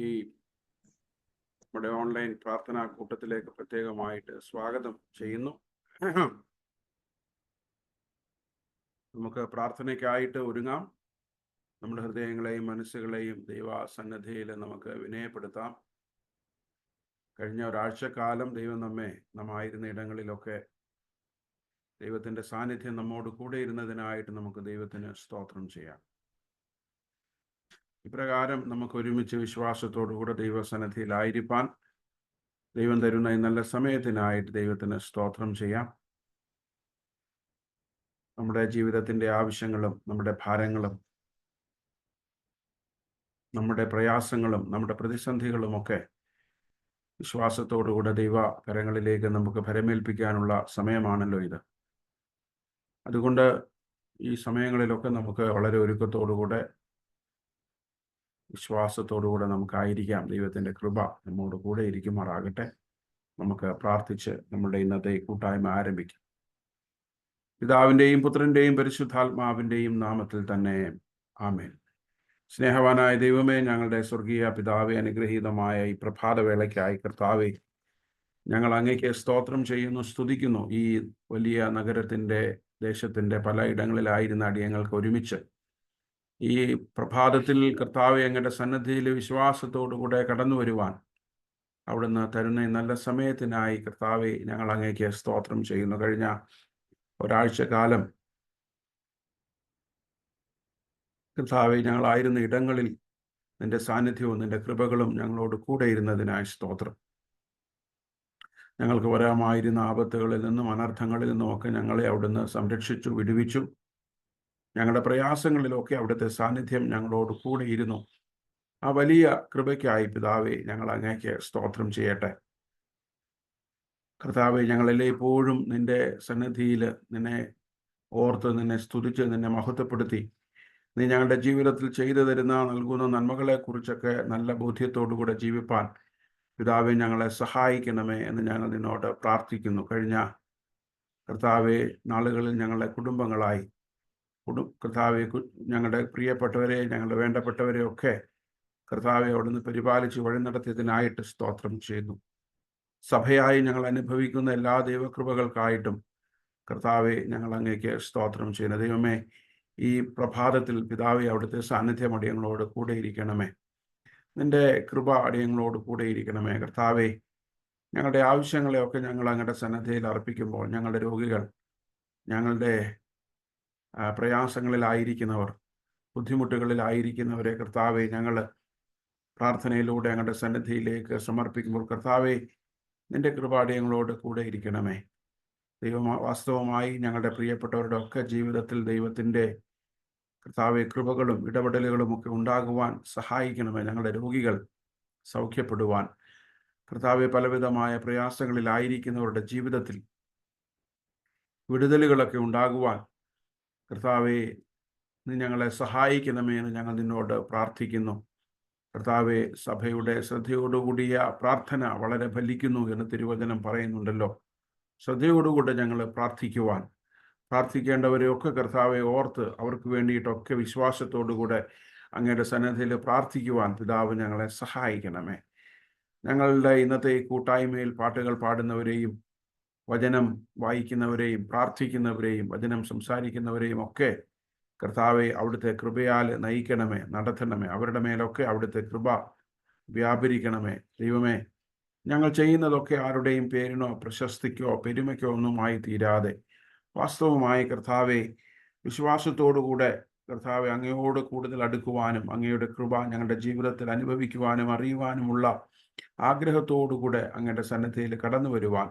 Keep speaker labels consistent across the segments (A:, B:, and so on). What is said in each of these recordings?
A: ഈ നമ്മുടെ ഓൺലൈൻ പ്രാർത്ഥനാ കൂട്ടത്തിലേക്ക് പ്രത്യേകമായിട്ട് സ്വാഗതം ചെയ്യുന്നു. നമുക്ക് പ്രാർത്ഥനയ്ക്കായിട്ട് ഒരുങ്ങാം. നമ്മുടെ ഹൃദയങ്ങളെയും മനസ്സുകളെയും ദൈവസന്നിധിയിൽ നമുക്ക് വിനയപ്പെടുത്താം. കഴിഞ്ഞ ഒരാഴ്ചക്കാലം ദൈവം നമ്മായിരുന്ന ഇടങ്ങളിലൊക്കെ ദൈവത്തിൻ്റെ സാന്നിധ്യം നമ്മോട് കൂടെ ഇരുന്നതിനായിട്ട് നമുക്ക് ദൈവത്തിന് സ്തോത്രം ചെയ്യാം. ഇപ്രകാരം നമുക്ക് ഒരുമിച്ച് വിശ്വാസത്തോടുകൂടെ ദൈവസന്നിധിയിലായിരിക്കാൻ ദൈവം തരുന്ന ഈ നല്ല സമയത്തിനായിട്ട് ദൈവത്തിന് സ്തോത്രം ചെയ്യാം. നമ്മുടെ ജീവിതത്തിൻ്റെ ആവശ്യങ്ങളും നമ്മുടെ ഭാരങ്ങളും നമ്മുടെ പ്രയാസങ്ങളും നമ്മുടെ പ്രതിസന്ധികളുമൊക്കെ വിശ്വാസത്തോടുകൂടെ ദൈവ കരങ്ങളിലേക്ക് നമുക്ക് ഭരമേൽപ്പിക്കാനുള്ള സമയമാണല്ലോ ഇത്. അതുകൊണ്ട് ഈ സമയങ്ങളിലൊക്കെ നമുക്ക് വളരെ ഒരുക്കത്തോടുകൂടെ വിശ്വാസത്തോടുകൂടെ നമുക്കായിരിക്കാം. ദൈവത്തിൻ്റെ കൃപ നമ്മോട് കൂടെ ഇരിക്കുമാറാകട്ടെ. നമുക്ക് പ്രാർത്ഥിച്ച് നമ്മുടെ ഇന്നത്തെ കൂട്ടായ്മ ആരംഭിക്കാം. പിതാവിൻ്റെയും പുത്രൻ്റെയും പരിശുദ്ധാത്മാവിൻ്റെയും നാമത്തിൽ തന്നെ ആമേൻ. സ്നേഹവാനായ ദൈവമേ, ഞങ്ങളുടെ സ്വർഗീയ പിതാവേ, അനുഗ്രഹീതമായ ഈ പ്രഭാതവേളയ്ക്കായി കർത്താവേ, ഞങ്ങൾ അങ്ങേക്ക് സ്തോത്രം ചെയ്യുന്നു, സ്തുതിക്കുന്നു. ഈ വലിയ നഗരത്തിൻ്റെ ദേശത്തിൻ്റെ പല ഇടങ്ങളിലായിരുന്ന അടിയങ്ങൾക്ക് ഒരുമിച്ച് ഈ പ്രഭാതത്തിൽ കർത്താവെ അങ്ങയുടെ സന്നിധിയിൽ വിശ്വാസത്തോടുകൂടെ കടന്നു വരുവാൻ അവിടുന്ന് തരുന്ന നല്ല സമയത്തിനായി കർത്താവെ ഞങ്ങൾ അങ്ങേക്ക് സ്തോത്രം ചെയ്യുന്നു. കഴിഞ്ഞ ഒരാഴ്ചക്കാലം കർത്താവെ ഞങ്ങളായിരുന്ന ഇടങ്ങളിൽ നിന്റെ സാന്നിധ്യവും നിന്റെ കൃപകളും ഞങ്ങളോട് കൂടെ ഇരുന്നതിനായി സ്തോത്രം. ഞങ്ങൾക്ക് വരാമായിരുന്ന ആപത്തുകളിൽ നിന്നും അനർത്ഥങ്ങളിൽ നിന്നുമൊക്കെ ഞങ്ങളെ അവിടുന്ന് സംരക്ഷിച്ചു, വിടുവിച്ചു. ഞങ്ങളുടെ പ്രയാസങ്ങളിലൊക്കെ അവിടുത്തെ സാന്നിധ്യം ഞങ്ങളോട് കൂടെ ഇരുന്നു. ആ വലിയ കൃപയ്ക്കായി പിതാവെ ഞങ്ങൾ അങ്ങേക്ക് സ്തോത്രം ചെയ്യട്ടെ. കർത്താവെ, ഞങ്ങളെല്ലായ്പ്പോഴും നിന്റെ സന്നിധിയിൽ നിന്നെ ഓർത്ത്, നിന്നെ സ്തുതിച്ച്, നിന്നെ മഹത്വപ്പെടുത്തി, നീ ഞങ്ങളുടെ ജീവിതത്തിൽ ചെയ്തു തരുന്ന നൽകുന്ന നന്മകളെക്കുറിച്ചൊക്കെ നല്ല ബോധ്യത്തോടുകൂടെ ജീവിപ്പാൻ പിതാവെ ഞങ്ങളെ സഹായിക്കണമേ എന്ന് ഞങ്ങൾ നിന്നോട് പ്രാർത്ഥിക്കുന്നു. കഴിഞ്ഞ കർത്താവെ നാളുകളിൽ ഞങ്ങളുടെ കുടുംബങ്ങളായി കർത്താവെ ഞങ്ങളുടെ പ്രിയപ്പെട്ടവരെ, ഞങ്ങളുടെ വേണ്ടപ്പെട്ടവരെ ഒക്കെ കർത്താവെ അവിടുന്ന് പരിപാലിച്ച് വഴി നടത്തിയതിനായിട്ട് സ്തോത്രം ചെയ്യുന്നു. സഭയായി ഞങ്ങൾ അനുഭവിക്കുന്ന എല്ലാ ദൈവകൃപകൾക്കായിട്ടും കർത്താവെ ഞങ്ങൾ അങ്ങേക്ക് സ്തോത്രം ചെയ്യുന്നു. ദൈവമേ, ഈ പ്രഭാതത്തിൽ പിതാവെ അവിടുത്തെ സാന്നിധ്യം അടിയങ്ങളോട് കൂടെ ഇരിക്കണമേ. നിന്റെ കൃപ അടിയങ്ങളോട് കൂടെ ഇരിക്കണമേ. കർത്താവെ, ഞങ്ങളുടെ ആവശ്യങ്ങളെയൊക്കെ ഞങ്ങൾ അങ്ങയുടെ സന്നിധിയിൽ അർപ്പിക്കുമ്പോൾ ഞങ്ങളുടെ രോഗികൾ, ഞങ്ങളുടെ പ്രയാസങ്ങളിലായിരിക്കുന്നവർ, ബുദ്ധിമുട്ടുകളിലായിരിക്കുന്നവരെ കർത്താവെ ഞങ്ങൾ പ്രാർത്ഥനയിലൂടെ ഞങ്ങളുടെ സന്നിധിയിലേക്ക് സമർപ്പിക്കുമ്പോൾ കർത്താവെ നിന്റെ കൃപാടിയങ്ങളോട് കൂടെ ഇരിക്കണമേ. വാസ്തവമായി ഞങ്ങളുടെ പ്രിയപ്പെട്ടവരുടെ ഒക്കെ ജീവിതത്തിൽ ദൈവത്തിൻ്റെ കർത്താവെ കൃപകളും ഇടപെടലുകളും ഒക്കെ ഉണ്ടാകുവാൻ സഹായിക്കണമേ. ഞങ്ങളുടെ രോഗികൾ സൗഖ്യപ്പെടുവാൻ, കർത്താവെ പലവിധമായ പ്രയാസങ്ങളിലായിരിക്കുന്നവരുടെ ജീവിതത്തിൽ വിടുതലുകളൊക്കെ ഉണ്ടാകുവാൻ കർത്താവെ നീ ഞങ്ങളെ സഹായിക്കണമേ എന്ന് ഞങ്ങൾ നിന്നോട് പ്രാർത്ഥിക്കുന്നു. കർത്താവെ, സഭയുടെ ശ്രദ്ധയോടുകൂടിയ പ്രാർത്ഥന വളരെ ഫലിക്കുന്നു എന്ന് തിരുവചനം പറയുന്നുണ്ടല്ലോ. ശ്രദ്ധയോടുകൂടെ ഞങ്ങൾ പ്രാർത്ഥിക്കേണ്ടവരെയൊക്കെ കർത്താവെ ഓർത്ത് അവർക്ക് വേണ്ടിയിട്ടൊക്കെ വിശ്വാസത്തോടുകൂടെ അങ്ങയുടെ സന്നിധിയിൽ പ്രാർത്ഥിക്കുവാൻ പിതാവ് ഞങ്ങളെ സഹായിക്കണമേ. ഞങ്ങളുടെ ഇന്നത്തെ ഈ കൂട്ടായ്മയിൽ പാട്ടുകൾ പാടുന്നവരെയും വചനം വായിക്കുന്നവരെയും പ്രാർത്ഥിക്കുന്നവരെയും വചനം സംസാരിക്കുന്നവരെയും ഒക്കെ കർത്താവെ അവിടുത്തെ കൃപയാൽ നയിക്കണമേ, നടത്തണമേ. അവരുടെ മേലൊക്കെ അവിടുത്തെ കൃപ വ്യാപരിക്കണമേ. ദൈവമേ, ഞങ്ങൾ ചെയ്യുന്നതൊക്കെ ആരുടെയും പേരിനോ പ്രശസ്തിക്കോ പെരുമയ്ക്കോ ഒന്നുമായി തീരാതെ വാസ്തവമായി കർത്താവെ വിശ്വാസത്തോടുകൂടെ കർത്താവെ അങ്ങയോട് കൂടുതൽ അടുക്കുവാനും അങ്ങയുടെ കൃപ ഞങ്ങളുടെ ജീവിതത്തിൽ അനുഭവിക്കുവാനും അറിയുവാനുമുള്ള ആഗ്രഹത്തോടുകൂടെ അങ്ങയുടെ സന്നിധിയിൽ കടന്നു വരുവാൻ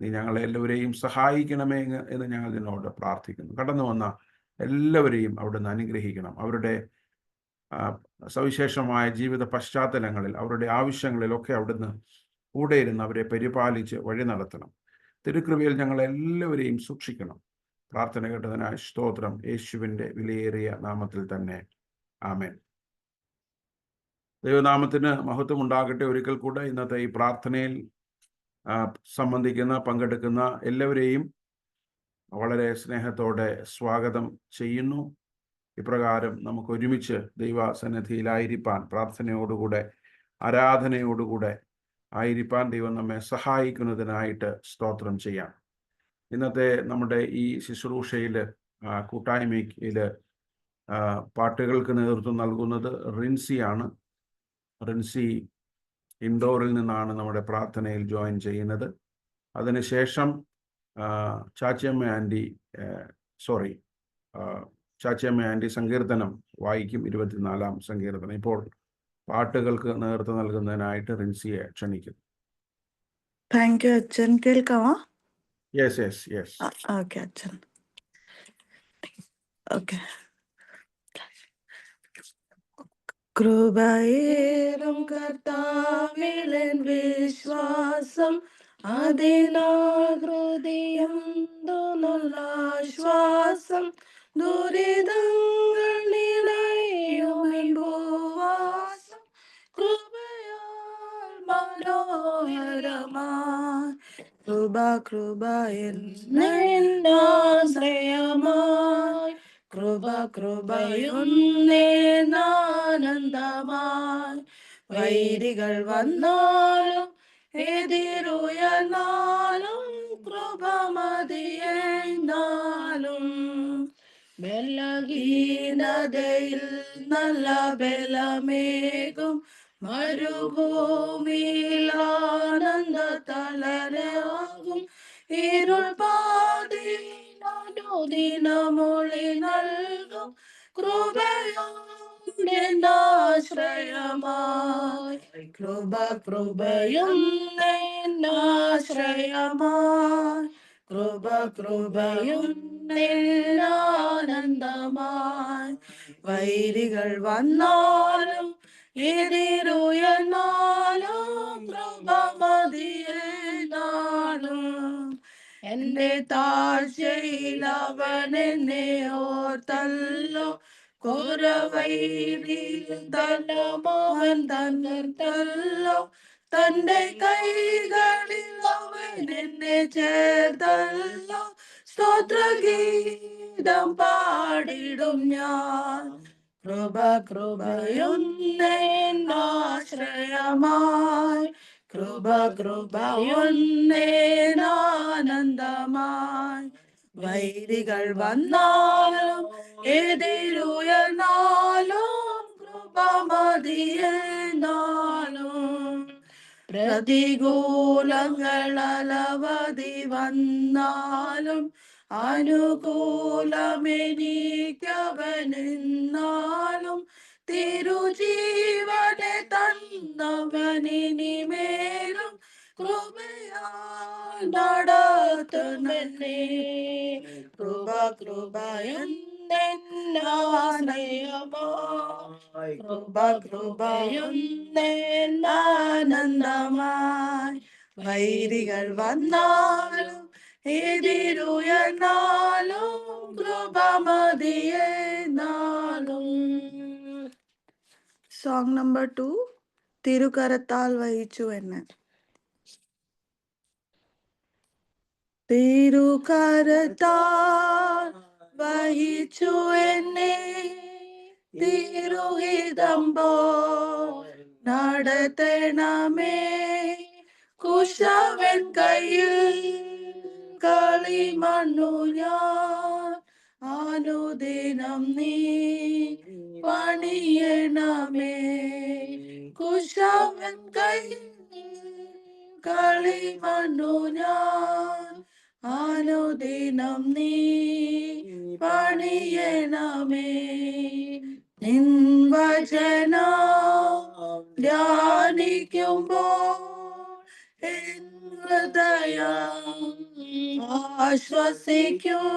A: നീ ഞങ്ങളെ എല്ലാവരെയും സഹായിക്കണമേ എന്ന് ഞങ്ങൾ നിന്നോട് പ്രാർത്ഥിക്കുന്നു. കടന്നു വന്ന എല്ലാവരെയും അവിടുന്ന് അനുഗ്രഹിക്കണം. അവരുടെ സവിശേഷമായ ജീവിത പശ്ചാത്തലങ്ങളിൽ, അവരുടെ ആവശ്യങ്ങളിലൊക്കെ അവിടുന്ന് കൂടെ ഇരുന്ന് അവരെ പരിപാലിച്ച് വഴി നടത്തണം. തിരുകൃപയിൽ ഞങ്ങളെല്ലാവരെയും സൂക്ഷിക്കണം. പ്രാർത്ഥന കേട്ടതിനായി സ്തോത്രം. യേശുവിൻ്റെ വിലയേറിയ നാമത്തിൽ തന്നെ ആമേൻ. ദൈവനാമത്തിന് മഹത്വം ഉണ്ടാകട്ടെ. ഒരിക്കൽ കൂടെ ഇന്നത്തെ ഈ പ്രാർത്ഥനയിൽ പങ്കെടുക്കുന്ന എല്ലാവരെയും വളരെ സ്നേഹത്തോടെ സ്വാഗതം ചെയ്യുന്നു. ഇപ്രകാരം നമുക്ക് ഒരുമിച്ച് ദൈവസന്നിധിയിലായിരിക്കാൻ പ്രാർത്ഥനയോടുകൂടെ ആരാധനയോടുകൂടെ ആയിരിക്കാൻ ദൈവം നമ്മെ സഹായിക്കുന്നതിനായിട്ട് സ്തോത്രം ചെയ്യാം. ഇന്നത്തെ നമ്മുടെ ഈ ശുശ്രൂഷയിൽ കൂട്ടായ്മയിൽ പാട്ടുകൾക്ക് നേതൃത്വം നൽകുന്നത് റിൻസിയാണ്. റിൻസി ഇൻഡോറിൽ നിന്നാണ് നമ്മുടെ പ്രാർത്ഥനയിൽ ജോയിൻ ചെയ്യുന്നത്. അതിനുശേഷം ചാച്ചിയമ്മ ആൻറ്റി സങ്കീർത്തനം വായിക്കും, 24-ാം സങ്കീർത്തനം. ഇപ്പോൾ പാട്ടുകൾക്ക് നേതൃത്വം നൽകുന്നതിനായിട്ട് റിൻസിയെ ക്ഷണിക്കുന്നു.
B: താങ്ക് യു അച്ഛൻ. കേൾക്കാമോ?
A: യെസ്.
B: ഓക്കെ അച്ഛൻ. ഓക്കെ. കൃപയേറും കർത്താവിലെൻ വിശ്വാസം, അതിനാൽ ഹൃദയം ആശ്വാസം. ദുരിതങ്ങൾ നിറയുമെമ്പുവാസം, കൃപയാൽ മനോഹരമായി. കൃപ എന്നാശ്രയമായി, കൃപയുന്നേനാനന്ദമായി. വൈരികൾ വന്നാലും എതിരുയർന്നാലും, കൃപ മതിയെന്നാലും. ബലഹീനതയിൽ നല്ല ബലമേകും, മരുഭൂമിയിൽ ആനന്ദ തളരാകും. ഇരുൾ പാതിനൊളി നൽകും, കൃപയുണ്ടാശ്രയമായി. കൃപയുണ്ടാശ്രയമായി, കൃപയുണ്ടാനന്ദമായി. വൈരികൾ വന്നാലും എതിരുയർന്നാലും, കൃപ മതിയെന്നാലും. എന്റെ താഴ്ചയിൽ അവൻ എന്നെ ഓർത്തല്ലോ, കൊരവൈരിയിൽ ധനമവൻ തന്നല്ലോ. തന്റെ കൈകളിൽ അവൻ എന്നെ ചേർത്തല്ലോ, സ്തോത്രഗീതം പാടിടും ഞാൻ. കൃപയുന്നേനാശ്രയമായി, കൃപയുന്നേനാനന്ദമായി. വൈരികൾ വന്നാലും എതിരുയർന്നാലും, കൃപ മതിയെന്നാലും. പ്രതികൂലങ്ങൾ അലവധി വന്നാലും, അനുകൂലമെനിക്കവനെന്നാലും. തിരുജീവനെ തന്നവനിനിമേലും, കൃപയാൽ നടത്തുമെന്നെ. കൃപയുന്നേനാശ്രയമായി, കൃപയുന്നേനാനന്ദമായി. വൈരികൾ വന്നാലും എതിരുയർന്നാലും, കൃപ മതിയെന്നാലും. സോങ് നമ്പർ 2, തിരുകരത്താൽ വഹിച്ചു എന്നെ. തിരുകരത്താൽ വഹിച്ചു എന്നെ, തിരുഹിതം പോൽ നടത്തണമേ. കുശവൻ കയ്യിൽ കളിമണ്ണു ഞാൻ, അനുദിനം നീ പണിയണമേ. കുശവൻ കയ്യിൽ കളിമണ്ണു ഞാൻ, അനുദിനം നീ പണിയണമേ. നിൻ വചനം ധ്യാനിക്കുമ്പോൾ എൻ ഹൃദയം ആശ്വസിക്കും.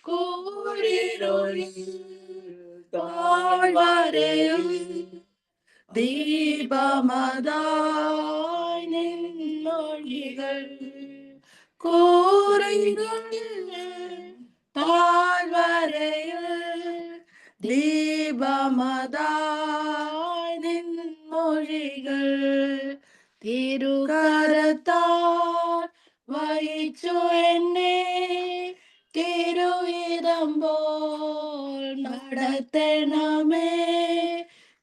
B: കൂരിരുളിൽ താഴ്വരയിൽ ദീപമതായി നിൻ മൊഴികൾ. കൂരിരുളിൽ താഴ്വരയിൽ ദീപമതായി നിൻ മൊഴികൾ. തിരുകരത്താൽ വഹിച്ചു എന്നെ, തിരുഹിതം പോൽ നടത്തണമേ.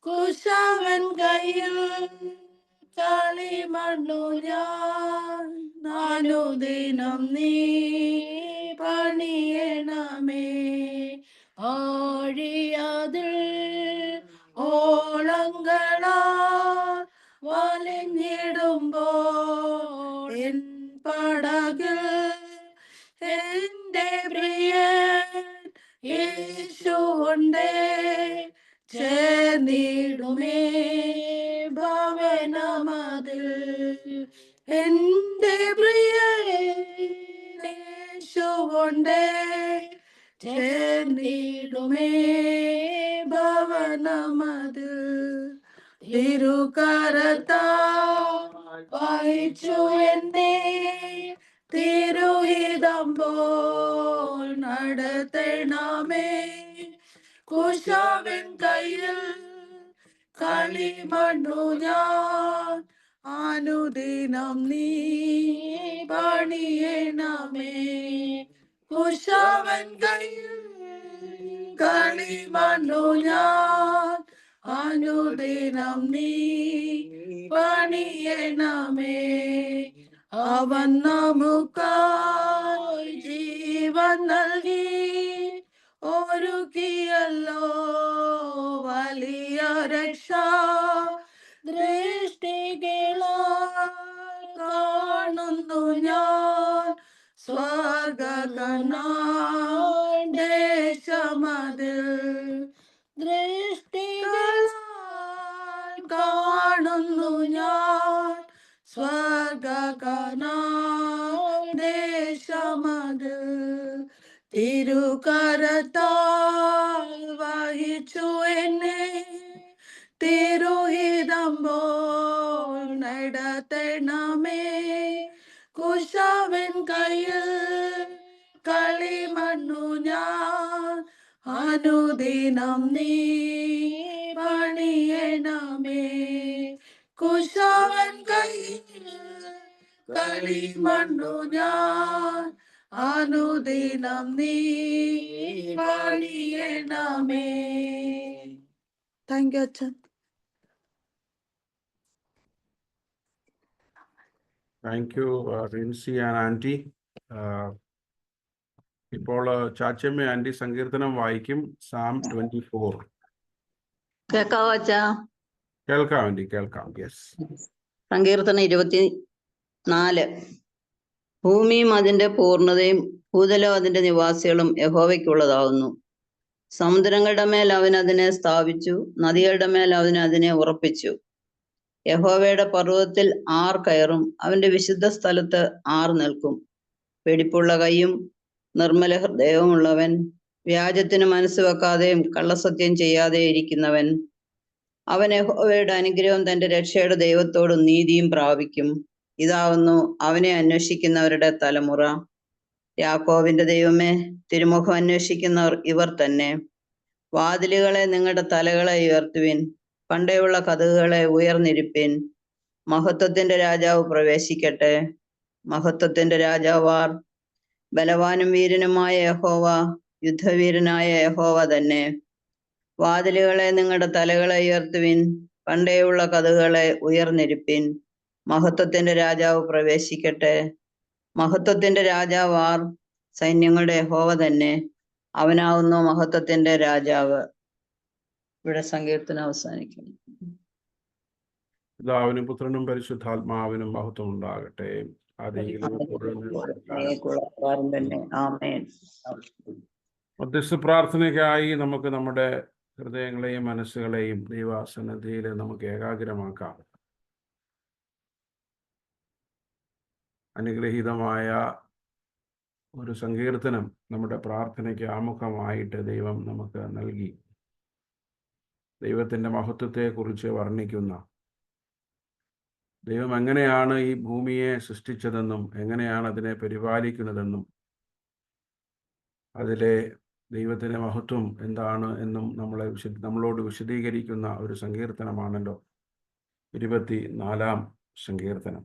B: കുശവൻ കുശവൻ കയ്യിൽ കളിമണ്ണു ഞാൻ അനുദിനം നീ പണിയണമേ. ആഴിയതിൽ ഓളങ്ങളാ വലിഞ്ഞിടുമ്പോൾ എൻ പടകിൽ എന്റെ പ്രിയൻ യേശുണ്ടേ ചേർന്നിടുമേ ഭവനമതിൽ. എന്റെ പ്രിയൻ യേശുണ്ടേ ചേർന്നിടുമേ ഭവനമതിൽ. തിരുകരത്താൽ വഹിച്ചു എന്നെ തിരുഹിതം പോൽ നടത്തണമേ. കുശവൻ കയ്യിൽ കളിമണ്ണു ഞാൻ അനുദിനം നീ പണിയണമേ. കുശവൻ കയ്യിൽ കളിമണ്ണു ഞാൻ അനുദിനം നീ പണിയണമേ. അവൻ നമുക്കായി ജീവൻ നൽകി ഒരുക്കിയല്ലോ വലിയ രക്ഷ. ദൃഷ്ടികളാൽ കാണുന്നു ഞാൻ സ്വർഗകനാൻ ദേശമതിൽ. ദൃഷ്ടികളാൽ കാണുന്നു ഞാൻ സ്വർഗകനാൻ ദേശമതിൽ. തിരുകരത്താൽ വഹിച്ചു എന്നെ തിരുഹിതം പോൽ നടത്തണമേ. കുശവൻ കയ്യിൽ കളിമണ്ണു ഞാൻ അനുദിനം നീ പണിയണമേ. കുശവൻ കയ്യിൽ കളിമണ്ണു ഞാൻ അനുദിനം നീ പണിയണമേ. താങ്ക് യു അച്ഛൻ.
A: Thank you Rincy and aunty. ഇപ്പോൾ ചാച്ചമ്മ ആൻറ്റി സങ്കീർത്തനം വായിക്കും. Psalm 24.
C: കേക്കാവോ അച്ഛാ?
A: കേൾക്കാം ആൻറ്റി, കേൾക്കാം. യെസ്.
C: സങ്കീർത്തനം 24. ഭൂമിയും അതിന്റെ പൂർണ്ണതയും ഭൂതലവും അതിന്റെ നിവാസികളും യഹോവയ്ക്കുള്ളതാവുന്നു. സമുദ്രങ്ങളുടെ മേൽ അവൻ അതിനെ സ്ഥാപിച്ചു, നദികളുടെ മേൽ അവൻ അതിനെ ഉറപ്പിച്ചു. യഹോവയുടെ പർവ്വതത്തിൽ ആർ കയറും, അവന്റെ വിശുദ്ധ സ്ഥലത്ത് ആർ നിൽക്കും. വെടിപ്പുള്ള കൈയും നിർമ്മല ഹൃദയവുമുള്ളവൻ, വ്യാജത്തിന് മനസ്സ് വെക്കാതെയും കള്ളസത്യം ചെയ്യാതെ ഇരിക്കുന്നവൻ. അവൻ യഹോവയുടെ അനുഗ്രഹവും തന്റെ രക്ഷയുടെ ദൈവത്തോടും നീതിയും പ്രാപിക്കും. ഇതാവുന്നു അവനെ അന്വേഷിക്കുന്നവരുടെ തലമുറ. യാക്കോബിന്റെ ദൈവമേ, തിരുമുഖം അന്വേഷിക്കുന്നവർ ഇവർ തന്നെ. വാതിലുകളെ നിങ്ങളുടെ തലകളെ ഉയർത്തുവിൻ, പണ്ടേയുള്ള കതകുകളെ ഉയർന്നിരിപ്പിൻ. മഹത്വത്തിന്റെ രാജാവ് പ്രവേശിക്കട്ടെ. മഹത്വത്തിന്റെ രാജാവാർ? ബലവാനും വീരനുമായ യഹോവ, യുദ്ധവീരനായ യഹോവ തന്നെ. വാതിലുകളെ നിങ്ങളുടെ തലകളെ ഉയർത്തുവിൻ, പണ്ടേയുള്ള കതകുകളെ ഉയർന്നിരിപ്പിൻ. മഹത്വത്തിന്റെ രാജാവ് പ്രവേശിക്കട്ടെ. മഹത്വത്തിന്റെ രാജാവാർ? സൈന്യങ്ങളുടെ യഹോവ തന്നെ. അവനാവുന്നു മഹത്വത്തിന്റെ രാജാവ്. ഇവിടെ സങ്കീർത്തനം അവസാനിക്കുന്നു.
A: പിതാവിനും പുത്രനും പരിശുദ്ധാത്മാവിനും മഹത്വം ഉണ്ടാകട്ടെ. മധ്യസ്ഥ പ്രാർത്ഥനയ്ക്കായി നമുക്ക് നമ്മുടെ ഹൃദയങ്ങളെയും മനസ്സുകളെയും ദൈവസന്നിധിയിൽ നമുക്ക് ഏകാഗ്രമാക്കാം. അനുഗ്രഹീതമായ ഒരു സങ്കീർത്തനം നമ്മുടെ പ്രാർത്ഥനയ്ക്ക് ആമുഖമായിട്ട് ദൈവം നമുക്ക് നൽകി. ദൈവത്തിൻ്റെ മഹത്വത്തെക്കുറിച്ച് വർണ്ണിക്കുന്ന, ദൈവം എങ്ങനെയാണ് ഈ ഭൂമിയെ സൃഷ്ടിച്ചതെന്നും എങ്ങനെയാണ് അതിനെ പരിപാലിക്കുന്നതെന്നും അതിലെ ദൈവത്തിൻ്റെ മഹത്വം എന്താണ് എന്നും നമ്മളോട് വിശദീകരിക്കുന്ന ഒരു സങ്കീർത്തനമാണല്ലോ 24-ാം സങ്കീർത്തനം.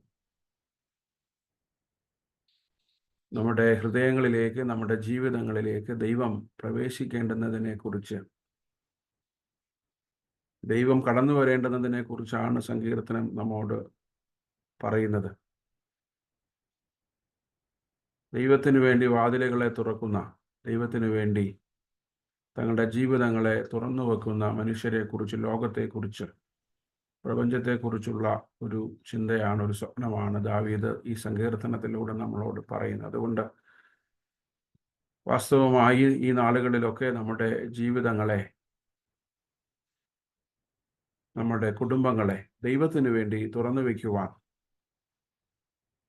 A: നമ്മുടെ ഹൃദയങ്ങളിലേക്ക്, നമ്മുടെ ജീവിതങ്ങളിലേക്ക് ദൈവം പ്രവേശിക്കേണ്ടുന്നതിനെ കുറിച്ച് ദൈവം കടന്നു വരേണ്ടുന്നതിനെ കുറിച്ചാണ് സങ്കീർത്തനം നമ്മോട് പറയുന്നത്. ദൈവത്തിന് വേണ്ടി വാതിലുകളെ തുറക്കുന്ന, ദൈവത്തിന് വേണ്ടി തങ്ങളുടെ ജീവിതങ്ങളെ തുറന്നു വെക്കുന്ന മനുഷ്യരെക്കുറിച്ച്, ലോകത്തെക്കുറിച്ച്, പ്രപഞ്ചത്തെക്കുറിച്ചുള്ള ഒരു ചിന്തയാണ്, ഒരു സ്വപ്നമാണ് ദാവീദ് ഈ സങ്കീർത്തനത്തിലൂടെ നമ്മളോട് പറയുന്നത്. അതുകൊണ്ട് വാസ്തവമായി ഈ നാളുകളിലൊക്കെ നമ്മുടെ ജീവിതങ്ങളെ, നമ്മുടെ കുടുംബങ്ങളെ ദൈവത്തിന് വേണ്ടി തുറന്നു വയ്ക്കുവാൻ,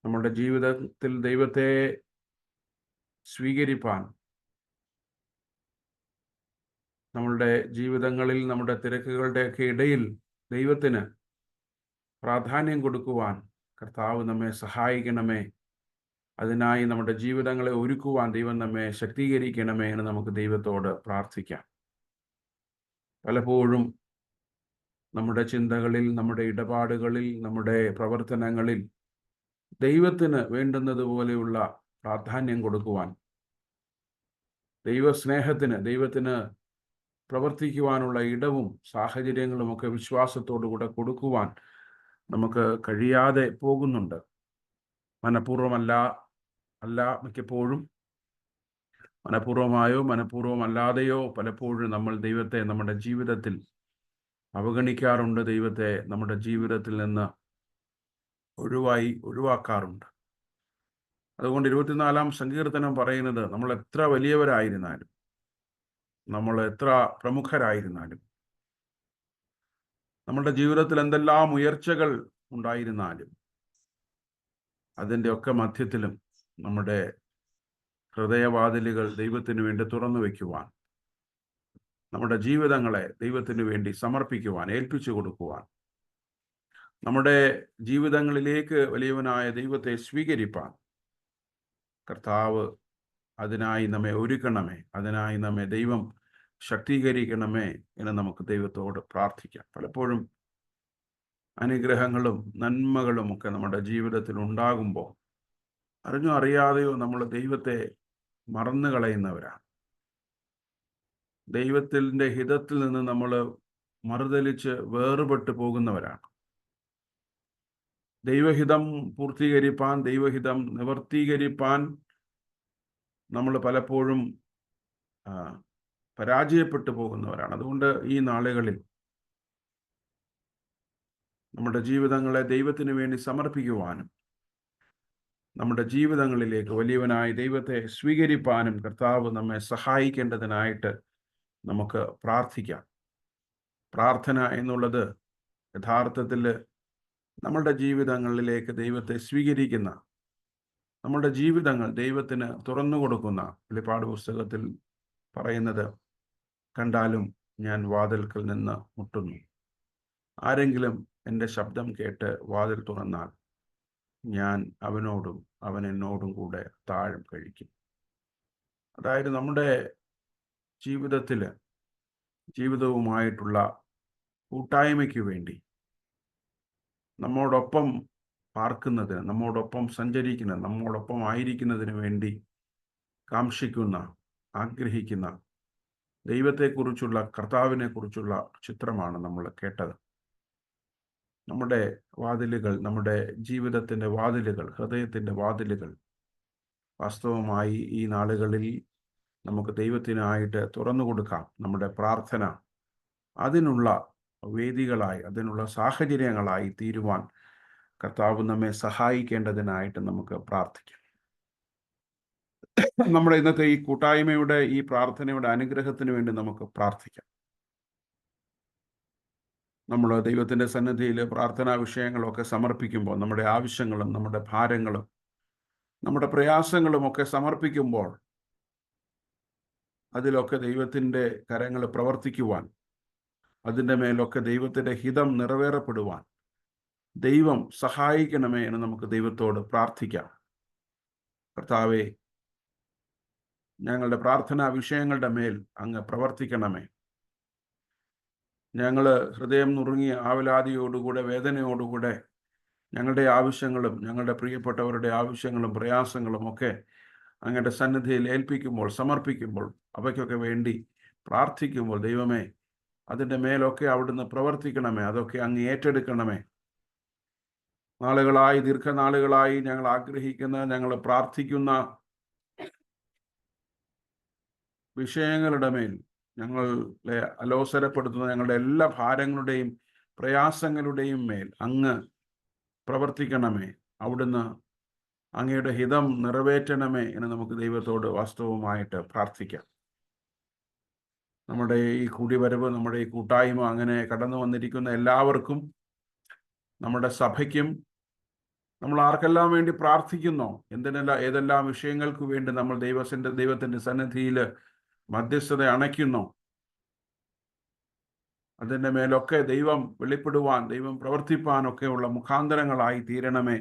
A: നമ്മുടെ ജീവിതത്തിൽ ദൈവത്തെ സ്വീകരിപ്പാൻ, നമ്മളുടെ ജീവിതങ്ങളിൽ നമ്മുടെ തിരക്കുകളുടെയൊക്കെ ഇടയിൽ ദൈവത്തിന് പ്രാധാന്യം കൊടുക്കുവാൻ കർത്താവ് നമ്മെ സഹായിക്കണമേ. അതിനായി നമ്മുടെ ജീവിതങ്ങളെ ഒരുക്കുവാൻ ദൈവം നമ്മെ ശക്തീകരിക്കണമേ എന്ന് നമുക്ക് ദൈവത്തോട് പ്രാർത്ഥിക്കാം. പലപ്പോഴും നമ്മുടെ ചിന്തകളിൽ, നമ്മുടെ ഇടപാടുകളിൽ, നമ്മുടെ പ്രവർത്തനങ്ങളിൽ ദൈവത്തിന് വേണ്ടുന്നതുപോലെയുള്ള പ്രാധാന്യം കൊടുക്കുവാൻ, ദൈവസ്നേഹത്തിന്, ദൈവത്തിന് പ്രവർത്തിക്കുവാനുള്ള ഇടവും സാഹചര്യങ്ങളുമൊക്കെ വിശ്വാസത്തോടുകൂടെ കൊടുക്കുവാൻ നമുക്ക് കഴിയാതെ പോകുന്നുണ്ട്. മിക്കപ്പോഴും മനഃപൂർവമായോ മനഃപൂർവമല്ലാതെയോ പലപ്പോഴും നമ്മൾ ദൈവത്തെ നമ്മുടെ ജീവിതത്തിൽ അവഗണിക്കാറുണ്ട്. ദൈവത്തെ നമ്മുടെ ജീവിതത്തിൽ നിന്ന് ഒഴിവാക്കാറുണ്ട്. അതുകൊണ്ട് 24-ാം സങ്കീർത്തനം പറയുന്നത്, നമ്മൾ എത്ര വലിയവരായിരുന്നാലും, നമ്മൾ എത്ര പ്രമുഖരായിരുന്നാലും, നമ്മുടെ ജീവിതത്തിൽ എന്തെല്ലാം ഉയർച്ചകൾ ഉണ്ടായിരുന്നാലും, അതിൻ്റെ ഒക്കെ മധ്യത്തിലും നമ്മുടെ ഹൃദയവാതിലുകൾ ദൈവത്തിന് വേണ്ടി തുറന്നു വയ്ക്കുവാൻ, നമ്മുടെ ജീവിതങ്ങളെ ദൈവത്തിന് വേണ്ടി സമർപ്പിക്കുവാൻ, ഏൽപ്പിച്ചു കൊടുക്കുവാൻ, നമ്മുടെ ജീവിതങ്ങളിലേക്ക് വലിയവനായ ദൈവത്തെ സ്വീകരിപ്പാൻ കർത്താവ് അതിനായി നമ്മെ ഒരുക്കണമേ, അതിനായി നമ്മെ ദൈവം ശക്തീകരിക്കണമേ എന്ന് നമുക്ക് ദൈവത്തോട് പ്രാർത്ഥിക്കാം. പലപ്പോഴും അനുഗ്രഹങ്ങളും നന്മകളും ഒക്കെ നമ്മുടെ ജീവിതത്തിൽ ഉണ്ടാകുമ്പോൾ അറിഞ്ഞോ അറിയാതെയോ നമ്മൾ ദൈവത്തെ മറന്നു കളയുന്നവരാണ്. ദൈവത്തിൻ്റെ ഹിതത്തിൽ നിന്ന് നമ്മൾ മറുതലിച്ച് വേറുപെട്ട് പോകുന്നവരാണ്. ദൈവഹിതം പൂർത്തീകരിപ്പാൻ, ദൈവഹിതം നിവർത്തീകരിപ്പാൻ നമ്മൾ പലപ്പോഴും പരാജയപ്പെട്ടു പോകുന്നവരാണ്. അതുകൊണ്ട് ഈ നാളുകളിൽ നമ്മുടെ ജീവിതങ്ങളെ ദൈവത്തിന് വേണ്ടി സമർപ്പിക്കുവാനും, നമ്മുടെ ജീവിതങ്ങളിലേക്ക് വലിയവനായ ദൈവത്തെ സ്വീകരിപ്പാനും കർത്താവ് നമ്മെ സഹായിക്കേണ്ടതിനായിട്ട് നമുക്ക് പ്രാർത്ഥിക്കാം. പ്രാർത്ഥന എന്നുള്ളത് യഥാർത്ഥത്തിൽ നമ്മളുടെ ജീവിതങ്ങളിലേക്ക് ദൈവത്തെ സ്വീകരിക്കുന്ന, നമ്മളുടെ ജീവിതങ്ങൾ ദൈവത്തിന് തുറന്നു കൊടുക്കുന്ന, വെളിപ്പാട് പുസ്തകത്തിൽ പറയുന്നത്, കണ്ടാലും ഞാൻ വാതിൽക്കൽ നിന്ന് മുട്ടുന്നു, ആരെങ്കിലും എൻ്റെ ശബ്ദം കേട്ട് വാതിൽ തുറന്നാൽ ഞാൻ അവനോടും അവൻ എന്നോടും കൂടെ അത്താഴം കഴിക്കും. അതായത് നമ്മുടെ ജീവിതവുമായിട്ടുള്ള കൂട്ടായ്മയ്ക്ക് വേണ്ടി, നമ്മോടൊപ്പം പാർക്കുന്നതിന്, നമ്മോടൊപ്പം സഞ്ചരിക്കുന്ന, നമ്മോടൊപ്പം ആയിരിക്കുന്നതിന് വേണ്ടി കാംക്ഷിക്കുന്ന, ആഗ്രഹിക്കുന്ന ദൈവത്തെക്കുറിച്ചുള്ള, കർത്താവിനെക്കുറിച്ചുള്ള ചിത്രമാണ് നമ്മൾ കേട്ടത്. നമ്മുടെ വാതിലുകൾ, നമ്മുടെ ജീവിതത്തിൻ്റെ വാതിലുകൾ, ഹൃദയത്തിൻ്റെ വാതിലുകൾ വാസ്തവമായി ഈ നാളുകളിൽ നമുക്ക് ദൈവത്തിനായിട്ട് തുറന്നു കൊടുക്കാം. നമ്മുടെ പ്രാർത്ഥന അതിനുള്ള വേദികളായി, അതിനുള്ള സാഹചര്യങ്ങളായി തീരുവാൻ കർത്താവ് നമ്മെ സഹായിക്കേണ്ടതിനായിട്ട് നമുക്ക് പ്രാർത്ഥിക്കാം. നമ്മുടെ ഇന്നത്തെ ഈ കൂട്ടായ്മയുടെ, ഈ പ്രാർത്ഥനയുടെ അനുഗ്രഹത്തിന് വേണ്ടി നമുക്ക് പ്രാർത്ഥിക്കാം. നമ്മൾ ദൈവത്തിൻ്റെ സന്നിധിയിൽ പ്രാർത്ഥനാ വിഷയങ്ങളൊക്കെ സമർപ്പിക്കുമ്പോൾ, നമ്മുടെ ആവശ്യങ്ങളും നമ്മുടെ ഭാരങ്ങളും നമ്മുടെ പ്രയാസങ്ങളും ഒക്കെ സമർപ്പിക്കുമ്പോൾ അതിലൊക്കെ ദൈവത്തിൻ്റെ കരങ്ങൾ പ്രവർത്തിക്കുവാൻ, അതിൻ്റെ മേലൊക്കെ ദൈവത്തിൻ്റെ ഹിതം നിറവേറപ്പെടുവാൻ ദൈവം സഹായിക്കണമേ എന്ന് നമുക്ക് ദൈവത്തോട് പ്രാർത്ഥിക്കാം. കർത്താവേ, ഞങ്ങളുടെ പ്രാർത്ഥനാ വിഷയങ്ങളുടെ മേൽ അങ്ങ് പ്രവർത്തിക്കണമേ. ഞങ്ങൾ ഹൃദയം നുറുങ്ങിയ ആവലാതിയോടുകൂടെ, വേദനയോടുകൂടെ ഞങ്ങളുടെ ആവശ്യങ്ങളും ഞങ്ങളുടെ പ്രിയപ്പെട്ടവരുടെ ആവശ്യങ്ങളും പ്രയാസങ്ങളും ഒക്കെ അങ്ങയുടെ സന്നിധിയിൽ ഏൽപ്പിക്കുമ്പോൾ, സമർപ്പിക്കുമ്പോൾ, അവയ്ക്കൊക്കെ വേണ്ടി പ്രാർത്ഥിക്കുമ്പോൾ, ദൈവമേ, അതിൻ്റെ മേലൊക്കെ അവിടുന്ന് പ്രവർത്തിക്കണമേ. അതൊക്കെ അങ്ങ് ഏറ്റെടുക്കണമേ. നാളുകളായി, ദീർഘനാളുകളായി ഞങ്ങൾ ആഗ്രഹിക്കുന്ന, ഞങ്ങൾ പ്രാർത്ഥിക്കുന്ന വിഷയങ്ങളുടെ മേൽ, ഞങ്ങളെ അലോസരപ്പെടുത്തുന്ന ഞങ്ങളുടെ എല്ലാ ഭാരങ്ങളുടെയും പ്രയാസങ്ങളുടെയും മേൽ അങ്ങ് പ്രവർത്തിക്കണമേ. അവിടുന്ന് അങ്ങയുടെ ഹിതം നിറവേറ്റണമേ എന്ന് നമുക്ക് ദൈവത്തോട് വാസ്തവമായിട്ട് പ്രാർത്ഥിക്കാം. നമ്മുടെ ഈ കൂടിവരവ്, നമ്മുടെ ഈ കൂട്ടായ്മ അങ്ങനെ കടന്നു വന്നിരിക്കുന്ന എല്ലാവർക്കും, നമ്മുടെ സഭയ്ക്കും, നമ്മൾ ആർക്കെല്ലാം വേണ്ടി പ്രാർത്ഥിക്കുന്നോ, ഏതെല്ലാം വിഷയങ്ങൾക്ക് വേണ്ടി നമ്മൾ ദൈവത്തിൻ്റെ സന്നിധിയിൽ മധ്യസ്ഥത അണയ്ക്കുന്നോ, അതിൻ്റെ മേലൊക്കെ ദൈവം വെളിപ്പെടുവാൻ, ദൈവം പ്രവർത്തിപ്പാനൊക്കെയുള്ള മുഖാന്തരങ്ങളായി തീരണമേ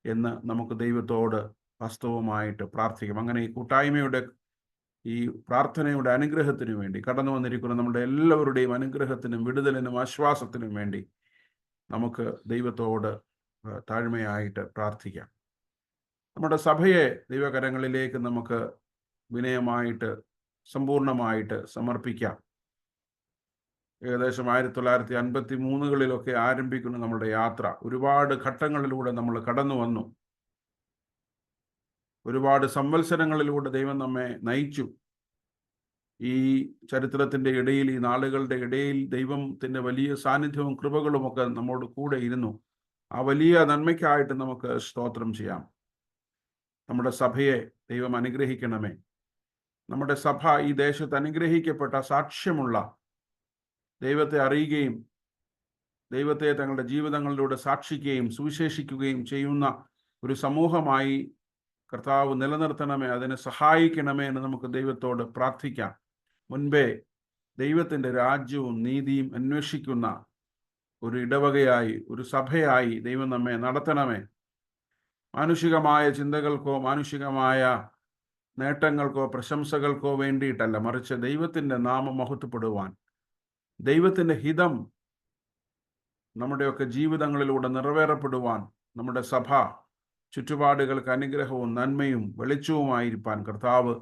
A: എന്ന് നമുക്ക് ദൈവത്തോട് വാസ്തവമായിട്ട് പ്രാർത്ഥിക്കാം. അങ്ങനെ ഈ കൂട്ടായ്മയുടെ, ഈ പ്രാർത്ഥനയുടെ അനുഗ്രഹത്തിനു വേണ്ടി, കടന്നു വന്നിരിക്കുന്ന നമ്മുടെ എല്ലാവരുടെയും അനുഗ്രഹത്തിനും വിടുതലിനും ആശ്വാസത്തിനും വേണ്ടി നമുക്ക് ദൈവത്തോട് താഴ്മയായിട്ട് പ്രാർത്ഥിക്കാം. നമ്മുടെ സഭയെ ദൈവകരങ്ങളിലേക്ക് നമുക്ക് വിനയമായിട്ട് സമ്പൂർണമായിട്ട് സമർപ്പിക്കാം. ഏകദേശം 1953 ആരംഭിക്കുന്ന നമ്മുടെ യാത്ര ഒരുപാട് ഘട്ടങ്ങളിലൂടെ നമ്മൾ കടന്നു വന്നു. ഒരുപാട് സംവത്സരങ്ങളിലൂടെ ദൈവം നമ്മെ നയിച്ചു. ഈ ചരിത്രത്തിൻ്റെ ഇടയിൽ, ഈ നാളുകളുടെ ഇടയിൽ ദൈവത്തിൻ്റെ വലിയ സാന്നിധ്യവും കൃപകളും ഒക്കെ നമ്മോട് കൂടെ ഇരുന്നു. ആ വലിയ നന്മയ്ക്കായിട്ട് നമുക്ക് സ്തോത്രം ചെയ്യാം. നമ്മുടെ സഭയെ ദൈവം അനുഗ്രഹിക്കണമേ. നമ്മുടെ സഭ ഈ ദേശത്ത് അനുഗ്രഹിക്കപ്പെട്ട, സാക്ഷ്യമുള്ള, ദൈവത്തെ അറിയുകയും ദൈവത്തെ തങ്ങളുടെ ജീവിതങ്ങളിലൂടെ സാക്ഷിക്കുകയും സുവിശേഷിക്കുകയും ചെയ്യുന്ന ഒരു സമൂഹമായി കർത്താവ് നിലനിർത്തണമേ, അതിനെ സഹായിക്കണമേ എന്ന് നമുക്ക് ദൈവത്തോട് പ്രാർത്ഥിക്കാം. മുൻപേ ദൈവത്തിൻ്റെ രാജ്യവും നീതിയും അന്വേഷിക്കുന്ന ഒരു ഇടവകയായി, ഒരു സഭയായി ദൈവം നമ്മെ നടത്തണമേ. മാനുഷികമായ ചിന്തകൾക്കോ മാനുഷികമായ നേട്ടങ്ങൾക്കോ പ്രശംസകൾക്കോ വേണ്ടിയിട്ടല്ല, മറിച്ച് ദൈവത്തിൻ്റെ നാമം മഹത്വപ്പെടുവാൻ, ദൈവത്തിൻ്റെ ഹിതം നമ്മുടെയൊക്കെ ജീവിതങ്ങളിലൂടെ നിറവേറപ്പെടുവാൻ, നമ്മുടെ സഭ ചുറ്റുപാടുകൾക്ക് അനുഗ്രഹവും നന്മയും വെളിച്ചവുമായിരിക്കാൻ കർത്താവ്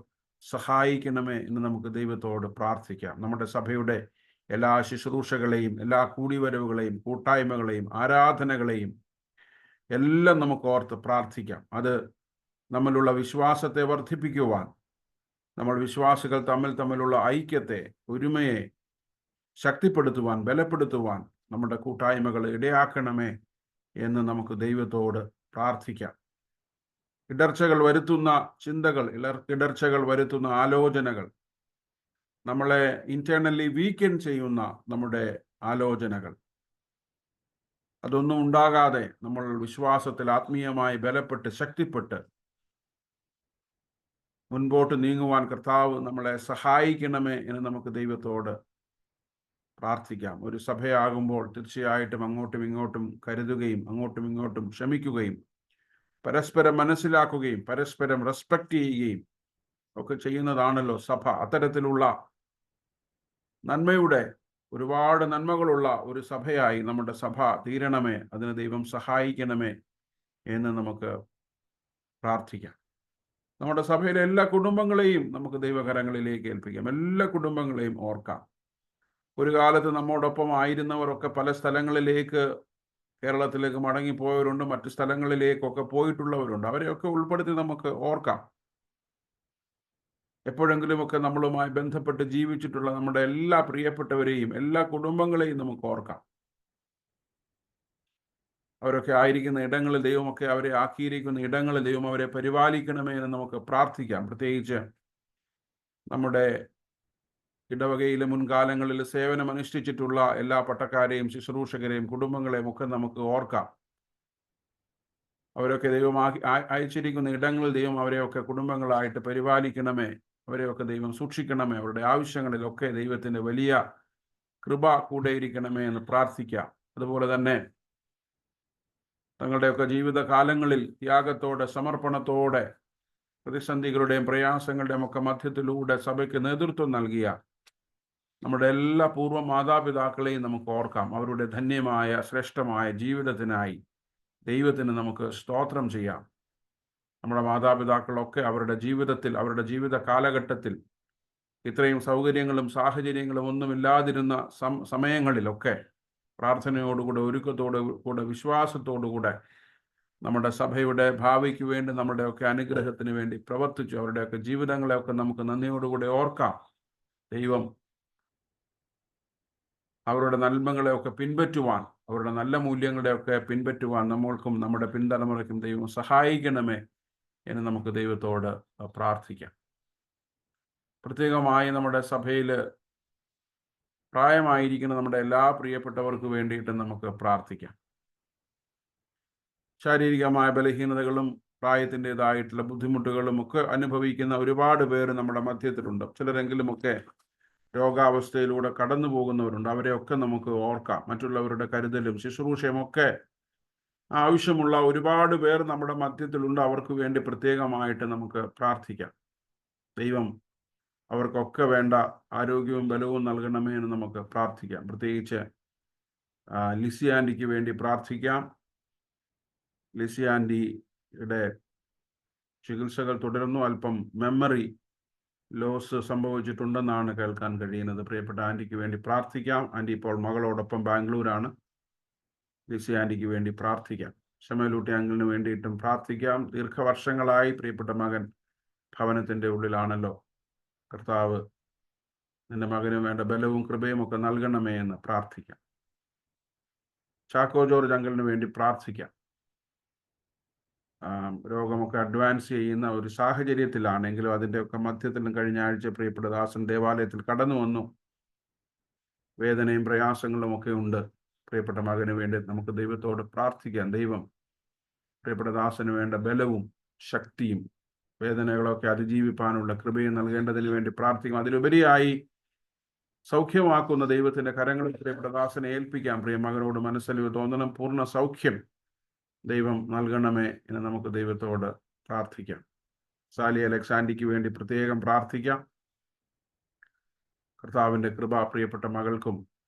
A: സഹായിക്കണമേ എന്ന് നമുക്ക് ദൈവത്തോട് പ്രാർത്ഥിക്കാം. നമ്മുടെ സഭയുടെ എല്ലാ ശുശ്രൂഷകളെയും, എല്ലാ കൂടിവരവുകളെയും, കൂട്ടായ്മകളെയും, ആരാധനകളെയും എല്ലാം നമുക്ക് ഓർത്ത് പ്രാർത്ഥിക്കാം. അത് നമ്മിലുള്ള വിശ്വാസത്തെ വർദ്ധിപ്പിക്കുവാൻ, നമ്മൾ വിശ്വാസികൾ തമ്മിലുള്ള ഐക്യത്തെ, ഒരുമയെ ശക്തിപ്പെടുത്തുവാൻ, ബലപ്പെടുത്തുവാൻ നമ്മുടെ കൂട്ടായ്മകൾ ഇടയാക്കണമേ എന്ന് നമുക്ക് ദൈവത്തോട് പ്രാർത്ഥിക്കാം. ഇടർച്ചകൾ വരുത്തുന്ന ചിന്തകൾ, ഇടർച്ചകൾ വരുത്തുന്ന ആലോചനകൾ, നമ്മളെ ഇന്റേണലി വീക്കൻ ചെയ്യുന്ന നമ്മുടെ ആലോചനകൾ, അതൊന്നും ഉണ്ടാകാതെ നമ്മൾ വിശ്വാസത്തിൽ ആത്മീയമായി ബലപ്പെട്ട് ശക്തിപ്പെട്ട് മുൻപോട്ട് നീങ്ങുവാൻ കർത്താവ് നമ്മളെ സഹായിക്കണമേ എന്ന് നമുക്ക് ദൈവത്തോട് പ്രാർത്ഥിക്കാം. ഒരു സഭയാകുമ്പോൾ തീർച്ചയായിട്ടും അങ്ങോട്ടും ഇങ്ങോട്ടും കരുതുകയും അങ്ങോട്ടും ഇങ്ങോട്ടും ക്ഷമിക്കുകയും പരസ്പരം മനസ്സിലാക്കുകയും പരസ്പരം റെസ്പെക്റ്റ് ചെയ്യുകയും ഒക്കെ ചെയ്യുന്നതാണല്ലോ സഭ. അത്തരത്തിലുള്ള നന്മയുടെ, ഒരുപാട് നന്മകളുള്ള ഒരു സഭയായി നമ്മുടെ സഭ തീരണമേ, അതിന് ദൈവം സഹായിക്കണമേ എന്ന് നമുക്ക് പ്രാർത്ഥിക്കാം. നമ്മുടെ സഭയിലെ എല്ലാ കുടുംബങ്ങളെയും നമുക്ക് ദൈവകരങ്ങളിലേക്ക് ഏൽപ്പിക്കാം. എല്ലാ കുടുംബങ്ങളെയും ഓർക്കാം. ഒരു കാലത്ത് നമ്മോടൊപ്പം ആയിരുന്നവരൊക്കെ പല സ്ഥലങ്ങളിലേക്ക്, കേരളത്തിലേക്ക് മടങ്ങിപ്പോയവരുണ്ട്, മറ്റു സ്ഥലങ്ങളിലേക്കൊക്കെ പോയിട്ടുള്ളവരുണ്ട്. അവരെയൊക്കെ ഉൾപ്പെടുത്തി നമുക്ക് ഓർക്കാം. എപ്പോഴെങ്കിലുമൊക്കെ നമ്മളുമായി ബന്ധപ്പെട്ട് ജീവിച്ചിട്ടുള്ള നമ്മുടെ എല്ലാ പ്രിയപ്പെട്ടവരെയും, എല്ലാ കുടുംബങ്ങളെയും നമുക്ക് ഓർക്കാം. അവരൊക്കെ ആയിരിക്കുന്ന ഇടങ്ങളിൽ ദൈവമൊക്കെ അവരെ ആക്കിയിരിക്കുന്ന ഇടങ്ങളിൽ ദൈവം അവരെ പരിപാലിക്കണമേ എന്ന് നമുക്ക് പ്രാർത്ഥിക്കാം. പ്രത്യേകിച്ച് നമ്മുടെ ഇടവകയിലെ മുൻകാലങ്ങളിൽ സേവനം അനുഷ്ഠിച്ചിട്ടുള്ള എല്ലാ പട്ടക്കാരെയും ശുശ്രൂഷകരെയും കുടുംബങ്ങളെയും ഒക്കെ നമുക്ക് ഓർക്കാം. അവരൊക്കെ ദൈവം അയച്ചിരിക്കുന്ന ഇടങ്ങളിൽ ദൈവം അവരെയൊക്കെ കുടുംബങ്ങളായിട്ട് പരിപാലിക്കണമേ, അവരെയൊക്കെ ദൈവം സൂക്ഷിക്കണമേ. അവരുടെ ആവശ്യങ്ങളിലൊക്കെ ദൈവത്തിൻ്റെ വലിയ കൃപ കൂടെ ഇരിക്കണമേ എന്ന് പ്രാർത്ഥിക്കാം. അതുപോലെ തന്നെ തങ്ങളുടെയൊക്കെ ജീവിതകാലങ്ങളിൽ ത്യാഗത്തോടെ, സമർപ്പണത്തോടെ, പ്രതിസന്ധികളുടെയും പ്രയാസങ്ങളുടെയും ഒക്കെ മധ്യത്തിലൂടെ സഭയ്ക്ക് നേതൃത്വം നൽകിയ നമ്മുടെ എല്ലാ പൂർവ്വ മാതാപിതാക്കളെയും നമുക്ക് ഓർക്കാം. അവരുടെ ധന്യമായ ശ്രേഷ്ഠമായ ജീവിതത്തിനായി ദൈവത്തിന് നമുക്ക് സ്തോത്രം ചെയ്യാം. നമ്മുടെ മാതാപിതാക്കളൊക്കെ അവരുടെ ജീവിതത്തിൽ, അവരുടെ ജീവിത കാലഘട്ടത്തിൽ ഇത്രയും സൗകര്യങ്ങളും സാഹചര്യങ്ങളും ഒന്നുമില്ലാതിരുന്ന സമയങ്ങളിലൊക്കെ പ്രാർത്ഥനയോടുകൂടെ, ഒരുക്കത്തോടുകൂടെ, വിശ്വാസത്തോടുകൂടെ നമ്മുടെ സഭയുടെ ഭാവിക്ക് വേണ്ടി, നമ്മുടെയൊക്കെ അനുഗ്രഹത്തിന് വേണ്ടി പ്രവർത്തിച്ചു. അവരുടെയൊക്കെ ജീവിതങ്ങളെയൊക്കെ നമുക്ക് നന്ദിയോടുകൂടെ ഓർക്കാം. ദൈവം അവരുടെ നന്മകളെയൊക്കെ പിൻപറ്റുവാൻ, അവരുടെ നല്ല മൂല്യങ്ങളെയൊക്കെ പിൻപറ്റുവാൻ നമ്മൾക്കും നമ്മുടെ പിൻതലമുറയ്ക്കും ദൈവം സഹായിക്കണമേ എന്ന് നമുക്ക് ദൈവത്തോട് പ്രാർത്ഥിക്കാം. പ്രത്യേകമായി നമ്മുടെ സഭയിൽ പ്രായമായിരിക്കുന്ന നമ്മുടെ എല്ലാ പ്രിയപ്പെട്ടവർക്ക് വേണ്ടിയിട്ട് നമുക്ക് പ്രാർത്ഥിക്കാം. ശാരീരികമായ ബലഹീനതകളും പ്രായത്തിൻ്റെതായിട്ടുള്ള ബുദ്ധിമുട്ടുകളും ഒക്കെ അനുഭവിക്കുന്ന ഒരുപാട് പേര് നമ്മുടെ മധ്യത്തിലുണ്ട്. ചിലരെങ്കിലുമൊക്കെ രോഗാവസ്ഥയിലൂടെ കടന്നു പോകുന്നവരുണ്ട്. അവരെയൊക്കെ നമുക്ക് ഓർക്കാം. മറ്റുള്ളവരുടെ കരുതലും ശുശ്രൂഷയും ഒക്കെ ആവശ്യമുള്ള ഒരുപാട് പേർ നമ്മുടെ മധ്യത്തിലുണ്ട്. അവർക്ക് വേണ്ടി പ്രത്യേകമായിട്ട് നമുക്ക് പ്രാർത്ഥിക്കാം. ദൈവം അവർക്കൊക്കെ വേണ്ട ആരോഗ്യവും ബലവും നൽകണമേ എന്ന് നമുക്ക് പ്രാർത്ഥിക്കാം. പ്രത്യേകിച്ച് ലിസി ആൻറ്റിക്ക് വേണ്ടി പ്രാർത്ഥിക്കാം. ലിസി ആൻറ്റിയുടെ ചികിത്സകൾ തുടരുന്നു. അല്പം മെമ്മറി ലോസ് സംഭവിച്ചിട്ടുണ്ടെന്നാണ് കേൾക്കാൻ കഴിയുന്നത്. പ്രിയപ്പെട്ട ആൻറ്റിക്ക് വേണ്ടി പ്രാർത്ഥിക്കാം. ആൻറ്റി ഇപ്പോൾ മകളോടൊപ്പം ബാംഗ്ലൂരാണ്. ലിസി ആൻറ്റിക്ക് വേണ്ടി പ്രാർത്ഥിക്കാം. ഷമേലൂട്ടി അങ്കിളിന് വേണ്ടിയിട്ടും പ്രാർത്ഥിക്കാം. ദീർഘവർഷങ്ങളായി പ്രിയപ്പെട്ട മകൻ ഭവനത്തിൻ്റെ ഉള്ളിലാണല്ലോ. കർത്താവ് നിന്റെ മകന് വേണ്ട ബലവും കൃപയും ഒക്കെ നൽകണമേ എന്ന് പ്രാർത്ഥിക്കാം. ചാക്കോ ജോർജ് അങ്കിളിന് വേണ്ടി പ്രാർത്ഥിക്കാം. രോഗമൊക്കെ അഡ്വാൻസ് ചെയ്യുന്ന ഒരു സാഹചര്യത്തിലാണെങ്കിലും അതിൻ്റെയൊക്കെ മധ്യത്തിലും കഴിഞ്ഞ ആഴ്ച പ്രിയപ്പെട്ട ദാസൻ ദേവാലയത്തിൽ കടന്നു വന്നു. വേദനയും പ്രയാസങ്ങളും ഒക്കെ ഉണ്ട്. പ്രിയപ്പെട്ട മകന് വേണ്ടി നമുക്ക് ദൈവത്തോട് പ്രാർത്ഥിക്കാം. ദൈവം പ്രിയപ്പെട്ട ദാസന് വേണ്ട ബലവും ശക്തിയും വേദനകളൊക്കെ അതിജീവിപ്പാനുള്ള കൃപയും നൽകേണ്ടതിന് വേണ്ടി പ്രാർത്ഥിക്കാം. അതിലുപരിയായി സൗഖ്യമാക്കുന്ന ദൈവത്തിൻ്റെ കരങ്ങളിൽ പ്രിയപ്പെട്ട ദാസനെ ഏൽപ്പിക്കാം. പ്രിയ മകനോട് മനസ്സലിവ് തോന്നണം. പൂർണ്ണ സൗഖ്യം ദൈവം നൽകണമേ എന്ന് നമുക്ക് ദൈവത്തോട് പ്രാർത്ഥിക്കാം. സാലി അലക്സാൻഡിക്ക് വേണ്ടി പ്രത്യേകം പ്രാർത്ഥിക്കാം. കർത്താവിൻ്റെ കൃപ പ്രിയപ്പെട്ട മകൾക്കും,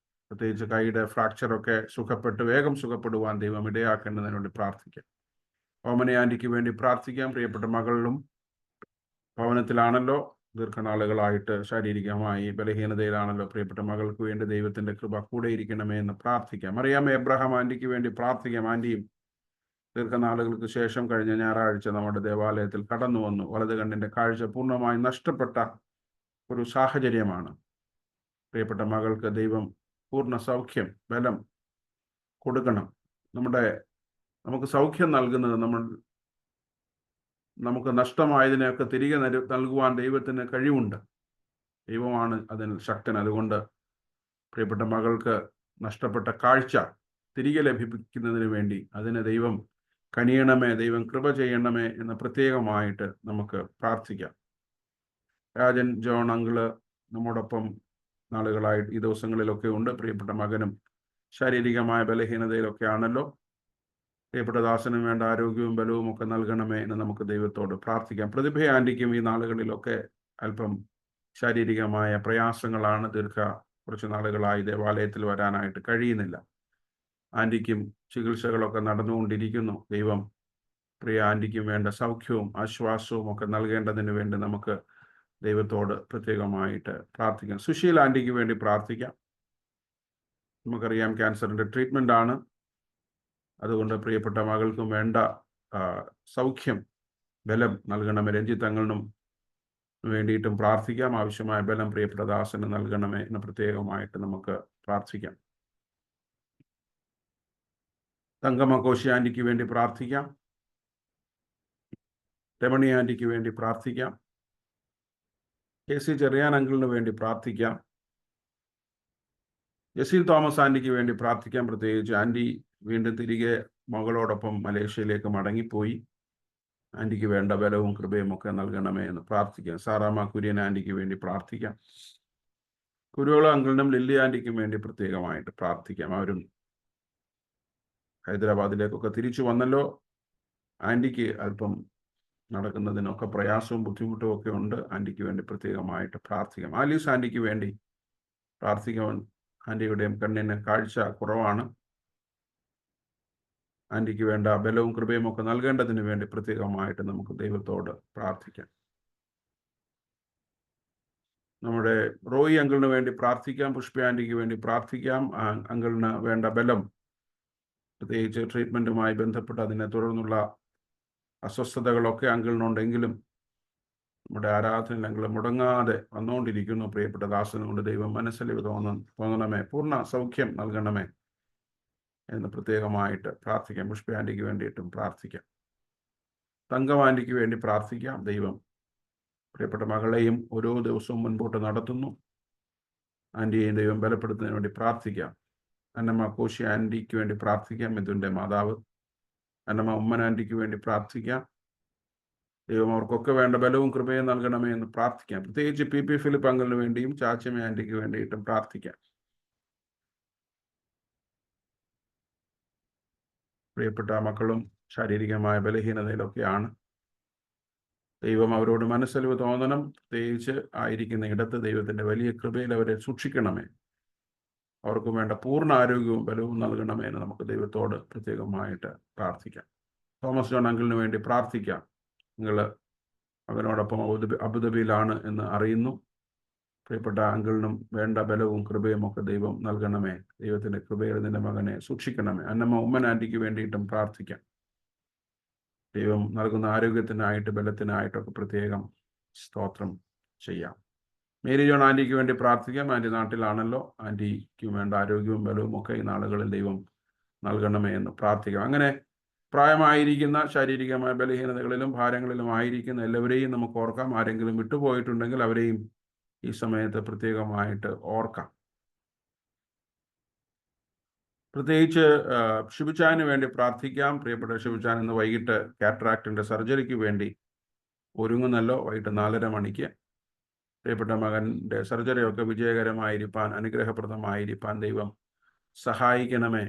A: പ്രത്യേകിച്ച് കൈയുടെ ഫ്രാക്ചറൊക്കെ വേഗം സുഖപ്പെടുവാൻ ദൈവം ഇടയാക്കേണ്ടതിന് വേണ്ടി പ്രാർത്ഥിക്കാം. ഓമന ആൻറ്റിക്ക് വേണ്ടി പ്രാർത്ഥിക്കാം. പ്രിയപ്പെട്ട മകളിലും ഭവനത്തിലാണല്ലോ, ദീർഘനാളുകളായിട്ട് ശാരീരികമായി ബലഹീനതയിലാണല്ലോ. പ്രിയപ്പെട്ട മകൾക്ക് വേണ്ടി ദൈവത്തിൻ്റെ കൃപ കൂടെ ഇരിക്കണമേ എന്ന് പ്രാർത്ഥിക്കാം. അറിയാമേ എബ്രഹാം ആൻറ്റിക്ക് വേണ്ടി പ്രാർത്ഥിക്കാം. ആൻറ്റിയും ദീർഘനാളുകൾക്ക് ശേഷം കഴിഞ്ഞ ഞായറാഴ്ച നമ്മുടെ ദേവാലയത്തിൽ കടന്നു വന്നു. വലത് കണ്ണിൻ്റെ കാഴ്ച പൂർണ്ണമായി നഷ്ടപ്പെട്ട ഒരു സാഹചര്യമാണ്. പ്രിയപ്പെട്ട മകൾക്ക് ദൈവം പൂർണ്ണ സൗഖ്യം, ബലം കൊടുക്കണം. നമുക്ക് സൗഖ്യം നൽകുന്നത് നമുക്ക് നഷ്ടമായതിനെയൊക്കെ തിരികെ നൽകുവാൻ ദൈവത്തിന് കഴിവുണ്ട്. ദൈവമാണ് അതിന് ശക്തൻ. അതുകൊണ്ട് പ്രിയപ്പെട്ട മകൾക്ക് നഷ്ടപ്പെട്ട കാഴ്ച തിരികെ ലഭിക്കുന്നതിന് വേണ്ടി അതിന് ദൈവം കനിയണമേ, ദൈവം കൃപ ചെയ്യണമേ എന്ന് പ്രത്യേകമായിട്ട് നമുക്ക് പ്രാർത്ഥിക്കാം. രാജൻ ജോൺ അങ്കിള് നമ്മോടൊപ്പം നാളുകളായിട്ട് ഈ ദിവസങ്ങളിലൊക്കെ ഉണ്ട്. പ്രിയപ്പെട്ട മകനും ശാരീരികമായ ബലഹീനതയിലൊക്കെ ആണല്ലോ. പ്രിയപ്പെട്ട ദാസനും വേണ്ട ആരോഗ്യവും ബലവും ഒക്കെ നൽകണമേ എന്ന് നമുക്ക് ദൈവത്തോട് പ്രാർത്ഥിക്കാം. പ്രതിഭ ആൻറ്റിക്കും ഈ നാളുകളിലൊക്കെ അല്പം ശാരീരികമായ പ്രയാസങ്ങളാണ്. കുറച്ച് നാളുകളായി ദേവാലയത്തിൽ വരാനായിട്ട് കഴിയുന്നില്ല. ആൻറ്റിക്കും ചികിത്സകളൊക്കെ നടന്നുകൊണ്ടിരിക്കുന്നു. ദൈവം പ്രിയ ആൻറ്റിക്കും വേണ്ട സൗഖ്യവും ആശ്വാസവും ഒക്കെ നൽകേണ്ടതിന് വേണ്ടി നമുക്ക് ദൈവത്തോട് പ്രത്യേകമായിട്ട് പ്രാർത്ഥിക്കാം. സുശീൽ ആൻറ്റിക്ക് വേണ്ടി പ്രാർത്ഥിക്കാം. നമുക്കറിയാം ക്യാൻസറിൻ്റെ ട്രീറ്റ്മെൻ്റ് ആണ്. അതുകൊണ്ട് പ്രിയപ്പെട്ട മകൾക്കും വേണ്ട സൗഖ്യം, ബലം നൽകണമേ. രഞ്ജിത്ത് അങ്ങളിനും വേണ്ടിയിട്ടും പ്രാർത്ഥിക്കാം. ആവശ്യമായ ബലം പ്രിയപ്പെട്ട ദാസന് നൽകണമേ എന്ന് പ്രത്യേകമായിട്ട് നമുക്ക് പ്രാർത്ഥിക്കാം. തങ്കമ്മ കോശി ആൻറ്റിക്ക് വേണ്ടി പ്രാർത്ഥിക്കാം. രമണി ആൻറ്റിക്ക് വേണ്ടി പ്രാർത്ഥിക്കാം. KC ചെറിയാൻ അങ്കിളിന് വേണ്ടി പ്രാർത്ഥിക്കാം. ജസീൽ തോമസ് ആൻറ്റിക്ക് വേണ്ടി പ്രാർത്ഥിക്കാം. പ്രത്യേകിച്ച് ആൻറ്റി വീണ്ടും തിരികെ മകളോടൊപ്പം മലേഷ്യയിലേക്ക് മടങ്ങിപ്പോയി. ആൻറ്റിക്ക് വേണ്ട ബലവും കൃപയും ഒക്കെ നൽകണമേ എന്ന് പ്രാർത്ഥിക്കാം. സാറാമ്മ കുര്യൻ ആൻറ്റിക്ക് വേണ്ടി പ്രാർത്ഥിക്കാം. കുരുവള അങ്കിളിനും ലില്ലി ആൻറ്റിക്കും വേണ്ടി പ്രത്യേകമായിട്ട് പ്രാർത്ഥിക്കാം. അവരും ഹൈദരാബാദിലേക്കൊക്കെ തിരിച്ചു വന്നല്ലോ. ആൻറ്റിക്ക് അല്പം നടക്കുന്നതിനൊക്കെ പ്രയാസവും ബുദ്ധിമുട്ടും ഒക്കെ ഉണ്ട്. ആൻറ്റിക്ക് വേണ്ടി പ്രത്യേകമായിട്ട് പ്രാർത്ഥിക്കാം. ആലീസ് ആൻറ്റിക്ക് വേണ്ടി പ്രാർത്ഥിക്കാൻ. ആൻറ്റിയുടെയും കണ്ണിന് കാഴ്ച കുറവാണ്. ആൻറ്റിക്ക് വേണ്ട ബലവും കൃപയും ഒക്കെ നൽകേണ്ടതിന് വേണ്ടി പ്രത്യേകമായിട്ട് നമുക്ക് ദൈവത്തോട് പ്രാർത്ഥിക്കാം. നമ്മുടെ റോയി അങ്കിളിന് വേണ്ടി പ്രാർത്ഥിക്കാം. പുഷ്പ ആൻറ്റിക്ക് വേണ്ടി പ്രാർത്ഥിക്കാം. അങ്കിളിന് വേണ്ട ബലം, പ്രത്യേകിച്ച് ട്രീറ്റ്മെൻറ്റുമായി ബന്ധപ്പെട്ട് അതിനെ തുടർന്നുള്ള അസ്വസ്ഥതകളൊക്കെ അങ്കിളിനുണ്ടെങ്കിലും നമ്മുടെ ആരാധനയിൽ അങ്കിൾ മുടങ്ങാതെ വന്നുകൊണ്ടിരിക്കുന്നു. പ്രിയപ്പെട്ട ദാസന് കൊണ്ട് ദൈവം മനസ്സലിവ് തോന്നണമേ, പൂർണ്ണ സൗഖ്യം നൽകണമേ എന്ന് പ്രത്യേകമായിട്ട് പ്രാർത്ഥിക്കാം. പുഷ്പ ആൻറ്റിക്ക് വേണ്ടിയിട്ടും പ്രാർത്ഥിക്കാം. തങ്കം ആൻറ്റിക്ക് വേണ്ടി പ്രാർത്ഥിക്കാം. ദൈവം പ്രിയപ്പെട്ട മകളെയും ഓരോ ദിവസവും മുൻപോട്ട് നടത്തുന്നു. ആൻറ്റിയെയും ദൈവം ബലപ്പെടുത്തുന്നതിന് വേണ്ടി പ്രാർത്ഥിക്കാം. അന്നമ്മ കോശി ആൻറ്റിക്ക് വേണ്ടി പ്രാർത്ഥിക്കാം. മിഥുൻ്റെ മാതാവ് അന്നമ്മ ഉമ്മൻ ആൻറ്റിക്ക് വേണ്ടി പ്രാർത്ഥിക്കാം. ദൈവം അവർക്കൊക്കെ വേണ്ട ബലവും കൃപയും നൽകണമേ എന്ന് പ്രാർത്ഥിക്കാം. പ്രത്യേകിച്ച് പി പി ഫിലിപ്പ് അങ്കിളിന് വേണ്ടിയും ചാച്ചമ്മ ആൻറ്റിക്ക് വേണ്ടിയിട്ടും പ്രാർത്ഥിക്കാം. പ്രിയപ്പെട്ട മക്കളും ശാരീരികമായ ബലഹീനതയിലൊക്കെയാണ്. ദൈവം അവരോട് മനസ്സലിവ് തോന്നണം. പ്രത്യേകിച്ച് ആയിരിക്കുന്ന ഇടത്ത് ദൈവത്തിൻ്റെ വലിയ കൃപയിൽ അവരെ സൂക്ഷിക്കണമേ. അവർക്ക് വേണ്ട പൂർണ്ണ ആരോഗ്യവും ബലവും നൽകണമേ എന്ന് നമുക്ക് ദൈവത്തോട് പ്രത്യേകമായിട്ട് പ്രാർത്ഥിക്കാം. തോമസ് ജോൺ അങ്കിളിന് വേണ്ടി പ്രാർത്ഥിക്കാം. നിങ്ങൾ അവനോടൊപ്പം അബുദാബിയിലാണ് എന്ന് അറിയുന്നു. പ്രിയപ്പെട്ട അങ്കിളിനും വേണ്ട ബലവും കൃപയും ഒക്കെ ദൈവം നൽകണമേ. ദൈവത്തിൻ്റെ കൃപയിൽ നിന്റെ മകനെ സൂക്ഷിക്കണമേ. അന്നമ്മ ഉമ്മൻ ആൻറ്റിക്ക് വേണ്ടിയിട്ടും പ്രാർത്ഥിക്കാം. ദൈവം നൽകുന്ന ആരോഗ്യത്തിനായിട്ട് ബലത്തിനായിട്ടൊക്കെ പ്രത്യേകം സ്തോത്രം ചെയ്യാം. മേരി ജോൺ ആൻറ്റിക്ക് വേണ്ടി പ്രാർത്ഥിക്കാം. ആൻറ്റി നാട്ടിലാണല്ലോ. ആൻറ്റിക്ക് വേണ്ട ആരോഗ്യവും ബലവും ഒക്കെ ഈ നാളുകളിൽ ദൈവം നൽകണമേ എന്ന് പ്രാർത്ഥിക്കാം. അങ്ങനെ പ്രായമായിരിക്കുന്ന ശാരീരികമായ ബലഹീനതകളിലും ഭാരങ്ങളിലും ആയിരിക്കുന്ന എല്ലാവരെയും നമുക്ക് ഓർക്കാം. ആരെങ്കിലും വിട്ടുപോയിട്ടുണ്ടെങ്കിൽ അവരെയും ഈ സമയത്ത് പ്രത്യേകമായിട്ട് ഓർക്കാം. പ്രത്യേകിച്ച് ഷിബുചാന് വേണ്ടി പ്രാർത്ഥിക്കാം. പ്രിയപ്പെട്ട ഷിബുചാൻ ഇന്ന് വൈകിട്ട് കാറ്ററാക്റ്റിൻ്റെ സർജറിക്ക് വേണ്ടി ഒരുങ്ങുന്നല്ലോ. വൈകിട്ട് 4:30 മണിക്ക്. പ്രിയപ്പെട്ട മകൻ്റെ സർജറിയൊക്കെ വിജയകരമായിരിക്കാൻ, അനുഗ്രഹപ്രദമായിരിക്കാൻ ദൈവം സഹായിക്കണമേ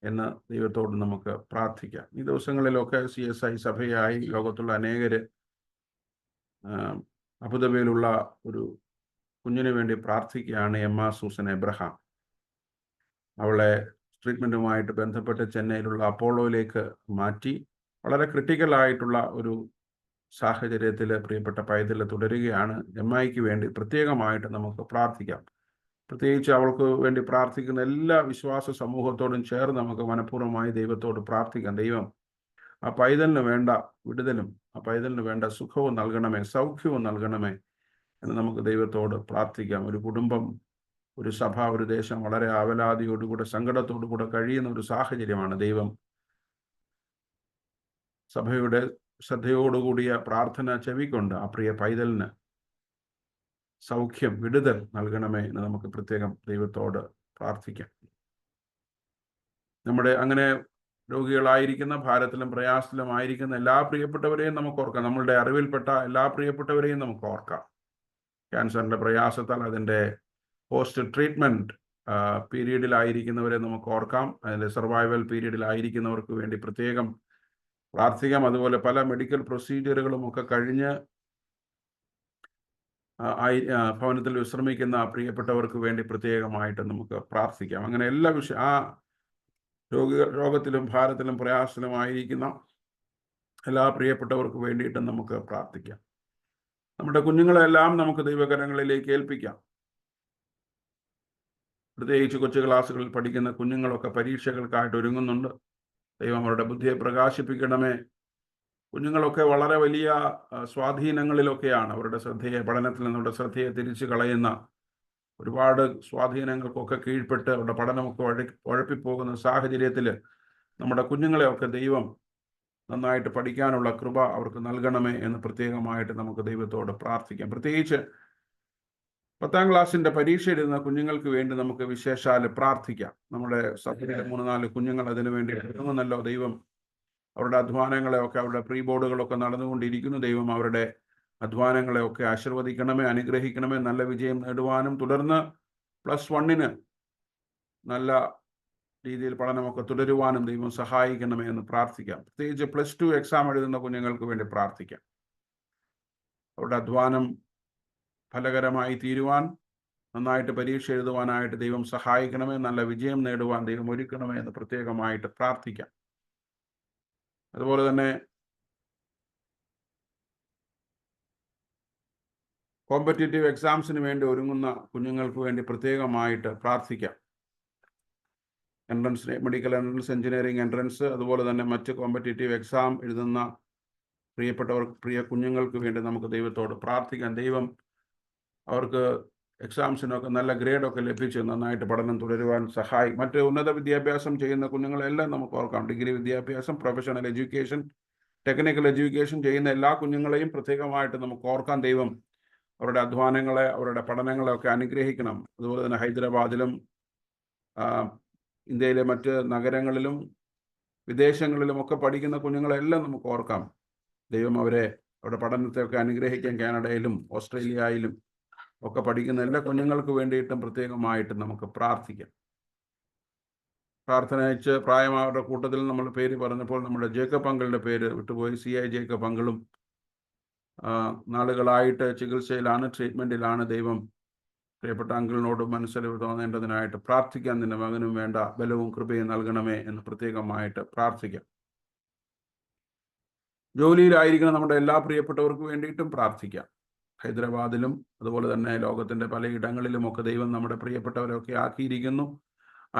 A: എന്ന് ദൈവത്തോട് നമുക്ക് പ്രാർത്ഥിക്കാം. ഈ ദിവസങ്ങളിലൊക്കെ CSI സഭയായി ലോകത്തുള്ള അനേകര് അബുദാബിയിലുള്ള ഒരു കുഞ്ഞിന് വേണ്ടി പ്രാർത്ഥിക്കുകയാണ്. Emma Susan Abraham. അവളെ ട്രീറ്റ്മെൻറ്റുമായിട്ട് ബന്ധപ്പെട്ട് ചെന്നൈയിലുള്ള അപ്പോളോയിലേക്ക് മാറ്റി. വളരെ ക്രിട്ടിക്കലായിട്ടുള്ള ഒരു സാഹചര്യത്തിൽ പ്രിയപ്പെട്ട പൈതൽ തുടരുകയാണ്. എമ്മയ്ക്ക് വേണ്ടി പ്രത്യേകമായിട്ട് നമുക്ക് പ്രാർത്ഥിക്കാം. പ്രത്യേകിച്ച് അവൾക്ക് വേണ്ടി പ്രാർത്ഥിക്കുന്ന എല്ലാ വിശ്വാസ സമൂഹത്തോടും ചേർന്ന് നമുക്ക് മനഃപൂർവ്വമായി ദൈവത്തോട് പ്രാർത്ഥിക്കാം. ദൈവം ആ പൈതലിന് വേണ്ട വിടുതലും ആ പൈതലിന് വേണ്ട സുഖവും നൽകണമേ, സൗഖ്യവും നൽകണമേ എന്ന് നമുക്ക് ദൈവത്തോട് പ്രാർത്ഥിക്കാം. ഒരു കുടുംബം, ഒരു സഭ, ഒരു ദേശം വളരെ ആവലാതിയോടുകൂടെ സങ്കടത്തോടുകൂടെ കഴിയുന്ന ഒരു സാഹചര്യമാണ്. ദൈവം സഭയുടെ ശ്രദ്ധയോടുകൂടിയ പ്രാർത്ഥന ചെവിക്കൊണ്ട് ആ പ്രിയ പൈതലിന് സൗഖ്യം, വിടുതൽ നൽകണമേ എന്ന് നമുക്ക് പ്രത്യേകം ദൈവത്തോട് പ്രാർത്ഥിക്കാം. നമ്മുടെ അങ്ങനെ രോഗികളായിരിക്കുന്ന, ഭാരത്തിലും പ്രയാസത്തിലും ആയിരിക്കുന്ന എല്ലാ പ്രിയപ്പെട്ടവരെയും നമുക്ക് ഓർക്കാം. നമ്മളുടെ അറിവിൽപ്പെട്ട എല്ലാ പ്രിയപ്പെട്ടവരെയും നമുക്ക് ഓർക്കാം. ക്യാൻസറിൻ്റെ പ്രയാസത്താൽ അതിൻ്റെ പോസ്റ്റ് ട്രീറ്റ്മെൻറ്റ് പീരീഡിലായിരിക്കുന്നവരെ നമുക്ക് ഓർക്കാം. അതിൻ്റെ സർവൈവൽ പീരീഡിലായിരിക്കുന്നവർക്ക് വേണ്ടി പ്രത്യേകം പ്രാർത്ഥിക്കാം. അതുപോലെ പല മെഡിക്കൽ പ്രൊസീജിയറുകളും ഒക്കെ കഴിഞ്ഞ് ഭവനത്തിൽ വിശ്രമിക്കുന്ന പ്രിയപ്പെട്ടവർക്ക് വേണ്ടി പ്രത്യേകമായിട്ട് നമുക്ക് പ്രാർത്ഥിക്കാം. അങ്ങനെ എല്ലാ ആ രോഗത്തിലും ഭാരത്തിലും പ്രയാസത്തിലും ആയിരിക്കുന്ന എല്ലാ പ്രിയപ്പെട്ടവർക്ക് വേണ്ടിയിട്ടും നമുക്ക് പ്രാർത്ഥിക്കാം. നമ്മുടെ കുഞ്ഞുങ്ങളെല്ലാം നമുക്ക് ദൈവകരങ്ങളിലേക്ക് ഏൽപ്പിക്കാം. പ്രത്യേകിച്ച് കൊച്ചു ക്ലാസ്സുകളിൽ പഠിക്കുന്ന കുഞ്ഞുങ്ങളൊക്കെ പരീക്ഷകൾക്കായിട്ട് ഒരുങ്ങുന്നുണ്ട്. ദൈവം അവരുടെ ബുദ്ധിയെ പ്രകാശിപ്പിക്കണമേ. കുഞ്ഞുങ്ങളൊക്കെ വളരെ വലിയ സ്വാധീനങ്ങളിലൊക്കെയാണ്. അവരുടെ ശ്രദ്ധയെ, പഠനത്തിൽ നിന്നുള്ള ശ്രദ്ധയെ തിരിച്ചു കളയുന്ന ഒരുപാട് സ്വാധീനങ്ങൾക്കൊക്കെ കീഴ്പ്പെട്ട് അവരുടെ പഠനമൊക്കെ ഉഴപ്പിപ്പോകുന്ന സാഹചര്യത്തിൽ നമ്മുടെ കുഞ്ഞുങ്ങളെയൊക്കെ ദൈവം നന്നായിട്ട് പഠിക്കാനുള്ള കൃപ അവർക്ക് നൽകണമേ എന്ന് പ്രത്യേകമായിട്ട് നമുക്ക് ദൈവത്തോട് പ്രാർത്ഥിക്കാം. പ്രത്യേകിച്ച് 10ാം ക്ലാസ്സിൻ്റെ പരീക്ഷ എഴുതുന്ന കുഞ്ഞുങ്ങൾക്ക് വേണ്ടി നമുക്ക് വിശേഷാൽ പ്രാർത്ഥിക്കാം. നമ്മുടെ സഭയിലെ 3-4 കുഞ്ഞുങ്ങൾ അതിനു വേണ്ടി ഒരുങ്ങുന്നല്ലോ. ദൈവം അവരുടെ അധ്വാനങ്ങളെയൊക്കെ, അവരുടെ പ്രീ ബോർഡുകളൊക്കെ നടന്നുകൊണ്ടിരിക്കുന്നു. ദൈവം അവരുടെ അധ്വാനങ്ങളെയൊക്കെ ആശീർവദിക്കണമേ, അനുഗ്രഹിക്കണമേ. നല്ല വിജയം നേടുവാനും തുടർന്ന് +1 നല്ല രീതിയിൽ പഠനമൊക്കെ തുടരുവാനും ദൈവം സഹായിക്കണമേ എന്ന് പ്രാർത്ഥിക്കാം. പ്രത്യേകിച്ച് +2 എക്സാം എഴുതുന്ന കുഞ്ഞുങ്ങൾക്ക് വേണ്ടി പ്രാർത്ഥിക്കാം. അവരുടെ അധ്വാനം ഫലകരമായി തീരുവാൻ, നന്നായിട്ട് പരീക്ഷ എഴുതുവാനായിട്ട് ദൈവം സഹായിക്കണമേ. നല്ല വിജയം നേടുവാൻ ദൈവം ഒരുക്കണമേ എന്ന് പ്രത്യേകമായിട്ട് പ്രാർത്ഥിക്കാം. അതുപോലെ തന്നെ കോമ്പറ്റേറ്റീവ് എക്സാംസിന് വേണ്ടി ഒരുങ്ങുന്ന കുഞ്ഞുങ്ങൾക്ക് വേണ്ടി പ്രത്യേകമായിട്ട് പ്രാർത്ഥിക്കാം. Entrance, medical entrance, engineering entrance, അതുപോലെ തന്നെ മറ്റ് കോമ്പറ്റേറ്റീവ് എക്സാം എഴുതുന്ന പ്രിയ കുഞ്ഞുങ്ങൾക്ക് വേണ്ടി നമുക്ക് ദൈവത്തോട് പ്രാർത്ഥിക്കാം. ദൈവം അവർക്ക് എക്സാംസിനൊക്കെ നല്ല ഗ്രേഡൊക്കെ ലഭിച്ച് നന്നായിട്ട് പഠനം തുടരുവാൻ സഹായിക്കും. മറ്റ് ഉന്നത വിദ്യാഭ്യാസം ചെയ്യുന്ന കുഞ്ഞുങ്ങളെല്ലാം നമുക്ക് ഓർക്കാം. ഡിഗ്രി വിദ്യാഭ്യാസം, പ്രൊഫഷണൽ എഡ്യൂക്കേഷൻ, ടെക്നിക്കൽ എഡ്യൂക്കേഷൻ ചെയ്യുന്ന എല്ലാ കുഞ്ഞുങ്ങളെയും പ്രത്യേകമായിട്ട് നമുക്ക് ഓർക്കാം. ദൈവം അവരുടെ അധ്വാനങ്ങളെ, അവരുടെ പഠനങ്ങളെയൊക്കെ അനുഗ്രഹിക്കണം. അതുപോലെ തന്നെ ഹൈദരാബാദിലും ഇന്ത്യയിലെ മറ്റ് നഗരങ്ങളിലും വിദേശങ്ങളിലും ഒക്കെ പഠിക്കുന്ന കുഞ്ഞുങ്ങളെല്ലാം നമുക്ക് ഓർക്കാം. ദൈവം അവരുടെ പഠനത്തെയൊക്കെ അനുഗ്രഹിക്കാൻ. കാനഡയിലും ഓസ്ട്രേലിയയിലും ഒക്കെ പഠിക്കുന്ന എല്ലാ കുഞ്ഞുങ്ങൾക്ക് വേണ്ടിയിട്ടും പ്രത്യേകമായിട്ട് നമുക്ക് പ്രാർത്ഥിക്കാം. പ്രാർത്ഥന അയച്ച് പ്രായമായവരുടെ കൂട്ടത്തിൽ നമ്മൾ പേര് പറഞ്ഞപ്പോൾ നമ്മുടെ ജേക്കബ് അങ്കിളിൻ്റെ പേര് വിട്ടുപോയി. CI ജേക്കബ് അങ്കിളും നാളുകളായിട്ട് ചികിത്സയിലാണ്, ട്രീറ്റ്മെൻറ്റിലാണ്. ദൈവം പ്രിയപ്പെട്ട അങ്കിളിനോട് മനസ്സലിവ് തോന്നേണ്ടതിനായിട്ട് പ്രാർത്ഥിക്കാൻ. നിന്റെ മകനും വേണ്ട ബലവും കൃപയും നൽകണമേ എന്ന് പ്രത്യേകമായിട്ട് പ്രാർത്ഥിക്കാം. ജോലിയിലായിരിക്കുന്ന നമ്മുടെ എല്ലാ പ്രിയപ്പെട്ടവർക്കും വേണ്ടിയിട്ടും പ്രാർത്ഥിക്കാം. ഹൈദരാബാദിലും അതുപോലെ തന്നെ ലോകത്തിൻ്റെ പലയിടങ്ങളിലുമൊക്കെ ദൈവം നമ്മുടെ പ്രിയപ്പെട്ടവരൊക്കെ അയച്ചിരിക്കുന്നു.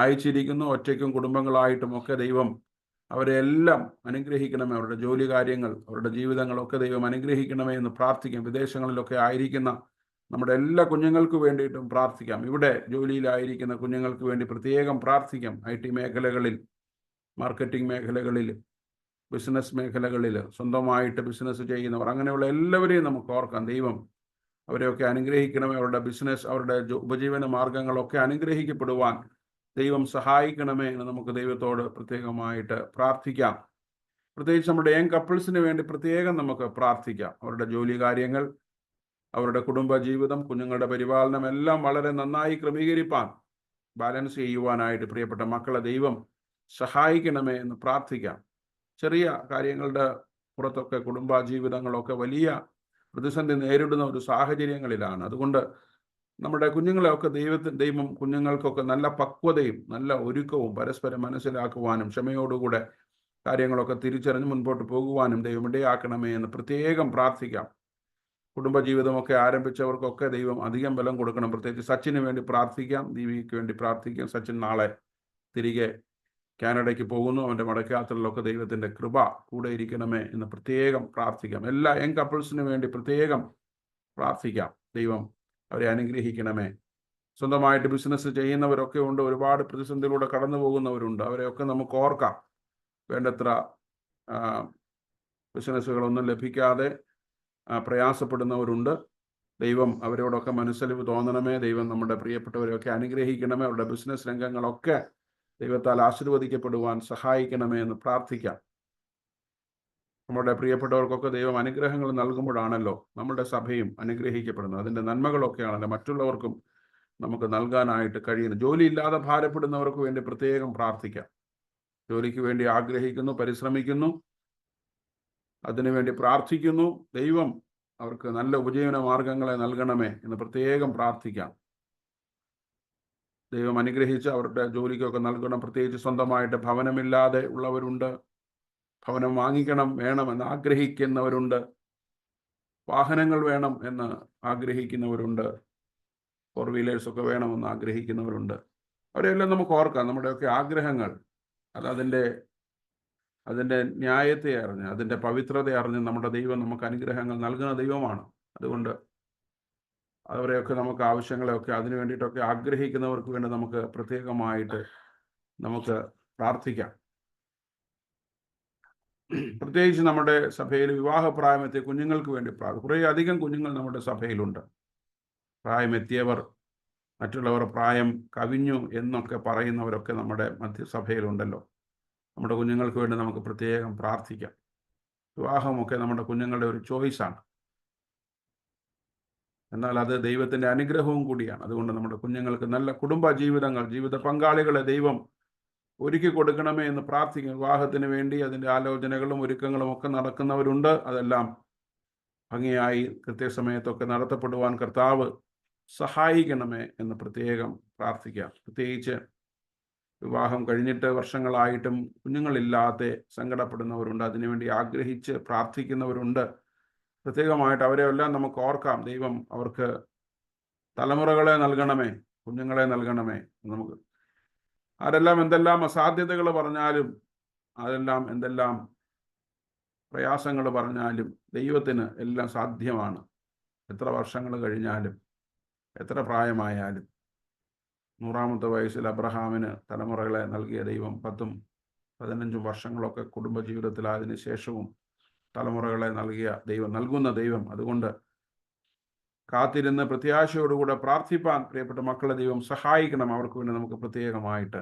A: ഒറ്റയ്ക്കും കുടുംബങ്ങളായിട്ടും ഒക്കെ ദൈവം അവരെല്ലാം അനുഗ്രഹിക്കണമേ. അവരുടെ ജോലി കാര്യങ്ങൾ, അവരുടെ ജീവിതങ്ങളൊക്കെ ദൈവം അനുഗ്രഹിക്കണമേ എന്ന് പ്രാർത്ഥിക്കാം. വിദേശങ്ങളിലൊക്കെ ആയിരിക്കുന്ന നമ്മുടെ എല്ലാ കുഞ്ഞുങ്ങൾക്ക് വേണ്ടിയിട്ടും പ്രാർത്ഥിക്കാം. ഇവിടെ ജോലിയിലായിരിക്കുന്ന കുഞ്ഞുങ്ങൾക്ക് വേണ്ടി പ്രത്യേകം പ്രാർത്ഥിക്കാം. IT മേഖലകളിൽ, മാർക്കറ്റിംഗ് മേഖലകളിൽ, ബിസിനസ് മേഖലകളിൽ, സ്വന്തമായിട്ട് ബിസിനസ് ചെയ്യുന്നവർ, അങ്ങനെയുള്ള എല്ലാവരെയും നമുക്ക് ഓർക്കാം. ദൈവം അവരെയൊക്കെ അനുഗ്രഹിക്കണമേ. അവരുടെ ബിസിനസ്, അവരുടെ ഉപജീവന മാർഗങ്ങളൊക്കെ അനുഗ്രഹിക്കപ്പെടുവാൻ ദൈവം സഹായിക്കണമേ എന്ന് നമുക്ക് ദൈവത്തോട് പ്രത്യേകമായിട്ട് പ്രാർത്ഥിക്കാം. പ്രത്യേകിച്ച് നമ്മുടെ യങ് കപ്പിൾസിന് വേണ്ടി പ്രത്യേകം നമുക്ക് പ്രാർത്ഥിക്കാം. അവരുടെ ജോലി കാര്യങ്ങൾ, അവരുടെ കുടുംബ ജീവിതം, കുഞ്ഞുങ്ങളുടെ പരിപാലനം എല്ലാം വളരെ നന്നായി ക്രമീകരിപ്പാൻ, ബാലൻസ് ചെയ്യുവാനായിട്ട് പ്രിയപ്പെട്ട മക്കളെ ദൈവം സഹായിക്കണമേ എന്ന് പ്രാർത്ഥിക്കാം. ചെറിയ കാര്യങ്ങളുടെ പുറത്തൊക്കെ കുടുംബ ജീവിതങ്ങളൊക്കെ വലിയ പ്രതിസന്ധി നേരിടുന്ന ഒരു സാഹചര്യങ്ങളിലാണ്. അതുകൊണ്ട് നമ്മുടെ കുഞ്ഞുങ്ങളെയൊക്കെ ദൈവം കുഞ്ഞുങ്ങൾക്കൊക്കെ നല്ല പക്വതയും നല്ല ഒരുക്കവും പരസ്പരം മനസ്സിലാക്കുവാനും ക്ഷമയോടുകൂടെ കാര്യങ്ങളൊക്കെ തിരിച്ചറിഞ്ഞ് മുൻപോട്ട് പോകുവാനും ദൈവം ഇടയാക്കണമേ എന്ന് പ്രത്യേകം പ്രാർത്ഥിക്കാം. കുടുംബജീവിതമൊക്കെ ആരംഭിച്ചവർക്കൊക്കെ ദൈവം അധികം ബലം കൊടുക്കണം. പ്രത്യേകിച്ച് സച്ചിന് വേണ്ടി പ്രാർത്ഥിക്കാം, ദീപിക്ക് വേണ്ടി പ്രാർത്ഥിക്കാം. സച്ചിൻ നാളെ തിരികെ കാനഡയ്ക്ക് പോകുന്നു. അവൻ്റെ മടക്കയാത്രകളിലൊക്കെ ദൈവത്തിൻ്റെ കൃപ കൂടെ ഇരിക്കണമേ എന്ന് പ്രത്യേകം പ്രാർത്ഥിക്കാം. എല്ലാ യങ് കപ്പിൾസിന് വേണ്ടി പ്രത്യേകം പ്രാർത്ഥിക്കാം. ദൈവം അവരെ അനുഗ്രഹിക്കണമേ. സ്വന്തമായിട്ട് ബിസിനസ് ചെയ്യുന്നവരൊക്കെ ഉണ്ട്, ഒരുപാട് പ്രതിസന്ധിയിലൂടെ കടന്നു പോകുന്നവരുണ്ട്. അവരെയൊക്കെ നമുക്ക് ഓർക്കാം. വേണ്ടത്ര ബിസിനസ്സുകളൊന്നും ലഭിക്കാതെ പ്രയാസപ്പെടുന്നവരുണ്ട്. ദൈവം അവരോടൊക്കെ മനസ്സലിവ് തോന്നണമേ. ദൈവം നമ്മുടെ പ്രിയപ്പെട്ടവരെയൊക്കെ അനുഗ്രഹിക്കണമേ. അവരുടെ ബിസിനസ് രംഗങ്ങളൊക്കെ ദൈവത്താൽ ആശീർവദിക്കപ്പെടുവാൻ സഹായിക്കണമേ എന്ന് പ്രാർത്ഥിക്കാം. നമ്മുടെ പ്രിയപ്പെട്ടവർക്കൊക്കെ ദൈവം അനുഗ്രഹങ്ങൾ നൽകുമ്പോഴാണല്ലോ നമ്മുടെ സഭയും അനുഗ്രഹിക്കപ്പെടുന്നത്. അതിൻ്റെ നന്മകളൊക്കെയാണല്ലോ മറ്റുള്ളവർക്കും നമുക്ക് നൽകാനായിട്ട് കഴിയുന്നത്. ജോലിയില്ലാതെ ഭാരപ്പെടുന്നവർക്ക് വേണ്ടി പ്രത്യേകം പ്രാർത്ഥിക്കാം. ജോലിക്ക് വേണ്ടി ആഗ്രഹിക്കുന്നു, പരിശ്രമിക്കുന്നു, അതിനുവേണ്ടി പ്രാർത്ഥിക്കുന്നു. ദൈവം അവർക്ക് നല്ല ഉപജീവന മാർഗങ്ങളെ നൽകണമേ എന്ന് പ്രത്യേകം പ്രാർത്ഥിക്കാം. ദൈവം അനുഗ്രഹിച്ച് അവരുടെ ജോലിക്കൊക്കെ നൽകണം. പ്രത്യേകിച്ച് സ്വന്തമായിട്ട് ഭവനമില്ലാതെ ഉള്ളവരുണ്ട്, ഭവനം വേണമെന്ന് ആഗ്രഹിക്കുന്നവരുണ്ട്, വാഹനങ്ങൾ വേണം എന്ന് ആഗ്രഹിക്കുന്നവരുണ്ട്, 4 വീലേഴ്സൊക്കെ വേണമെന്ന് ആഗ്രഹിക്കുന്നവരുണ്ട്. അവരെല്ലാം നമുക്ക് ഓർക്കാം. നമ്മുടെയൊക്കെ ആഗ്രഹങ്ങൾ അതിൻ്റെ ന്യായത്തെ അറിഞ്ഞ്, അതിൻ്റെ പവിത്രത അറിഞ്ഞ് നമ്മുടെ ദൈവം നമുക്ക് അനുഗ്രഹങ്ങൾ നൽകുന്ന ദൈവമാണ്. അതുകൊണ്ട് അവരെയൊക്കെ നമുക്ക് ആവശ്യങ്ങളെയൊക്കെ അതിനു വേണ്ടിയിട്ടൊക്കെ ആഗ്രഹിക്കുന്നവർക്ക് വേണ്ടി നമുക്ക് പ്രത്യേകമായിട്ട് നമുക്ക് പ്രാർത്ഥിക്കാം. പ്രത്യേകിച്ച് നമ്മുടെ സഭയിൽ വിവാഹപ്രായമെത്തിയ കുഞ്ഞുങ്ങൾക്ക് വേണ്ടി കുറേ അധികം കുഞ്ഞുങ്ങൾ നമ്മുടെ സഭയിലുണ്ട്. പ്രായമെത്തിയവർ, മറ്റുള്ളവർ പ്രായം കവിഞ്ഞു എന്നൊക്കെ പറയുന്നവരൊക്കെ നമ്മുടെ മധ്യസഭയിലുണ്ടല്ലോ. നമ്മുടെ കുഞ്ഞുങ്ങൾക്ക് വേണ്ടി നമുക്ക് പ്രത്യേകം പ്രാർത്ഥിക്കാം. വിവാഹമൊക്കെ നമ്മുടെ കുഞ്ഞുങ്ങളുടെ ഒരു ചോയ്സാണ്, എന്നാൽ അത് ദൈവത്തിൻ്റെ അനുഗ്രഹവും കൂടിയാണ്. അതുകൊണ്ട് നമ്മുടെ കുഞ്ഞുങ്ങൾക്ക് നല്ല കുടുംബ ജീവിത പങ്കാളികളെ ദൈവം ഒരുക്കി കൊടുക്കണമേ എന്ന് പ്രാർത്ഥിക്കും. വിവാഹത്തിന് വേണ്ടി അതിൻ്റെ ആലോചനകളും ഒരുക്കങ്ങളും ഒക്കെ നടക്കുന്നവരുണ്ട്. അതെല്ലാം ഭംഗിയായി കൃത്യസമയത്തൊക്കെ നടത്തപ്പെടുവാൻ കർത്താവ് സഹായിക്കണമേ എന്ന് പ്രത്യേകം പ്രാർത്ഥിക്കാം. പ്രത്യേകിച്ച് വിവാഹം കഴിഞ്ഞിട്ട് വർഷങ്ങളായിട്ടും കുഞ്ഞുങ്ങളില്ലാതെ സങ്കടപ്പെടുന്നവരുണ്ട്, അതിനുവേണ്ടി ആഗ്രഹിച്ച് പ്രാർത്ഥിക്കുന്നവരുണ്ട്. പ്രത്യേകമായിട്ട് അവരെ എല്ലാം നമുക്ക് ഓർക്കാം. ദൈവം അവർക്ക് തലമുറകളെ നൽകണമേ, കുഞ്ഞുങ്ങളെ നൽകണമേ. നമുക്ക് ആരെല്ലാം എന്തെല്ലാം അസാധ്യതകൾ പറഞ്ഞാലും, അതെല്ലാം എന്തെല്ലാം പ്രയാസങ്ങൾ പറഞ്ഞാലും ദൈവത്തിന് എല്ലാം സാധ്യമാണ്. എത്ര വർഷങ്ങൾ കഴിഞ്ഞാലും, എത്ര പ്രായമായാലും. 100-ാമത്തെ വയസ്സിൽ അബ്രഹാമിന് തലമുറകളെ നൽകിയ ദൈവം 10-15 വർഷങ്ങളൊക്കെ കുടുംബജീവിതത്തിൽ അതിന് ശേഷവും തലമുറകളെ നൽകുന്ന ദൈവം. അതുകൊണ്ട് കാത്തിരുന്ന് പ്രത്യാശയോടുകൂടെ പ്രാർത്ഥിപ്പാൻ പ്രിയപ്പെട്ട മക്കളെ ദൈവം സഹായിക്കണം. അവർക്ക് വേണ്ടി നമുക്ക് പ്രത്യേകമായിട്ട്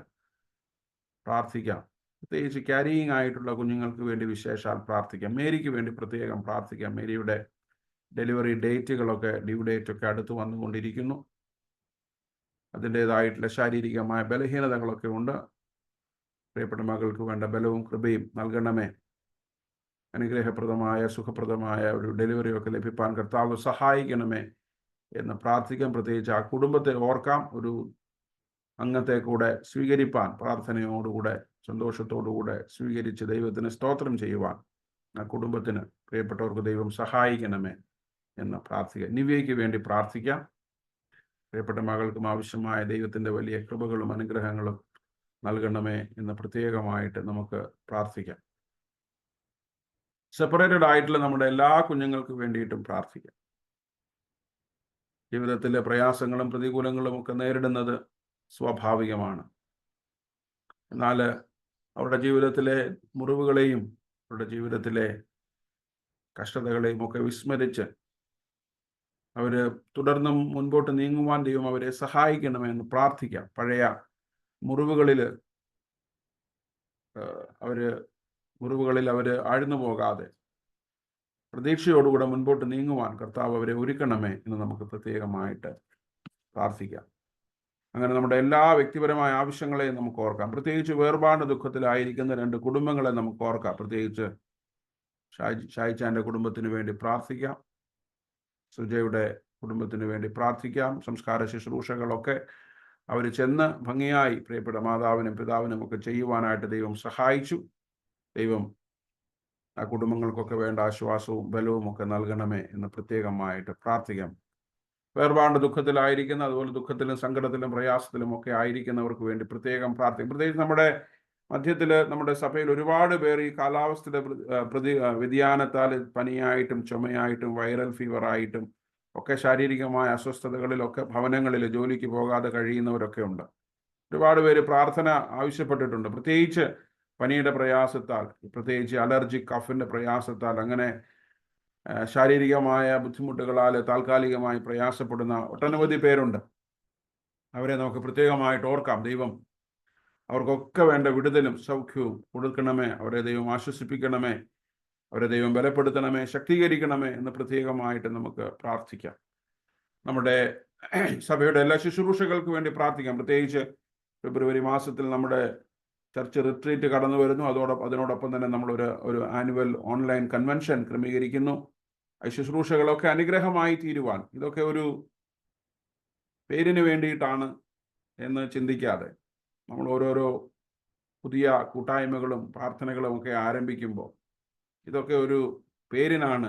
A: പ്രാർത്ഥിക്കാം. പ്രത്യേകിച്ച് ക്യാരിയിങ് ആയിട്ടുള്ള കുഞ്ഞുങ്ങൾക്ക് വേണ്ടി വിശേഷാൽ പ്രാർത്ഥിക്കാം. മേരിക്ക് വേണ്ടി പ്രത്യേകം പ്രാർത്ഥിക്കാം. മേരിയുടെ ഡെലിവറി ഡേറ്റുകളൊക്കെ, ഡ്യൂ ഡേറ്റൊക്കെ അടുത്ത് വന്നുകൊണ്ടിരിക്കുന്നു. അതിൻ്റേതായിട്ടുള്ള ശാരീരികമായ ബലഹീനതകളൊക്കെ ഉണ്ട്. പ്രിയപ്പെട്ട മകൾക്ക് വേണ്ട ബലവും കൃപയും നൽകണമേ. അനുഗ്രഹപ്രദമായ സുഖപ്രദമായ ഒരു ഡെലിവറിയൊക്കെ ലഭിപ്പാൻ കർത്താവ് സഹായിക്കണമേ എന്ന് പ്രാർത്ഥിക്കാം. പ്രത്യേകിച്ച് ആ കുടുംബത്തെ ഓർക്കാം. ഒരു അംഗത്തെ കൂടെ സ്വീകരിപ്പാൻ പ്രാർത്ഥനയോടുകൂടെ സന്തോഷത്തോടുകൂടെ സ്വീകരിച്ച് ദൈവത്തിന് സ്തോത്രം ചെയ്യുവാൻ ആ കുടുംബത്തിന് പ്രിയപ്പെട്ടവർക്ക് ദൈവം സഹായിക്കണമേ എന്ന് പ്രാർത്ഥിക്കാം. നിവ്യയ്ക്ക് വേണ്ടി പ്രാർത്ഥിക്കാം. പ്രിയപ്പെട്ട മകൾക്കും ആവശ്യമായ ദൈവത്തിൻ്റെ വലിയ കൃപകളും അനുഗ്രഹങ്ങളും നൽകണമേ എന്ന് പ്രത്യേകമായിട്ട് നമുക്ക് പ്രാർത്ഥിക്കാം. സെപ്പറേറ്റഡ് ആയിട്ടുള്ള നമ്മുടെ എല്ലാ കുഞ്ഞുങ്ങൾക്ക് വേണ്ടിയിട്ടും പ്രാർത്ഥിക്കാം. ജീവിതത്തിലെ പ്രയാസങ്ങളും പ്രതികൂലങ്ങളും ഒക്കെ നേരിടുന്നത് സ്വാഭാവികമാണ്. എന്നാൽ അവരുടെ ജീവിതത്തിലെ മുറിവുകളെയും അവരുടെ ജീവിതത്തിലെ കഷ്ടതകളെയും ഒക്കെ വിസ്മരിച്ച് അവർ തുടർന്നും മുൻപോട്ട് നീങ്ങുവാൻ ദൈവം അവരെ സഹായിക്കണമെന്ന് പ്രാർത്ഥിക്കാം. പഴയ മുറിവുകളിൽ അവർ ആഴ്ന്നു പോകാതെ പ്രതീക്ഷയോടുകൂടെ മുൻപോട്ട് നീങ്ങുവാൻ കർത്താവ് അവരെ ഒരുക്കണമേ എന്ന് നമുക്ക് പ്രത്യേകമായിട്ട് പ്രാർത്ഥിക്കാം. അങ്ങനെ നമ്മുടെ എല്ലാ വ്യക്തിപരമായ ആവശ്യങ്ങളെയും നമുക്ക് ഓർക്കാം. പ്രത്യേകിച്ച് വേർപാട് ദുഃഖത്തിലായിരിക്കുന്ന 2 കുടുംബങ്ങളെ നമുക്ക് ഓർക്കാം. പ്രത്യേകിച്ച് ഷായിച്ചാൻ്റെ കുടുംബത്തിന് വേണ്ടി പ്രാർത്ഥിക്കാം. സുജയുടെ കുടുംബത്തിന് വേണ്ടി പ്രാർത്ഥിക്കാം. സംസ്കാര ശുശ്രൂഷകളൊക്കെ അവർ ചെന്ന് ഭംഗിയായി പ്രിയപ്പെട്ട മാതാവിനും പിതാവിനും ഒക്കെ ചെയ്യുവാനായിട്ട് ദൈവം സഹായിച്ചു. ദൈവം ആ കുടുംബങ്ങൾക്കൊക്കെ വേണ്ട ആശ്വാസവും ബലവും ഒക്കെ നൽകണമേ എന്ന് പ്രത്യേകമായിട്ട് പ്രാർത്ഥിക്കാം. വേർപാട് ദുഃഖത്തിലായിരിക്കുന്ന, അതുപോലെ ദുഃഖത്തിലും സങ്കടത്തിലും പ്രയാസത്തിലും ഒക്കെ ആയിരിക്കുന്നവർക്ക് വേണ്ടി പ്രത്യേകം പ്രാർത്ഥിക്കും. പ്രത്യേകിച്ച് നമ്മുടെ മധ്യത്തിൽ നമ്മുടെ സഭയിൽ ഒരുപാട് പേർ ഈ കാലാവസ്ഥയുടെ വ്യതിയാനത്താൽ പനിയായിട്ടും ചുമയായിട്ടും വൈറൽ ഫീവറായിട്ടും ഒക്കെ ശാരീരികമായ അസ്വസ്ഥതകളിലൊക്കെ ഭവനങ്ങളിൽ ജോലിക്ക് പോകാതെ കഴിയുന്നവരൊക്കെ ഉണ്ട്. ഒരുപാട് പേര് പ്രാർത്ഥന ആവശ്യപ്പെട്ടിട്ടുണ്ട്. പ്രത്യേകിച്ച് പനിയുടെ പ്രയാസത്താൽ, പ്രത്യേകിച്ച് അലർജിക് കഫിൻ്റെ പ്രയാസത്താൽ, അങ്ങനെ ശാരീരികമായ ബുദ്ധിമുട്ടുകളാൽ താൽക്കാലികമായി പ്രയാസപ്പെടുന്ന ഒട്ടനവധി പേരുണ്ട്. അവരെ നമുക്ക് പ്രത്യേകമായിട്ട് ഓർക്കാം. ദൈവം അവർക്കൊക്കെ വേണ്ട വിടുതലും സൗഖ്യവും കൊടുക്കണമേ. അവരെ ദൈവം ആശ്വസിപ്പിക്കണമേ. അവരെ ദൈവം ബലപ്പെടുത്തണമേ, ശക്തീകരിക്കണമേ എന്ന് പ്രത്യേകമായിട്ട് നമുക്ക് പ്രാർത്ഥിക്കാം. നമ്മുടെ സഭയുടെ എല്ലാ ശുശ്രൂഷകൾക്ക് വേണ്ടി പ്രാർത്ഥിക്കാം. പ്രത്യേകിച്ച് ഫെബ്രുവരി മാസത്തിൽ നമ്മുടെ ചർച്ച് റിട്രീറ്റ് കടന്നു വരുന്നു. അതിനോടൊപ്പം തന്നെ നമ്മളൊരു ആനുവൽ ഓൺലൈൻ കൺവെൻഷൻ ക്രമീകരിക്കുന്നു. ഈ ശുശ്രൂഷകളൊക്കെ അനുഗ്രഹമായി തീരുവാൻ, ഇതൊക്കെ ഒരു പേരിന് വേണ്ടിയിട്ടാണ് എന്ന് ചിന്തിക്കാതെ നമ്മൾ ഓരോരോ പുതിയ കൂട്ടായ്മകളും പ്രാർത്ഥനകളും ഒക്കെ ആരംഭിക്കുമ്പോൾ ഇതൊക്കെ ഒരു പേരിനാണ്,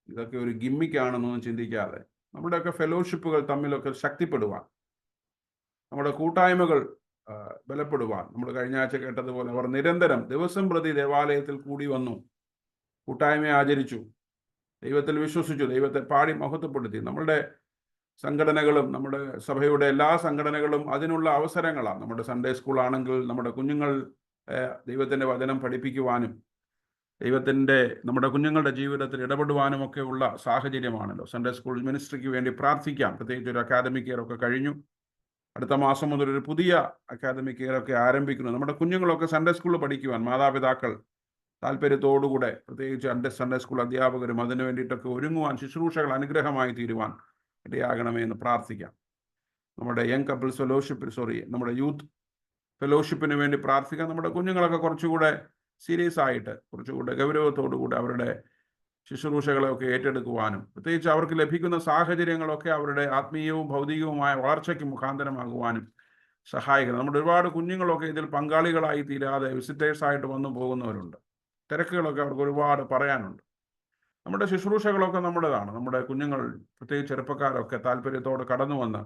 A: ഇതൊക്കെ ഒരു ഗിമ്മിക്കാണെന്നൊന്നും ചിന്തിക്കാതെ നമ്മുടെയൊക്കെ ഫെലോഷിപ്പുകൾ തമ്മിലൊക്കെ ശക്തിപ്പെടുവാൻ, നമ്മുടെ കൂട്ടായ്മകൾ ബലപ്പെടുവാൻ, നമ്മൾ കഴിഞ്ഞ ആഴ്ച കേട്ടതുപോലെ അവർ നിരന്തരം ദിവസം പ്രതി ദേവാലയത്തിൽ കൂടി വന്നു, കൂട്ടായ്മ ആചരിച്ചു, ദൈവത്തിൽ വിശ്വസിച്ചു, ദൈവത്തെ പാടി മഹത്വപ്പെടുത്തി. നമ്മളുടെ സംഘടനകളും നമ്മുടെ സഭയുടെ എല്ലാ സംഘടനകളും അതിനുള്ള അവസരങ്ങളാണ്. നമ്മുടെ സൺഡേ സ്കൂൾ ആണെങ്കിൽ നമ്മുടെ കുഞ്ഞുങ്ങൾ ദൈവത്തിൻ്റെ വചനം പഠിപ്പിക്കുവാനും നമ്മുടെ കുഞ്ഞുങ്ങളുടെ ജീവിതത്തിൽ ഇടപെടുവാനും ഒക്കെ ഉള്ള സാഹചര്യമാണല്ലോ. സൺഡേ സ്കൂൾ മിനിസ്ട്രിക്ക് വേണ്ടി പ്രാർത്ഥിക്കാം. പ്രത്യേകിച്ച് ഒരു അക്കാദമിക് ഇയർ ഒക്കെ കഴിഞ്ഞു. അടുത്ത മാസം മുതൽ ഒരു പുതിയ അക്കാദമിക് ഇയർ ഒക്കെ ആരംഭിക്കുന്നു. നമ്മുടെ കുഞ്ഞുങ്ങളൊക്കെ സൺഡേ സ്കൂളിൽ പഠിക്കുവാൻ മാതാപിതാക്കൾ താല്പര്യത്തോടുകൂടെ, പ്രത്യേകിച്ച് സൺഡേ സ്കൂൾ അധ്യാപകരും അതിനു വേണ്ടിയിട്ടൊക്കെ ഒരുങ്ങുവാൻ, ശുശ്രൂഷകൾ അനുഗ്രഹമായി തീരുവാൻ ഇടയാകണമേ എന്ന് പ്രാർത്ഥിക്കാം. നമ്മുടെ യങ് കപ്പിൾസ് നമ്മുടെ യൂത്ത് ഫെലോഷിപ്പിന് വേണ്ടി പ്രാർത്ഥിക്കാം. നമ്മുടെ കുഞ്ഞുങ്ങളൊക്കെ കുറച്ചുകൂടെ സീരിയസ് ആയിട്ട്, കുറച്ചുകൂടെ ഗൗരവത്തോടുകൂടെ അവരുടെ ശുശ്രൂഷകളെയൊക്കെ ഏറ്റെടുക്കുവാനും, പ്രത്യേകിച്ച് അവർക്ക് ലഭിക്കുന്ന സാഹചര്യങ്ങളൊക്കെ അവരുടെ ആത്മീയവും ഭൗതികവുമായ വളർച്ചയ്ക്ക് മുഖാന്തരമാകുവാനും സഹായിക്കണം. നമ്മുടെ ഒരുപാട് കുഞ്ഞുങ്ങളൊക്കെ ഇതിൽ പങ്കാളികളായി തീരാതെ വിസിറ്റേഴ്സായിട്ട് വന്നു പോകുന്നവരുണ്ട്. തിരക്കുകളൊക്കെ അവർക്ക് ഒരുപാട് പറയാനുണ്ട്. നമ്മുടെ ശുശ്രൂഷകളൊക്കെ നമ്മുടേതാണ്. നമ്മുടെ കുഞ്ഞുങ്ങൾ, പ്രത്യേകിച്ച് ചെറുപ്പക്കാരൊക്കെ താല്പര്യത്തോടെ കടന്നു വന്ന്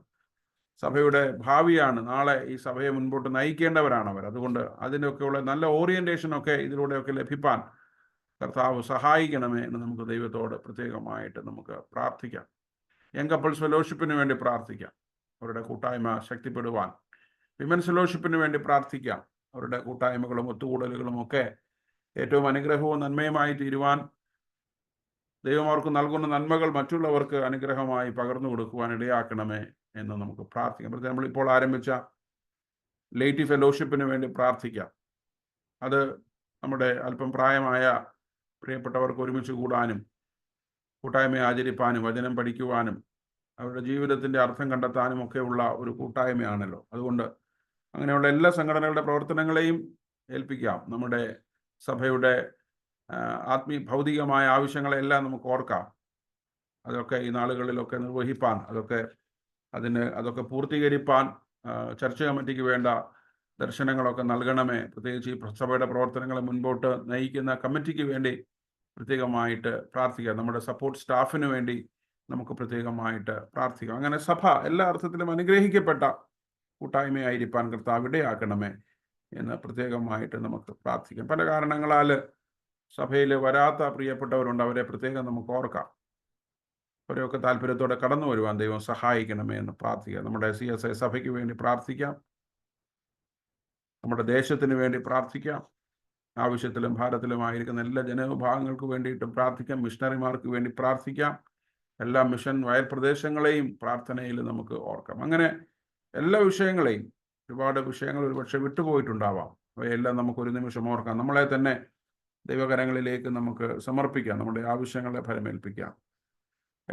A: സഭയുടെ ഭാവിയാണ്, നാളെ ഈ സഭയെ മുൻപോട്ട് നയിക്കേണ്ടവരാണ് അവർ. അതുകൊണ്ട് അതിനൊക്കെയുള്ള നല്ല ഓറിയന്റേഷനൊക്കെ ഇതിലൂടെയൊക്കെ ലഭിപ്പാൻ കർത്താവ് സഹായിക്കണമേ എന്ന് നമുക്ക് ദൈവത്തോട് പ്രത്യേകമായിട്ട് നമുക്ക് പ്രാർത്ഥിക്കാം. യങ് കപ്പിൾസ് ഫെലോഷിപ്പിന് വേണ്ടി പ്രാർത്ഥിക്കാം, അവരുടെ കൂട്ടായ്മ ശക്തിപ്പെടുവാൻ. വിമൻസ് ഫെലോഷിപ്പിന് വേണ്ടി പ്രാർത്ഥിക്കാം, അവരുടെ കൂട്ടായ്മകളും ഒത്തുകൂടലുകളും ഒക്കെ ഏറ്റവും അനുഗ്രഹവും നന്മയുമായി തീരുവാൻ, ദൈവം അവർക്ക് നൽകുന്ന നന്മകൾ മറ്റുള്ളവർക്ക് അനുഗ്രഹമായി പകർന്നു കൊടുക്കുവാൻ ഇടയാക്കണമേ എന്ന് നമുക്ക് പ്രാർത്ഥിക്കാം. പ്രത്യേകം നമ്മളിപ്പോൾ ആരംഭിച്ച ലേറ്റി ഫെലോഷിപ്പിന് വേണ്ടി പ്രാർത്ഥിക്കാം. അത് നമ്മുടെ അല്പം പ്രായമായ പ്രിയപ്പെട്ടവർക്ക് ഒരുമിച്ച് കൂടാനും കൂട്ടായ്മ ആചരിപ്പാനും വചനം പഠിക്കുവാനും അവരുടെ ജീവിതത്തിൻ്റെ അർത്ഥം കണ്ടെത്താനും ഒക്കെയുള്ള ഒരു കൂട്ടായ്മയാണല്ലോ. അതുകൊണ്ട് അങ്ങനെയുള്ള എല്ലാ സംഘടനകളുടെ പ്രവർത്തനങ്ങളെയും ഏൽപ്പിക്കാം. നമ്മുടെ സഭയുടെ ഭൗതികമായ ആവശ്യങ്ങളെല്ലാം നമുക്ക് ഓർക്കാം. അതൊക്കെ ഈ നാളുകളിലൊക്കെ നിർവഹിപ്പാൻ, അതൊക്കെ പൂർത്തീകരിപ്പാൻ ചർച്ച് കമ്മിറ്റിക്ക് വേണ്ട ദർശനങ്ങളൊക്കെ നൽകണമേ. പ്രത്യേകിച്ച് ഈ സഭയുടെ പ്രവർത്തനങ്ങളെ മുൻപോട്ട് നയിക്കുന്ന കമ്മിറ്റിക്ക് വേണ്ടി പ്രത്യേകമായിട്ട് പ്രാർത്ഥിക്കാം. നമ്മുടെ സപ്പോർട്ട് സ്റ്റാഫിന് വേണ്ടി നമുക്ക് പ്രത്യേകമായിട്ട് പ്രാർത്ഥിക്കാം. അങ്ങനെ സഭ എല്ലാ അർത്ഥത്തിലും അനുഗ്രഹിക്കപ്പെട്ട കൂട്ടായ്മയായിരിക്കാൻ കർത്താവ് ഇടയാക്കണമേ എന്ന് പ്രത്യേകമായിട്ട് നമുക്ക് പ്രാർത്ഥിക്കാം. പല കാരണങ്ങളാൽ സഭയിൽ വരാത്ത പ്രിയപ്പെട്ടവരുണ്ട്, അവരെ പ്രത്യേകം നമുക്ക് ഓർക്കാം. അവരെയൊക്കെ താല്പര്യത്തോടെ കടന്നു വരുവാൻ ദൈവം സഹായിക്കണമേ എന്ന് പ്രാർത്ഥിക്കാം. നമ്മുടെ CSI സഭയ്ക്ക് വേണ്ടി പ്രാർത്ഥിക്കാം, നമ്മുടെ ദേശത്തിന് വേണ്ടി പ്രാർത്ഥിക്കാം, ആവശ്യത്തിലും ഭാരത്തിലുമായിരിക്കുന്ന എല്ലാ ജനവിഭാഗങ്ങൾക്ക് വേണ്ടിയിട്ടും പ്രാർത്ഥിക്കാം, മിഷണറിമാർക്ക് വേണ്ടി പ്രാർത്ഥിക്കാം, എല്ലാ മിഷൻ വയൽ പ്രദേശങ്ങളെയും പ്രാർത്ഥനയിൽ നമുക്ക് ഓർക്കാം. അങ്ങനെ എല്ലാ വിഷയങ്ങളെയും, ഒരുപാട് വിഷയങ്ങൾ ഒരുപക്ഷെ വിട്ടുപോയിട്ടുണ്ടാവാം, അവയെല്ലാം നമുക്കൊരു നിമിഷം ഓർക്കാം. നമ്മളെ തന്നെ ദൈവകരങ്ങളിലേക്ക് നമുക്ക് സമർപ്പിക്കാം, നമ്മുടെ ആവശ്യങ്ങളെ ഫലമേൽപ്പിക്കാം.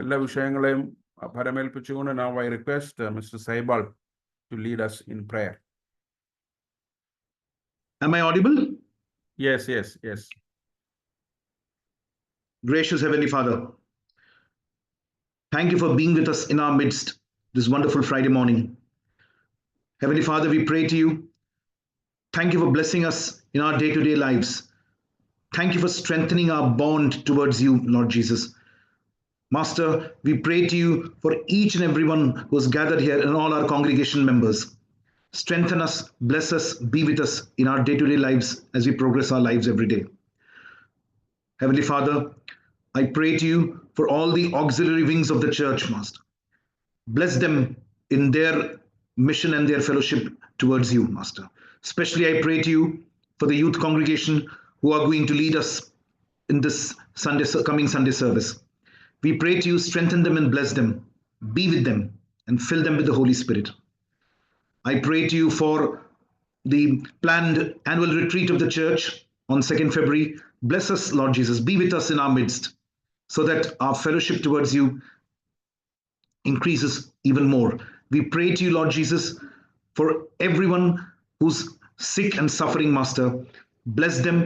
A: എല്ലാ വിഷയങ്ങളെയും ഫലമേൽപ്പിച്ചുകൊണ്ട് now I request Mr. Saibal to lead us in prayer.
D: Am I audible?
A: Yes.
D: Gracious Heavenly Father, thank you for being with us in our midst this wonderful Friday morning. Heavenly Father, we pray to you. Thank you for blessing us in our day-to-day lives. Thank you for strengthening our bond towards you, Lord Jesus. Master, we pray to you for each and everyone who is gathered here and all our congregation members. Strengthen us, bless us, be with us in our day-to-day lives as we progress our lives every day. Heavenly Father, I pray to you for all the auxiliary wings of the church, Master. Bless them in their mission and their fellowship towards you, Master. Especially I pray to you for the youth congregation who are going to lead us in this coming Sunday service. We pray to you, strengthen them and bless them, be with them and fill them with the Holy Spirit. I pray to you for the planned annual retreat of the church on 2nd February. Bless us, Lord Jesus, be with us in our midst so that our fellowship towards you increases even more. We pray to you, Lord Jesus, for everyone who's sick and suffering, Master. Bless them,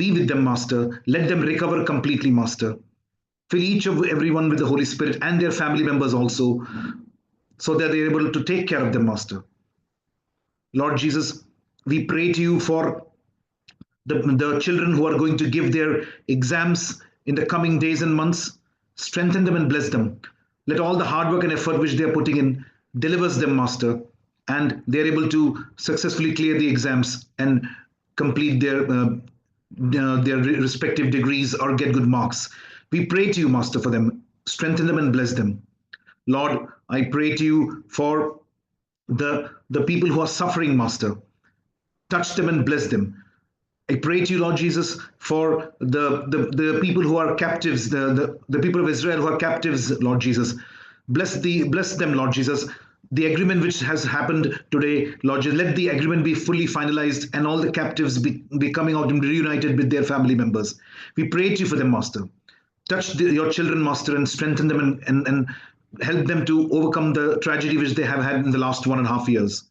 D: be with them, Master. Let them recover completely, Master. Fill each of everyone with the Holy Spirit and their family members also, so that they're able to take care of them, Master. Lord Jesus, we pray to you for the children who are going to give their exams in the coming days and months. Strengthen them and bless them. Let all the hard work and effort which they are putting in delivers them, Master, and they're able to successfully clear the exams and complete their respective degrees or get good marks. We pray to you, Master, for them. Strengthen them and bless them. Lord, I pray to you for the people who are suffering, Master. Touch them and bless them. I pray to you, Lord Jesus, for the people who are captives, the people of Israel who are captives, Lord Jesus. Bless them, Lord Jesus. The agreement which has happened today, Lord Jesus, let the agreement be fully finalized and all the captives be coming out and reunited with their family members. We pray to you for them, Master. Touch your children, Master, and strengthen them and help them to overcome the tragedy which they have had in the last 1.5 years.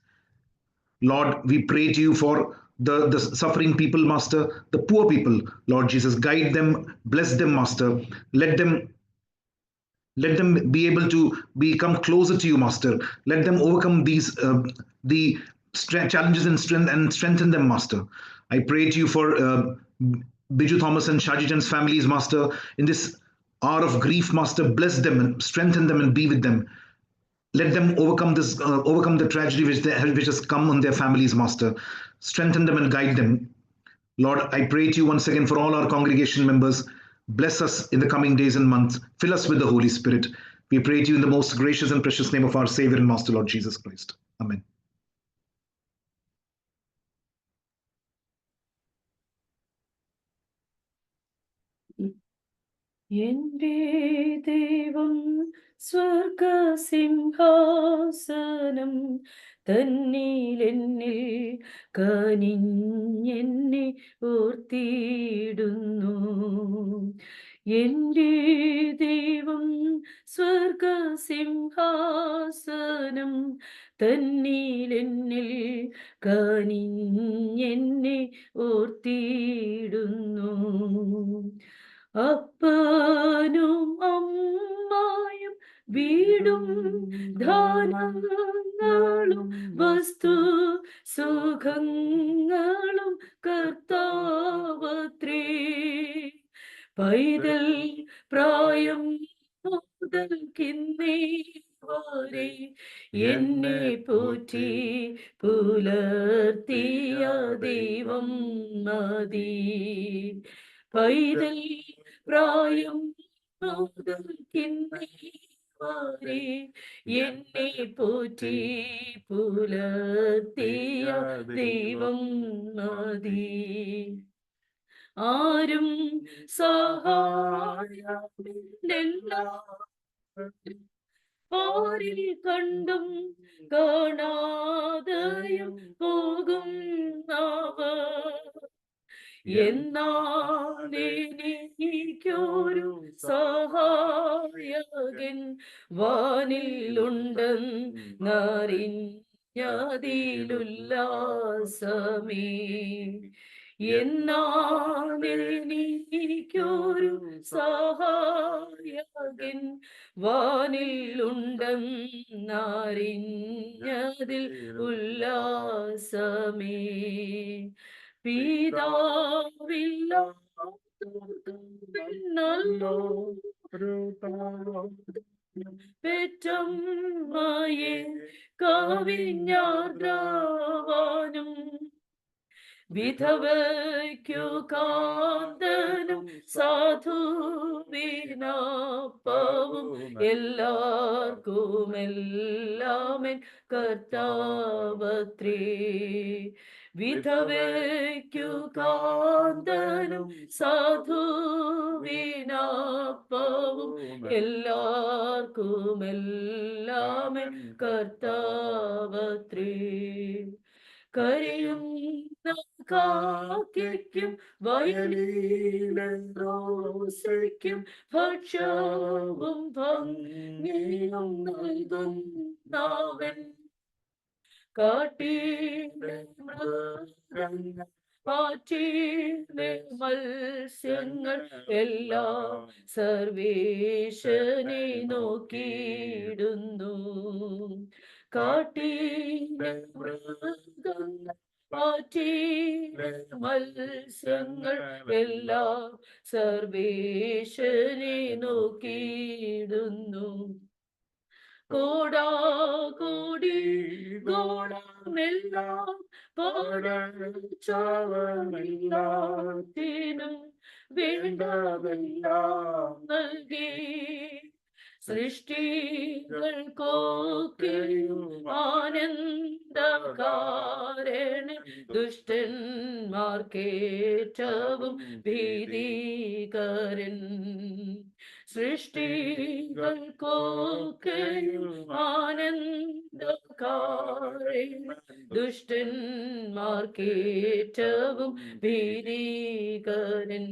D: Lord, we pray to you for the suffering people, Master, the poor people, Lord Jesus. Guide them, bless them, Master. Let them be able to become closer to you, Master. Let them overcome these the challenges and strengthen them, Master. I pray to you for Biju Thomas and Shaji Chan's families, Master, in this hour of grief, Master, bless them and strengthen them and be with them. Let them overcome the tragedy which has come on their families, Master. Strengthen them and guide them. Lord, I pray to you once again for all our congregation members. Bless us in the coming days and months. Fill us with the Holy Spirit. We pray to you in the most gracious and precious name of our Savior and Master, Lord Jesus Christ. Amen.
E: എന്റെ ദൈവം സ്വർഗസിംഹാസനം തന്നിലെന്നിൽ കനിഞ്ഞെന്നെ ഓർത്തിടുന്നു. എന്റെ ദൈവം സ്വർഗസിംഹാസനം തന്നിലെന്നിൽ കനിഞ്ഞെന്നെ ഓർത്തിടുന്നു. അപ്പനും അമ്മായും വീടും ധാനങ്ങളും വസ്തു സുഖങ്ങളും കർത്താവത്രേ. പൈതൽ പ്രായം മുതൽ കിന്നേ വരെ എന്നെ പോറ്റി പുലർത്തിയ ദൈവം മതി. പൈതൽ പ്രായം മുതൽ കിന്നേ വരെ എന്നെ പോറ്റി പുലർത്തിയ ദൈവം മതി. ആരും സഹായമില്ല ആരിൽ കണ്ടും കാണാതെയും പോകും അവർ. എന്നാലെനിക്കൊരു സഹായകൻ വാനിലുണ്ടെന്നറിഞ്ഞതിലുല്ലാസമേ. എന്നാലെനിക്കൊരു സഹായകൻ വാനിലുണ്ടെന്നറിഞ്ഞതിൽ ഉല്ലാസമേ. പിതാവില്ലാത്തല്ലോ പെറ്റമ്മയെ കവിഞ്ഞാർദ്രവാനും വിധവയ്ക്കു കാന്തനും സാധുവിനപ്പവും എല്ലാവർക്കുമെല്ലാമൻ കർത്താവത്രേ. വിധവയ്ക്കു കാന്തനും സാധുവിനപ്പവും എല്ലാവർക്കുമെല്ലാമൻ കർത്താവത്രേ. കരയുന്ന കാക്കയ്ക്കും വയലിലെ റോസയ്ക്കും ഭക്ഷവും ഭംഗിയും നൽകുന്നവൻ. കാട്ടിലെ മൃഗങ്ങൾ പാറ്റിലെ മത്സ്യങ്ങൾ എല്ലാം സർവേശനെ നോക്കിയിടുന്നു. കാട്ടിലെ മൃഗങ്ങൾ പാറ്റിലെ മത്സ്യങ്ങൾ എല്ലാം സർവേശനെ നോക്കിയിടുന്നു. കോടാകോടി ഗോളമെല്ലാം പാടച്ചവനെല്ലാത്തിനും വേണ്ടതെല്ലാം നൽകി. സൃഷ്ടികൾക്കൊക്കെയും ആനന്ദകാരണൻ ദുഷ്ടന്മാർക്കേറ്റവും ഭീതികരൻ. സൃഷ്ടികൾക്കൊക്കെയും ആനന്ദകാരണൻ ദുഷ്ടന്മാർക്കേറ്റവും ഭീതികരൻ.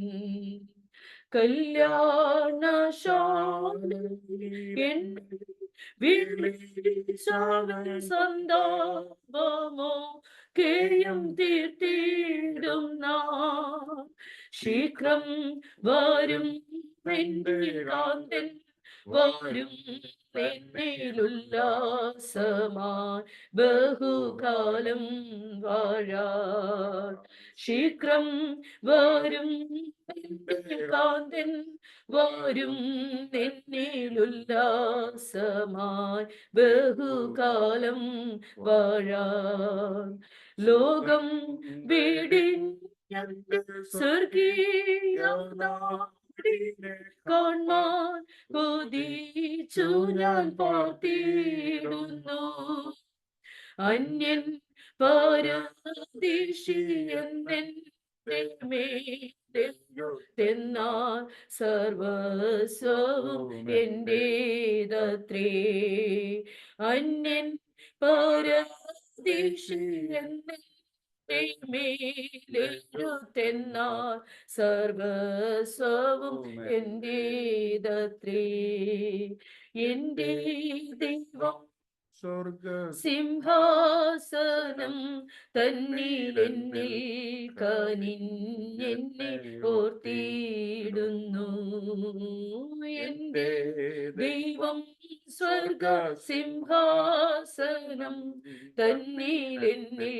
E: കല്യാണശാലയിൽ സന്താപമോ കേയം തീർത്തിടും നാം. ശീഘ്രം വരും നിന്റെ കാന്തൻ വരും എന്നിലുല്ലാസമായി ബഹുകാലം വാഴാൻ. ശീഘ്രം വരും കാന്തൻ വരും നിന്നിലുല്ലാസമായി ബഹുകാലം വാഴാൻ. ലോകം വീടിഞ്ഞ സ്വർഗീയ നാടിനെ കാൺമാൻ കൊതിച്ചു ഞാൻ പാർത്തിടുന്നു. അന്യൻ പരദേശിയെന്നാൽ സർവസ്വവും എന്റേതത്രേ. അന്യൻ പരദേശിയെന്നാൽ സർവസ്വവും എന്റേതത്രേ. എന്റെ ദൈവം സിംഹാസനം തന്നിലെന്നിൽ കനിഞ്ഞെന്നെ ഓർത്തിടുന്നു. എന്റെ ദൈവം സ്വർഗ സിംഹാസനം തന്നിലെന്നിൽ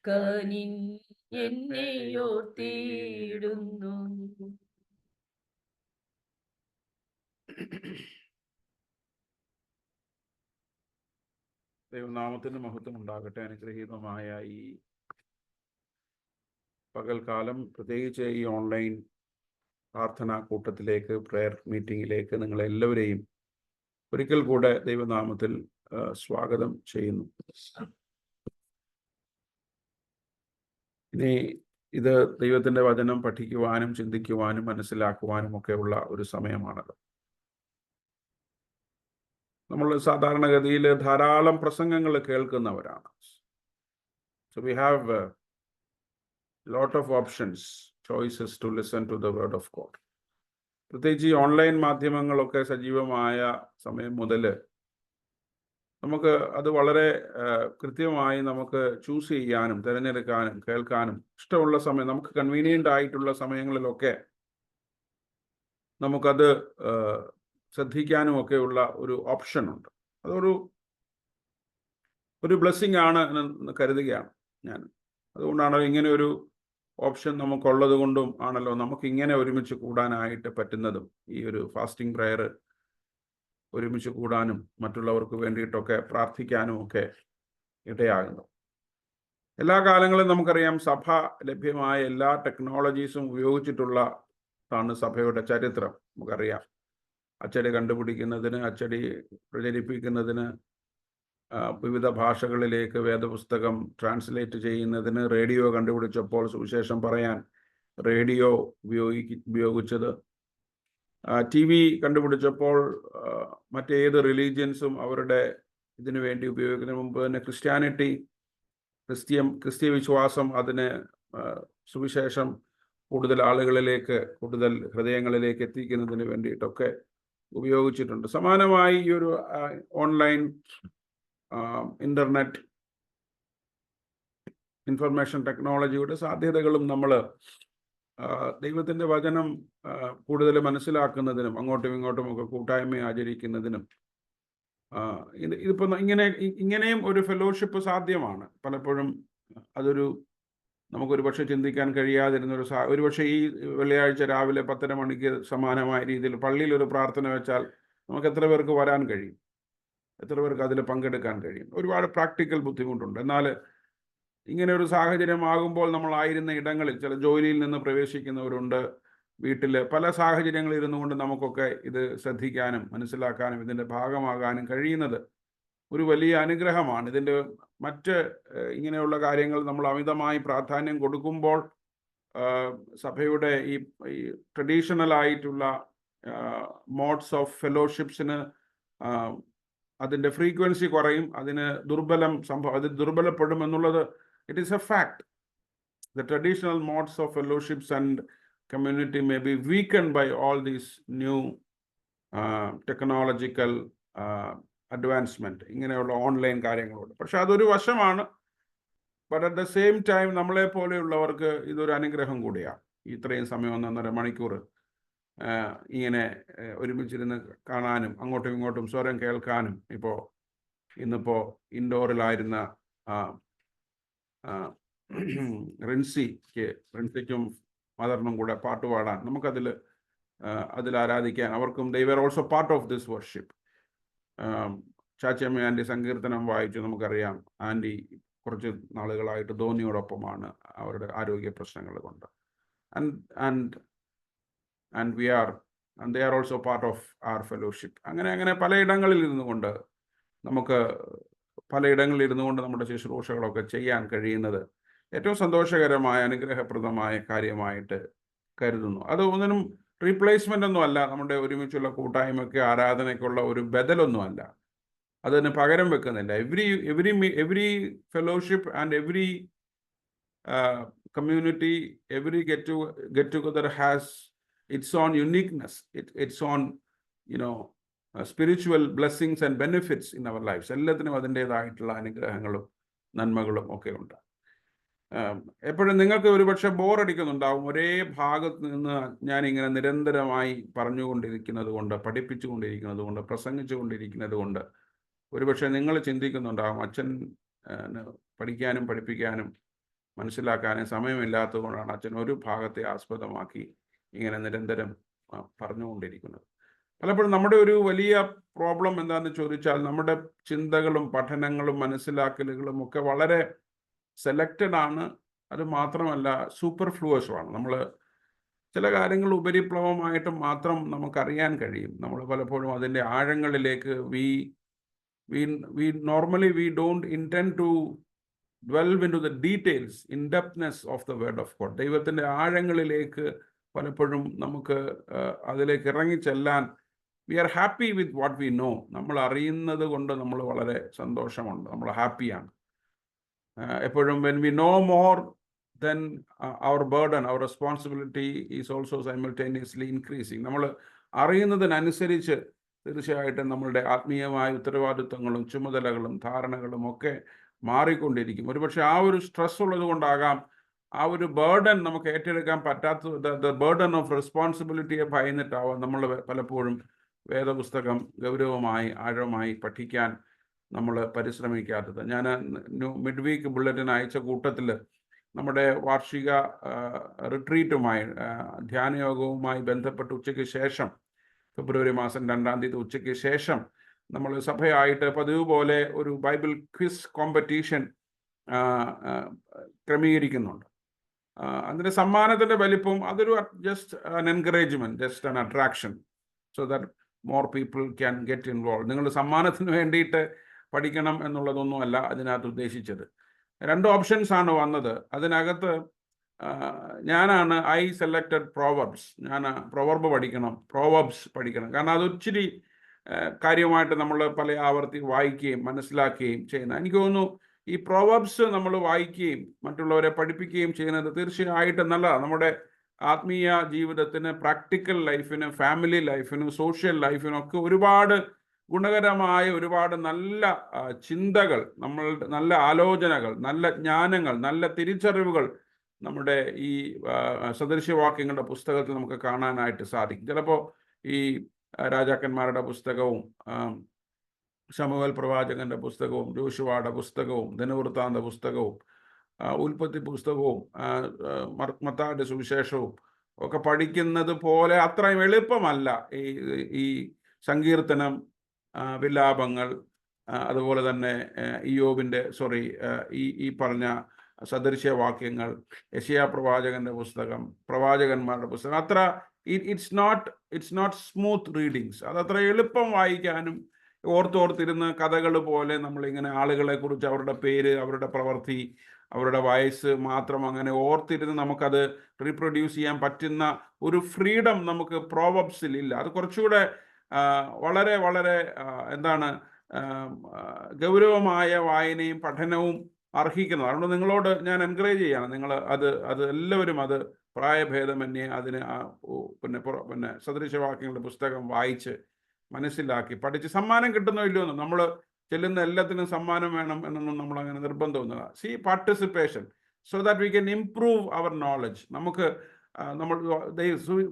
E: കനിഞ്ഞെന്നെ ഓർത്തിടുന്നു.
A: ദൈവനാമത്തിന് മഹത്വം ഉണ്ടാകട്ടെ. അനുഗ്രഹീതമായ ഈ പകൽക്കാലം, പ്രത്യേകിച്ച് ഈ ഓൺലൈൻ പ്രാർത്ഥനാ കൂട്ടത്തിലേക്ക്, പ്രെയർ മീറ്റിംഗിലേക്ക് നിങ്ങളെല്ലാവരെയും ഒരിക്കൽ കൂടെ ദൈവനാമത്തിൽ സ്വാഗതം ചെയ്യുന്നു. ഇനി ഇത് ദൈവത്തിൻ്റെ വചനം പഠിക്കുവാനും ചിന്തിക്കുവാനും മനസ്സിലാക്കുവാനും ഒക്കെയുള്ള ഒരു സമയമാണത്. നമ്മൾ സാധാരണഗതിയിൽ ധാരാളം പ്രസംഗങ്ങൾ കേൾക്കുന്നവരാണ്. So we have a lot of options, choices to listen to the word of God. പ്രത്യേകിച്ച് ഈ ഓൺലൈൻ മാധ്യമങ്ങളൊക്കെ സജീവമായ സമയം മുതൽ നമുക്ക് അത് വളരെ കൃത്യമായി നമുക്ക് ചൂസ് ചെയ്യാനും തിരഞ്ഞെടുക്കാനും കേൾക്കാനും ഇഷ്ടമുള്ള സമയം, നമുക്ക് കൺവീനിയൻ്റ് ആയിട്ടുള്ള സമയങ്ങളിലൊക്കെ നമുക്കത് ശ്രദ്ധിക്കാനും ഒക്കെയുള്ള ഒരു ഓപ്ഷൻ ഉണ്ട്. അതൊരു ബ്ലെസ്സിങ് ആണ് എന്ന് കരുതുകയാണ് ഞാൻ. അതുകൊണ്ടാണ് ഇങ്ങനെ ഒരു ഓപ്ഷൻ നമുക്കുള്ളത് കൊണ്ടും ആണല്ലോ നമുക്ക് ഇങ്ങനെ ഒരുമിച്ച് കൂടാനായിട്ട് പറ്റുന്നതും. ഈ ഒരു ഫാസ്റ്റിംഗ് പ്രെയർ ഒരുമിച്ച് കൂടാനും മറ്റുള്ളവർക്ക് വേണ്ടിയിട്ടൊക്കെ പ്രാർത്ഥിക്കാനും ഒക്കെ ഇടയാകുന്നു. എല്ലാ കാലങ്ങളിലും നമുക്കറിയാം, സഭ ലഭ്യമായ എല്ലാ ടെക്നോളജീസും ഉപയോഗിച്ചിട്ടുള്ളതാണ് സഭയുടെ ചരിത്രം. നമുക്കറിയാം, അച്ചടി കണ്ടുപിടിക്കുന്നതിന്, അച്ചടി പ്രചരിപ്പിക്കുന്നതിന്, വിവിധ ഭാഷകളിലേക്ക് വേദപുസ്തകം ട്രാൻസ്ലേറ്റ് ചെയ്യുന്നതിന്, റേഡിയോ കണ്ടുപിടിച്ചപ്പോൾ സുവിശേഷം പറയാൻ റേഡിയോ ഉപയോഗിച്ചത്, TV കണ്ടുപിടിച്ചപ്പോൾ മറ്റേത് റിലീജിയൻസും അവരുടെ ഇതിനു വേണ്ടി ഉപയോഗിക്കുന്നതിന് മുമ്പ് തന്നെ ക്രിസ്തീയ വിശ്വാസം അതിന് സുവിശേഷം കൂടുതൽ ആളുകളിലേക്ക്, കൂടുതൽ ഹൃദയങ്ങളിലേക്ക് എത്തിക്കുന്നതിന് വേണ്ടിയിട്ടൊക്കെ ഉപയോഗിച്ചിട്ടുണ്ട്. സമാനമായി ഈ ഒരു ഓൺലൈൻ ഇൻ്റർനെറ്റ് ഇൻഫർമേഷൻ ടെക്നോളജിയുടെ സാധ്യതകളും നമ്മൾ ദൈവത്തിൻ്റെ വചനം കൂടുതൽ മനസ്സിലാക്കുന്നതിനും അങ്ങോട്ടും ഇങ്ങോട്ടും ഒക്കെ കൂട്ടായ്മ ആചരിക്കുന്നതിനും ഇതിപ്പോൾ ഇങ്ങനെയും ഒരു ഫെലോഷിപ്പ് സാധ്യമാണ്. പലപ്പോഴും അതൊരു നമുക്കൊരു പക്ഷേ ചിന്തിക്കാൻ കഴിയാതിരുന്നൊരു ഒരുപക്ഷെ ഈ വെള്ളിയാഴ്ച രാവിലെ 10:30 മണിക്ക് സമാനമായ രീതിയിൽ പള്ളിയിൽ ഒരു പ്രാർത്ഥന വെച്ചാൽ നമുക്ക് എത്ര പേർക്ക് വരാൻ കഴിയും, എത്ര പേർക്ക് അതിൽ പങ്കെടുക്കാൻ കഴിയും? ഒരുപാട് പ്രാക്ടിക്കൽ ബുദ്ധിമുട്ടുണ്ട്. എന്നാൽ ഇങ്ങനെ ഒരു സാഹചര്യമാകുമ്പോൾ നമ്മളായിരുന്ന ഇടങ്ങളിൽ, ചില ജോലിയിൽ നിന്ന് പ്രവേശിക്കുന്നവരുണ്ട്, വീട്ടിൽ പല സാഹചര്യങ്ങളിൽ ഇരുന്നു കൊണ്ട് നമുക്കൊക്കെ ഇത് ശ്രദ്ധിക്കാനും മനസ്സിലാക്കാനും ഇതിൻ്റെ ഭാഗമാകാനും കഴിയുന്നത് ഒരു വലിയ അനുഗ്രഹമാണ്. ഇതിൻ്റെ മറ്റ് ഇങ്ങനെയുള്ള കാര്യങ്ങൾ നമ്മൾ അമിതമായി പ്രാധാന്യം കൊടുക്കുമ്പോൾ സഭയുടെ ഈ ട്രഡീഷണൽ ആയിട്ടുള്ള മോഡ്സ് ഓഫ് ഫെലോഷിപ്സിന് അതിൻ്റെ ഫ്രീക്വൻസി കുറയും, അതിന് അത് ദുർബലപ്പെടുമെന്നുള്ളത് it is a fact. The traditional modes of fellowships and community may be weakened by all these new technological advancement, ഇങ്ങനെയുള്ള ഓൺലൈൻ കാര്യങ്ങളോട്. പക്ഷെ അതൊരു വശമാണ്. But at the same time നമ്മളെ പോലെയുള്ളവർക്ക് ഇതൊരു അനുഗ്രഹം കൂടിയാണ്. ഇത്രയും സമയം 1.5 മണിക്കൂർ ഇങ്ങനെ ഒരുമിച്ചിരുന്ന് കാണാനും അങ്ങോട്ടും ഇങ്ങോട്ടും സ്വരം കേൾക്കാനും. ഇന്നിപ്പോൾ ഇൻഡോറിലായിരുന്ന റിൻസിക്കും മദറിനും കൂടെ പാട്ട് പാടാൻ നമുക്കതിൽ അതിൽ ആരാധിക്കാൻ അവർക്കും they were also part of this worship. Chachamma aunty സങ്കീർത്തനം വായിച്ചു, നമുക്കറിയാം. ആൻറ്റി കുറച്ച് നാളുകളായിട്ട് ധോനിയോടൊപ്പമാണ് അവരുടെ ആരോഗ്യ പ്രശ്നങ്ങൾ കൊണ്ട്. and they are also part of our fellowship. അങ്ങനെ പലയിടങ്ങളിൽ ഇരുന്നു കൊണ്ട് നമ്മുടെ ശുശ്രൂഷകളൊക്കെ ചെയ്യാൻ കഴിയുന്നത് ഏറ്റവും സന്തോഷകരമായ അനുഗ്രഹപ്രദമായ കാര്യമായിട്ട് കരുതുന്നു. അത് ഒന്നിനും റീപ്ലേസ്മെൻ്റ് ഒന്നും അല്ല, നമ്മുടെ ഒരുമിച്ചുള്ള കൂട്ടായ്മയ്ക്ക് ആരാധനയ്ക്കുള്ള ഒരു ബദലൊന്നുമല്ല, അതിന് പകരം വെക്കുന്നില്ല. Every fellowship and every community, every get together has its own uniqueness, its own spiritual blessings and benefits in our lives. എല്ലാത്തിനും അതിൻ്റെതായിട്ടുള്ള അനുഗ്രഹങ്ങളും നന്മകളും ഒക്കെ ഉണ്ട്. എപ്പോഴും നിങ്ങൾക്ക് ഒരുപക്ഷെ ബോറടിക്കുന്നുണ്ടാവും. ഒരേ ഭാഗത്ത് നിന്ന് ഞാനിങ്ങനെ നിരന്തരമായി പറഞ്ഞുകൊണ്ടിരിക്കുന്നത് കൊണ്ട്, പഠിപ്പിച്ചുകൊണ്ടിരിക്കുന്നത് കൊണ്ട്, പ്രസംഗിച്ചുകൊണ്ടിരിക്കുന്നത് കൊണ്ട് ഒരുപക്ഷെ നിങ്ങൾ ചിന്തിക്കുന്നുണ്ടാവും, അച്ഛൻ പഠിക്കാനും പഠിപ്പിക്കാനും മനസ്സിലാക്കാനും സമയമില്ലാത്തത് കൊണ്ടാണ് അച്ഛൻ ഒരു ഭാഗത്തെ ആസ്പദമാക്കി ഇങ്ങനെ നിരന്തരം പറഞ്ഞുകൊണ്ടിരിക്കുന്നത്. പലപ്പോഴും നമ്മുടെ ഒരു വലിയ പ്രോബ്ലം എന്താണെന്ന് ചോദിച്ചാൽ, നമ്മുടെ ചിന്തകളും പഠനങ്ങളും മനസ്സിലാക്കലുകളും ഒക്കെ വളരെ സെലക്റ്റഡ് ആണ്. അത് മാത്രമല്ല സൂപ്പർഫ്ലൂവസുമാണ്. നമ്മൾ ചില കാര്യങ്ങൾ ഉപരിപ്ലവമായിട്ട് മാത്രം നമുക്കറിയാൻ കഴിയും. നമ്മൾ പലപ്പോഴും അതിൻ്റെ ആഴങ്ങളിലേക്ക് we normally don't intend to delve into the details, in-depthness of the word of God. ദൈവത്തിൻ്റെ ആഴങ്ങളിലേക്ക് പലപ്പോഴും നമുക്ക് അതിലേക്ക് ഇറങ്ങിച്ചെല്ലാൻ we are happy with what we know. നമ്മൾ അറിയുന്നത് കൊണ്ട് നമ്മൾ വളരെ സന്തോഷമുണ്ട്, നമ്മൾ ഹാപ്പിയാണ്. എപ്പോഴും when we know more, then our burden, our responsibility is also simultaneously increasing. നമ്മൾ അറിയുന്നതിനനുസരിച്ച് തീർച്ചയായിട്ടും നമ്മളുടെ ആത്മീയമായ ഉത്തരവാദിത്വങ്ങളും ചുമതലകളും ധാരണകളും ഒക്കെ മാറിക്കൊണ്ടിരിക്കും. ഒരുപക്ഷെ ആ ഒരു സ്ട്രെസ് ഉള്ളത് കൊണ്ടാകാം ആ ഒരു ബേർഡൻ നമുക്ക് ഏറ്റെടുക്കാൻ പറ്റാത്തത്, ദ ബേർഡൻ ഓഫ് റെസ്പോൺസിബിലിറ്റിയെ ഭയന്നിട്ടാവാം നമ്മൾ പലപ്പോഴും വേദപുസ്തകം ഗൗരവമായി ആഴമായി പഠിക്കാൻ നമ്മൾ പരിശ്രമിക്കാത്തത്. ഞാൻ മിഡ് വീക്ക് ബുള്ളറ്റിൻ അയച്ച കൂട്ടത്തിൽ നമ്മുടെ വാർഷിക റിട്രീറ്റുമായി ധ്യാനയോഗവുമായി ബന്ധപ്പെട്ട് ഉച്ചയ്ക്ക് ശേഷം, ഫെബ്രുവരി മാസം 2-ാം തീയതി ഉച്ചയ്ക്ക് ശേഷം നമ്മൾ സഭയായിട്ട് പതിവ് പോലെ ഒരു ബൈബിൾ ക്വിസ് കോമ്പറ്റീഷൻ ക്രമീകരിക്കുന്നുണ്ട്. അതിൻ്റെ സമ്മാനത്തിൻ്റെ വലിപ്പം അതൊരു just an encouragement, just an attraction, so that more people can get involve. നിങ്ങൾ സമ്മാനത്തിന് വേണ്ടിയിട്ട് പഠിക്കണം എന്നുള്ളതൊന്നും അല്ല അതിനകത്ത് ഉദ്ദേശിച്ചത്. 2 ഓപ്ഷൻസാണ് വന്നത്. അതിനകത്ത് ഞാനാണ് ഐ സെലക്റ്റഡ് പ്രോവർബ്സ്. ഞാൻ പ്രൊവർബ് പഠിക്കണം. കാരണം അതൊച്ചിരി കാര്യമായിട്ട് നമ്മൾ പല ആവർത്തി വായിക്കുകയും മനസ്സിലാക്കുകയും ചെയ്യുന്നത്. എനിക്ക് തോന്നുന്നു ഈ പ്രോവർബ്സ് നമ്മൾ വായിക്കുകയും മറ്റുള്ളവരെ പഠിപ്പിക്കുകയും ചെയ്യുന്നത് തീർച്ചയായിട്ടും നല്ലതാണ്. നമ്മുടെ ആത്മീയ ജീവിതത്തിന്, പ്രാക്ടിക്കൽ ലൈഫിന്, ഫാമിലി ലൈഫിനും സോഷ്യൽ ലൈഫിനും ഒക്കെ ഒരുപാട് ഗുണകരമായ ഒരുപാട് നല്ല ചിന്തകൾ, നമ്മളുടെ നല്ല ആലോചനകൾ, നല്ല ജ്ഞാനങ്ങൾ, നല്ല തിരിച്ചറിവുകൾ നമ്മുടെ ഈ സദൃശ്യവാക്യങ്ങളുടെ പുസ്തകത്തിൽ നമുക്ക് കാണാനായിട്ട് സാധിക്കും. ചിലപ്പോൾ ഈ രാജാക്കന്മാരുടെ പുസ്തകവും ശമൂവേൽ പ്രവാചകന്റെ പുസ്തകവും യോശുവയുടെ പുസ്തകവും ദിനവൃത്താന്ത പുസ്തകവും ഉൽപ്പത്തി പുസ്തകവും മത്തായിയുടെ സുവിശേഷവും ഒക്കെ പഠിക്കുന്നത് പോലെ അത്രയും എളുപ്പമല്ല ഈ സങ്കീർത്തനം, വിലാപങ്ങൾ, അതുപോലെ തന്നെ ഇയ്യോബിൻ്റെ ഈ പറഞ്ഞ സദൃശ്യവാക്യങ്ങൾ, യെശയ്യാ പ്രവാചകന്റെ പുസ്തകം, പ്രവാചകന്മാരുടെ പുസ്തകം. അത്ര ഇറ്റ്സ് നോട്ട് സ്മൂത്ത് റീഡിങ്സ്. അതത്ര എളുപ്പം വായിക്കാനും ഓർത്തിരുന്ന് കഥകൾ പോലെ നമ്മളിങ്ങനെ ആളുകളെ കുറിച്ച്, അവരുടെ പേര്, അവരുടെ പ്രവൃത്തി, അവരുടെ വയസ്സ് മാത്രം അങ്ങനെ ഓർത്തിരുന്ന് നമുക്കത് റീപ്രൊഡ്യൂസ് ചെയ്യാൻ പറ്റുന്ന ഒരു ഫ്രീഡം നമുക്ക് പ്രോവർബ്സിൽ ഇല്ല. അത് കുറച്ചുകൂടെ വളരെ വളരെ ഗൗരവമായ വായനയും പഠനവും അർഹിക്കുന്നത്. അതുകൊണ്ട് നിങ്ങളോട് ഞാൻ എൻകറേജ് ചെയ്യാണ്, നിങ്ങൾ അത് എല്ലാവരും അത് പ്രായഭേദമന്യേ അതിന് പിന്നെ സദൃശവാക്യങ്ങളുടെ പുസ്തകം വായിച്ച് മനസ്സിലാക്കി പഠിച്ച് സമ്മാനം കിട്ടുന്നോ ഇല്ലയോ എന്ന്. നമ്മൾ ചെല്ലുന്ന എല്ലാത്തിനും സമ്മാനം വേണം എന്നൊന്നും നമ്മൾ അങ്ങനെ നിർബന്ധമൊന്നുമില്ല. See participation so that we can improve our knowledge. നമ്മൾ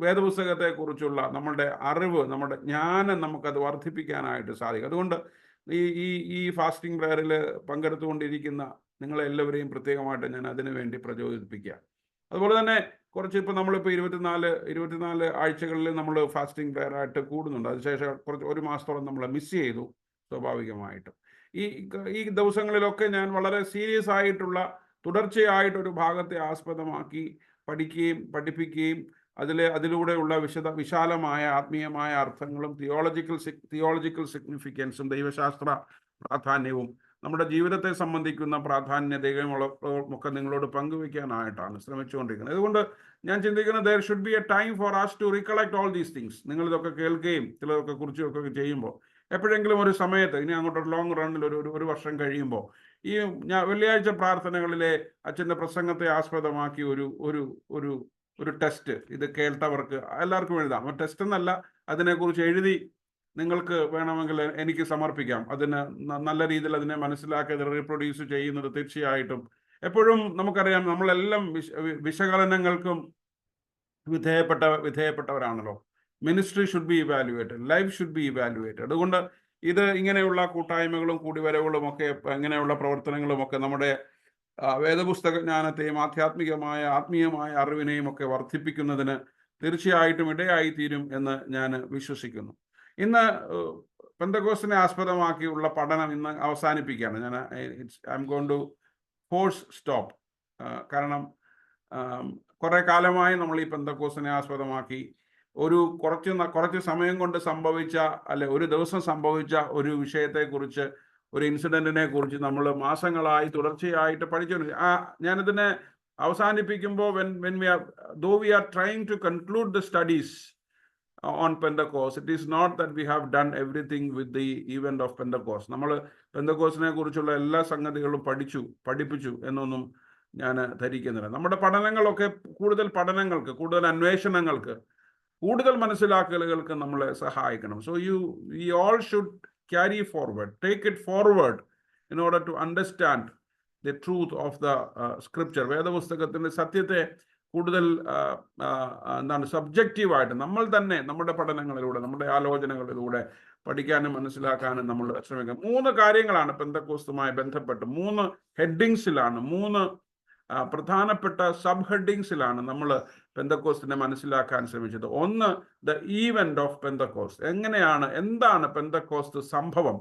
A: വേദപുസ്തകത്തെക്കുറിച്ചുള്ള നമ്മളുടെ അറിവ്, നമ്മുടെ ജ്ഞാനം നമുക്കത് വർദ്ധിപ്പിക്കാനായിട്ട് സാധിക്കും. അതുകൊണ്ട് ഈ ഫാസ്റ്റിംഗ് പ്രയറിൽ പങ്കെടുത്തുകൊണ്ടിരിക്കുന്ന നിങ്ങളെല്ലാവരെയും പ്രത്യേകമായിട്ട് ഞാൻ അതിനു വേണ്ടി പ്രചോദിപ്പിക്കുക. അതുപോലെ തന്നെ കുറച്ച് ഇപ്പോൾ നമ്മളിപ്പോൾ 24 ആഴ്ചകളിൽ നമ്മൾ ഫാസ്റ്റിംഗ് പ്രയർ ആയിട്ട് കൂടുന്നുണ്ട്. അതിനുശേഷം കുറച്ച് 1 മാസത്തോളം നമ്മൾ മിസ് ചെയ്തു സ്വാഭാവികമായിട്ടും. ഈ ദിവസങ്ങളിലൊക്കെ ഞാൻ വളരെ സീരിയസ് ആയിട്ടുള്ള തുടർച്ചയായിട്ടൊരു ഭാഗത്തെ ആസ്പദമാക്കി പഠിപ്പിക്കുകയും അതിലൂടെയുള്ള വിശാലമായ ആത്മീയമായ അർത്ഥങ്ങളും തിയോളജിക്കൽ സിഗ്നിഫിക്കൻസും ദൈവശാസ്ത്ര പ്രാധാന്യവും നമ്മുടെ ജീവിതത്തെ സംബന്ധിക്കുന്ന പ്രാധാന്യതയും ഒക്കെ നിങ്ങളോട് പങ്കുവയ്ക്കാനായിട്ടാണ് ശ്രമിച്ചുകൊണ്ടിരിക്കുന്നത്. അതുകൊണ്ട് ഞാൻ ചിന്തിക്കുന്നത് there should be a time for us to recollect all these things. നിങ്ങൾ ഇതൊക്കെ കേൾക്കുകയും ചിലതൊക്കെ കുറിച്ചൊക്കെ ചെയ്യുമ്പോൾ എപ്പോഴെങ്കിലും ഒരു സമയത്ത് ഇനി അങ്ങോട്ടൊരു ലോങ് റണ്ണിൽ ഒരു വർഷം കഴിയുമ്പോൾ ഈ വെള്ളിയാഴ്ച പ്രാർത്ഥനകളിലെ അച്ഛൻ്റെ പ്രസംഗത്തെ ആസ്പദമാക്കി ഒരു ടെസ്റ്റ് ഇത് കേട്ടവർക്ക് എല്ലാവർക്കും എഴുതാം. ടെസ്റ്റ് എന്നല്ല, അതിനെക്കുറിച്ച് എഴുതി നിങ്ങൾക്ക് വേണമെങ്കിൽ എനിക്ക് സമർപ്പിക്കാം. അതിന് നല്ല രീതിയിൽ അതിനെ മനസ്സിലാക്കി റീപ്രൊഡ്യൂസ് ചെയ്യുന്നത് തീർച്ചയായിട്ടും എപ്പോഴും നമുക്കറിയാം, നമ്മളെല്ലാം വിശകലനങ്ങൾക്കും വിധേയപ്പെട്ടവരാണല്ലോ. Ministry should be evaluated, life should be evaluated. അതുകൊണ്ട് ഇങ്ങനെയുള്ള കൂട്ടായ്മകളും കൂടിവരവുകളും ഒക്കെ ഇങ്ങനെയുള്ള പ്രവർത്തനങ്ങളും ഒക്കെ നമ്മുടെ വേദപുസ്തക ജ്ഞാനത്തെയും ആത്മീയമായ അറിവിനെയും ഒക്കെ വർദ്ധിപ്പിക്കുന്നതിന് തീർച്ചയായിട്ടും ഇടയായിത്തീരും എന്ന് ഞാൻ വിശ്വസിക്കുന്നു. ഇന്ന് പെന്തക്കോസ്തിനെ ആസ്പദമാക്കിയുള്ള പഠനം ഇന്ന് അവസാനിപ്പിക്കുകയാണ്. I'm going to force stop. കാരണം കുറെ കാലമായി നമ്മൾ ഈ പെന്തക്കോസ്തിനെ ആസ്പദമാക്കി കുറച്ച് സമയം കൊണ്ട് സംഭവിച്ച ഒരു ദിവസം സംഭവിച്ച ഒരു വിഷയത്തെക്കുറിച്ച്, ഒരു ഇൻസിഡന്റിനെ കുറിച്ച് നമ്മൾ മാസങ്ങളായി തുടർച്ചയായിട്ട് പഠിച്ചുകൊണ്ടിരിക്കും. ഞാനിതിനെ അവസാനിപ്പിക്കുമ്പോൾ though we are trying to conclude the studies on Pentecost, it is not that we have done everything with the event of Pentecost. നമ്മൾ പെന്തക്കോസ്തിനെ കുറിച്ചുള്ള എല്ലാ സംഗതികളും പഠിപ്പിച്ചു എന്നൊന്നും ഞാൻ ധരിക്കുന്നില്ല. നമ്മുടെ പഠനങ്ങളൊക്കെ കൂടുതൽ അന്വേഷണങ്ങൾക്ക്, കൂടുതൽ മനസ്സിലാക്കലുകൾക്ക് നമ്മളെ സഹായിക്കണം. So we all should carry forward, take it forward in order to understand the truth of the scripture. വേദപുസ്തകത്തിന്റെ സത്യത്തെ കൂടുതൽ സബ്ജക്റ്റീവായിട്ട് നമ്മൾ തന്നെ നമ്മുടെ പഠനങ്ങളിലൂടെ, നമ്മുടെ ആലോചനകളിലൂടെ പഠിക്കാനും മനസ്സിലാക്കാനും നമ്മൾ ശ്രമിക്കാം. 3 കാര്യങ്ങളാണ് പെന്തക്കോസ്തുമായി ബന്ധപ്പെട്ട് 3 ഹെഡിങ്സിലാണ്, 3 പ്രധാനപ്പെട്ട സബ് ഹെഡിങ്സിലാണ് നമ്മൾ പെന്തക്കോസ്തിനെ മനസ്സിലാക്കാൻ ശ്രമിച്ചത്. ഒന്ന്, ദ ഈവന്റ് ഓഫ് പെന്തക്കോസ്റ്റ്. എന്താണ് പെന്തക്കോസ്റ്റ് സംഭവം?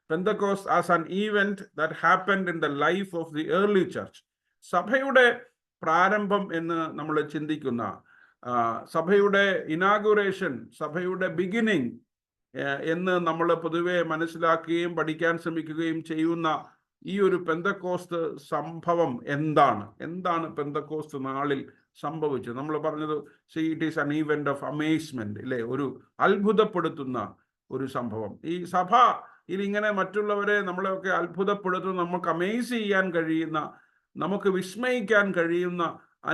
A: Pentecost as an event that happened in the life of the early church. സഭയുടെ പ്രാരംഭം എന്ന് നമ്മൾ ചിന്തിക്കുന്ന, സഭയുടെ ഇനാഗുറേഷൻ, സഭയുടെ ബിഗിനിങ് എന്ന് നമ്മൾ പൊതുവെ മനസ്സിലാക്കുകയും പഠിക്കാൻ ശ്രമിക്കുകയും ചെയ്യുന്ന ഈ ഒരു പെന്തക്കോസ്ത് സംഭവം എന്താണ് പെന്തക്കോസ്ത് നാളിൽ സംഭവിച്ചത്? നമ്മൾ പറഞ്ഞത് ഇറ്റ് ഈസ് അൻ ഈവന്റ് ഓഫ് അമേസ്മെന്റ്, ഇല്ലേ? ഒരു അത്ഭുതപ്പെടുത്തുന്ന ഒരു സംഭവം. ഈ സഭ ഇങ്ങനെ മറ്റുള്ളവരെ നമ്മളെയൊക്കെ അത്ഭുതപ്പെടുത്തുന്ന, നമുക്ക് അമേസ് ചെയ്യാൻ കഴിയുന്ന, നമുക്ക് വിസ്മയിക്കാൻ കഴിയുന്ന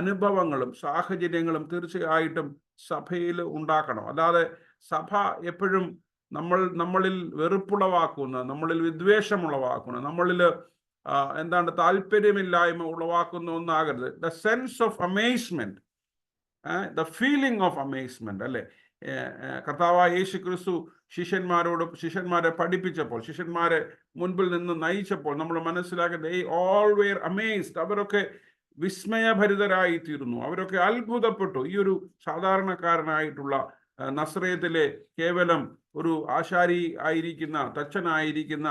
A: അനുഭവങ്ങളും സാഹചര്യങ്ങളും തീർച്ചയായിട്ടും സഭയിൽ ഉണ്ടാക്കണം. അല്ലാതെ സഭ എപ്പോഴും നമ്മളിൽ വെറുപ്പുളവാക്കുന്ന, നമ്മളിൽ വിദ്വേഷമുളവാക്കുന്ന, നമ്മളിൽ താല്പര്യമില്ലായ്മ ഉളവാക്കുന്ന ഒന്നാകരുത്. The sense of amazement, the feeling of amazement, അല്ലെ? കർത്താവായ യേശു ക്രിസ്തു ശിഷ്യന്മാരെ പഠിപ്പിച്ചപ്പോൾ, ശിഷ്യന്മാരെ മുൻപിൽ നിന്ന് നയിച്ചപ്പോൾ നമ്മൾ മനസ്സിലാക്കി they all were amazed. അവരൊക്കെ വിസ്മയഭരിതരായി തീർന്നു, അവരൊക്കെ അത്ഭുതപ്പെട്ടു. ഈ ഒരു സാധാരണക്കാരനായിട്ടുള്ള നസ്രയത്തിലെ കേവലം ഒരു ആശാരി ആയിരിക്കുന്ന, തച്ചനായിരിക്കുന്ന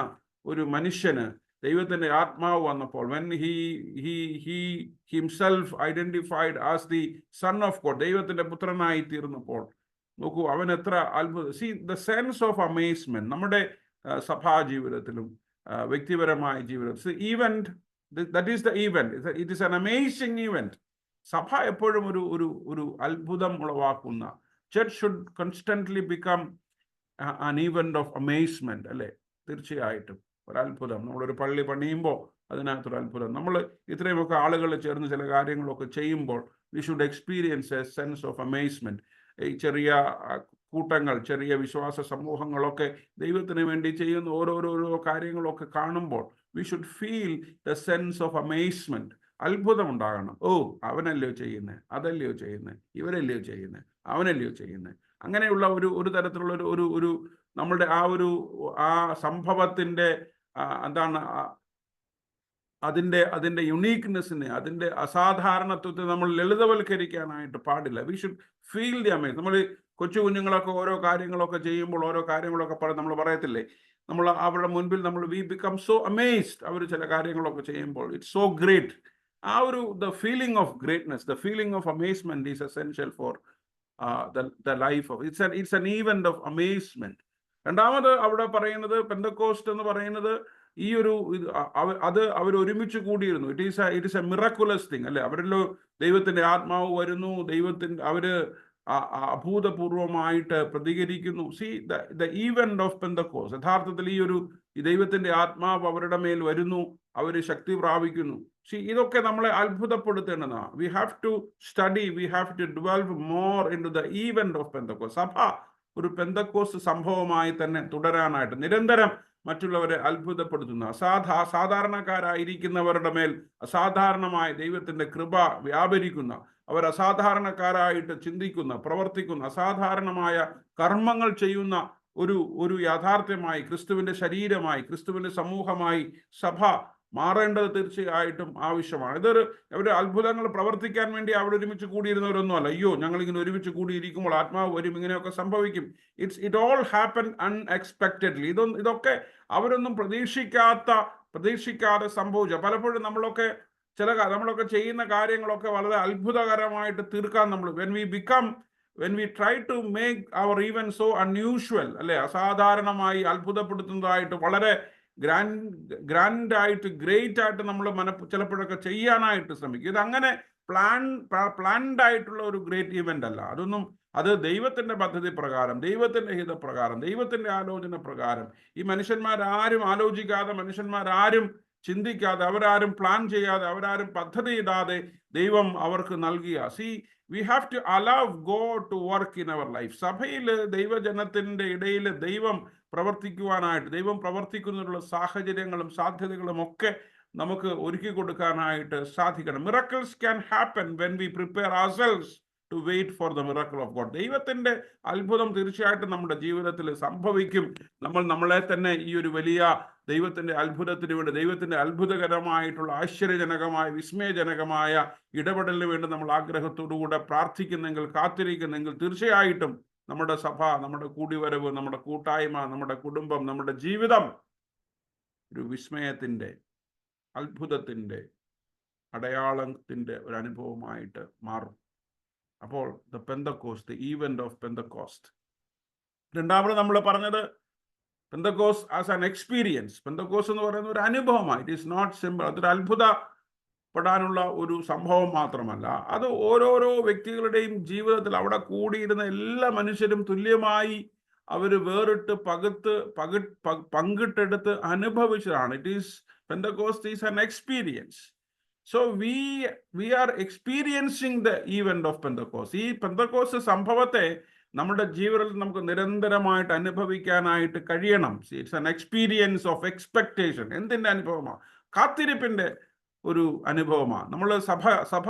A: ഒരു മനുഷ്യന് ദൈവത്തിന്റെ ആത്മാവ് വന്നപ്പോൾ, when he himself identified as the son of God, ദൈവത്തിന്റെ പുത്രനായി തീർന്നപ്പോൾ, നോക്കൂ അവൻ എത്ര അത്ഭുതം. See the sense of amazement നമ്മുടെ സഭാ ജീവിതത്തിലും വ്യക്തിപരമായ ജീവിതത്തിൽ event, that is the event, it is an amazing event. സഭ എപ്പോഴും ഒരു അത്ഭുതം ഉളവാക്കുന്ന, church should constantly become an event of amazement, അല്ലെ? തീർച്ചയായിട്ടും ഒരത്ഭുതം. നമ്മളൊരു പള്ളി പണിയുമ്പോൾ അതിനകത്തൊരു അത്ഭുതം. നമ്മൾ ഇത്രയുമൊക്കെ ആളുകൾ ചേർന്ന് ചില കാര്യങ്ങളൊക്കെ ചെയ്യുമ്പോൾ we should experience a sense of amazement. ഈ ചെറിയ കൂട്ടങ്ങൾ, ചെറിയ വിശ്വാസ സമൂഹങ്ങളൊക്കെ ദൈവത്തിന് വേണ്ടി ചെയ്യുന്ന ഓരോരോ കാര്യങ്ങളൊക്കെ കാണുമ്പോൾ we should feel the sense of amazement. അത്ഭുതം ഉണ്ടാകണം. അവനല്ലയോ ചെയ്യുന്നത്, അതല്ലയോ ചെയ്യുന്നത്, ഇവരല്ലയോ ചെയ്യുന്നത്, അവനല്ലയോ ചെയ്യുന്നത്. അങ്ങനെയുള്ള ഒരു തരത്തിലുള്ള ഒരു നമ്മളുടെ ആ സംഭവത്തിന്റെ അതിൻ്റെ യുണീക്നെസ്സിനെ, അതിൻ്റെ അസാധാരണത്വത്തെ നമ്മൾ ലളിതവൽക്കരിക്കാനായിട്ട് പാടില്ല. We should feel the Amaze. നമ്മൾ കൊച്ചു കുഞ്ഞുങ്ങളൊക്കെ ഓരോ കാര്യങ്ങളൊക്കെ ചെയ്യുമ്പോൾ ഓരോ കാര്യങ്ങളൊക്കെ നമ്മൾ പറയത്തില്ലേ, നമ്മൾ അവരുടെ മുൻപിൽ നമ്മൾ വി ബിക്കം സോ അമേസ്ഡ്. അവർ ചില കാര്യങ്ങളൊക്കെ ചെയ്യുമ്പോൾ ഇറ്റ്സ് സോ ഗ്രേറ്റ്. ആ ഒരു the feeling of greatness, the feeling of amazement is essential for the life of it's an event of amazement. രണ്ടാമത് അവിടെ പറയുന്നത് പെന്തക്കോസ്റ്റ് എന്ന് പറയുന്നത് ഈ ഒരു അത് അവർ ഒരുമിച്ച് കൂടിയിരുന്നു. It is a miraculous thing അല്ലെ. അവരിലോ ദൈവത്തിന്റെ ആത്മാവ് വരുന്നു, അവര് അഭൂതപൂർവമായിട്ട് പ്രതികരിക്കുന്നു. See the event of Pentecost, യഥാർത്ഥത്തിൽ ഈ ദൈവത്തിന്റെ ആത്മാവ് അവരുടെ മേൽ വരുന്നു, അവർ ശക്തി പ്രാപിക്കുന്നു. ഇതൊക്കെ നമ്മളെ അത്ഭുതപ്പെടുത്തേണ്ടതാണ്. We have to study, we have to develop more into the event of Pentecost. സഭ ഒരു പെന്തക്കോസ്റ്റ് സംഭവമായി തന്നെ തുടരാനായിട്ട് നിരന്തരം മറ്റുള്ളവരെ അത്ഭുതപ്പെടുത്തുന്ന, സാധാരണക്കാരായിരിക്കുന്നവരുടെ മേൽ അസാധാരണമായ ദൈവത്തിന്റെ കൃപ വ്യാപരിക്കുന്ന, അവർ അസാധാരണക്കാരായിട്ട് ചിന്തിക്കുന്ന, പ്രവർത്തിക്കുന്ന, അസാധാരണമായ കർമ്മങ്ങൾ ചെയ്യുന്ന ഒരു യാഥാർത്ഥ്യമായി, ക്രിസ്തുവിന്റെ ശരീരമായി, ക്രിസ്തുവിന്റെ സമൂഹമായി സഭ മാറേണ്ടത് തീർച്ചയായിട്ടും ആവശ്യമാണ്. അവരുടെ അത്ഭുതങ്ങൾ പ്രവർത്തിക്കാൻ വേണ്ടി അവിടെ ഒരുമിച്ച് കൂടിയിരുന്നവരൊന്നും അല്ല. അയ്യോ, ഞങ്ങളിങ്ങനെ ഒരുമിച്ച് കൂടിയിരിക്കുമ്പോൾ ആത്മാവ് വരും, ഇങ്ങനെയൊക്കെ സംഭവിക്കും. It all happen unexpectedly. ഇതൊക്കെ അവരൊന്നും പ്രതീക്ഷിക്കാതെ സംഭവിച്ച. പലപ്പോഴും നമ്മളൊക്കെ ചെയ്യുന്ന കാര്യങ്ങളൊക്കെ വളരെ അത്ഭുതകരമായിട്ട് തീർക്കാൻ നമ്മൾ when we try to make our event so unusual, അല്ലെ, അസാധാരണമായി അത്ഭുതപ്പെടുത്തുന്നതായിട്ട് വളരെ ഗ്രാൻഡ് ആയിട്ട് ഗ്രേറ്റ് ആയിട്ട് നമ്മൾ ചിലപ്പോഴൊക്കെ ചെയ്യാനായിട്ട് ശ്രമിക്കും. ഇതങ്ങനെ പ്ലാൻഡ് ആയിട്ടുള്ള ഒരു ഗ്രേറ്റ് ഇവന്റ് അല്ല. അത് ദൈവത്തിന്റെ പദ്ധതി പ്രകാരം, ദൈവത്തിന്റെ ഹിതപ്രകാരം, ദൈവത്തിന്റെ ആലോചന പ്രകാരം, ഈ മനുഷ്യന്മാരാരും ആലോചിക്കാതെ, മനുഷ്യന്മാരാരും ചിന്തിക്കാതെ, അവരാരും പ്ലാൻ ചെയ്യാതെ, അവരാരും പദ്ധതി ഇടാതെ ദൈവം അവർക്ക് നൽകിയ. we have to allow God to work in our life. സഭയിൽ ദൈവജനത്തിന്റെ ഇടയിൽ ദൈവം പ്രവർത്തിക്കുന്നതിനുള്ള സാഹചര്യങ്ങളും സാധ്യതകളും ഒക്കെ നമുക്ക് ഒരുക്കി കൊടുക്കാനായിട്ട് സാധിക്കണം. Miracles can happen when we prepare ourselves to wait for the miracle of God. ദൈവത്തിന്റെ അത്ഭുതം തീർച്ചയായിട്ടും നമ്മുടെ ജീവിതത്തിൽ സംഭവിക്കും. നമ്മളെ തന്നെ ഈ ഒരു വലിയ ദൈവത്തിന്റെ അത്ഭുതത്തിന് വേണ്ടി, ദൈവത്തിന്റെ അത്ഭുതകരമായിട്ടുള്ള ആശ്ചര്യജനകമായ വിസ്മയജനകമായ ഇടപെടലിന് വേണ്ടി നമ്മൾ ആഗ്രഹത്തോടുകൂടെ പ്രാർത്ഥിക്കുന്നെങ്കിൽ, കാത്തിരിക്കുന്നെങ്കിൽ, തീർച്ചയായിട്ടും നമ്മുടെ സഭ, നമ്മുടെ കൂടിവരവ്, നമ്മുടെ കൂട്ടായ്മ, നമ്മുടെ കുടുംബം, നമ്മുടെ ജീവിതം ഒരു വിസ്മയത്തിന്റെ, അത്ഭുതത്തിന്റെ, അടയാളത്തിന്റെ ഒരു അനുഭവമായിട്ട് മാറും. അപ്പോൾ the Pentecost, the event of Pentecost. രണ്ടാമത് നമ്മൾ പറഞ്ഞത് Pentecost as an experience. Pentecost എന്ന് പറയുന്ന ഒരു അനുഭവമാണ്. It is not simple. അതൊരു അത്ഭുതപ്പെടാനുള്ള ഒരു സംഭവം മാത്രമല്ല, അത് ഓരോരോ വ്യക്തികളുടെയും ജീവിതത്തിൽ അവിടെ കൂടിയിരുന്ന എല്ലാ മനുഷ്യരും തുല്യമായി അവർ വേറിട്ട് പങ്കിട്ടെടുത്ത് അനുഭവിച്ചതാണ്. Pentecost is an experience. So we are experiencing the event of Pentecost. ഈ പെന്തക്കോസ്റ്റ് സംഭവത്തെ നമ്മുടെ ജീവിതത്തിൽ നമുക്ക് നിരന്തരമായിട്ട് അനുഭവിക്കാനായിട്ട് കഴിയണം. It's an experience of expectation. എന്തിൻ്റെ അനുഭവമാണ്? കാത്തിരിപ്പിന്റെ ഒരു അനുഭവമാണ്. നമ്മൾ സഭ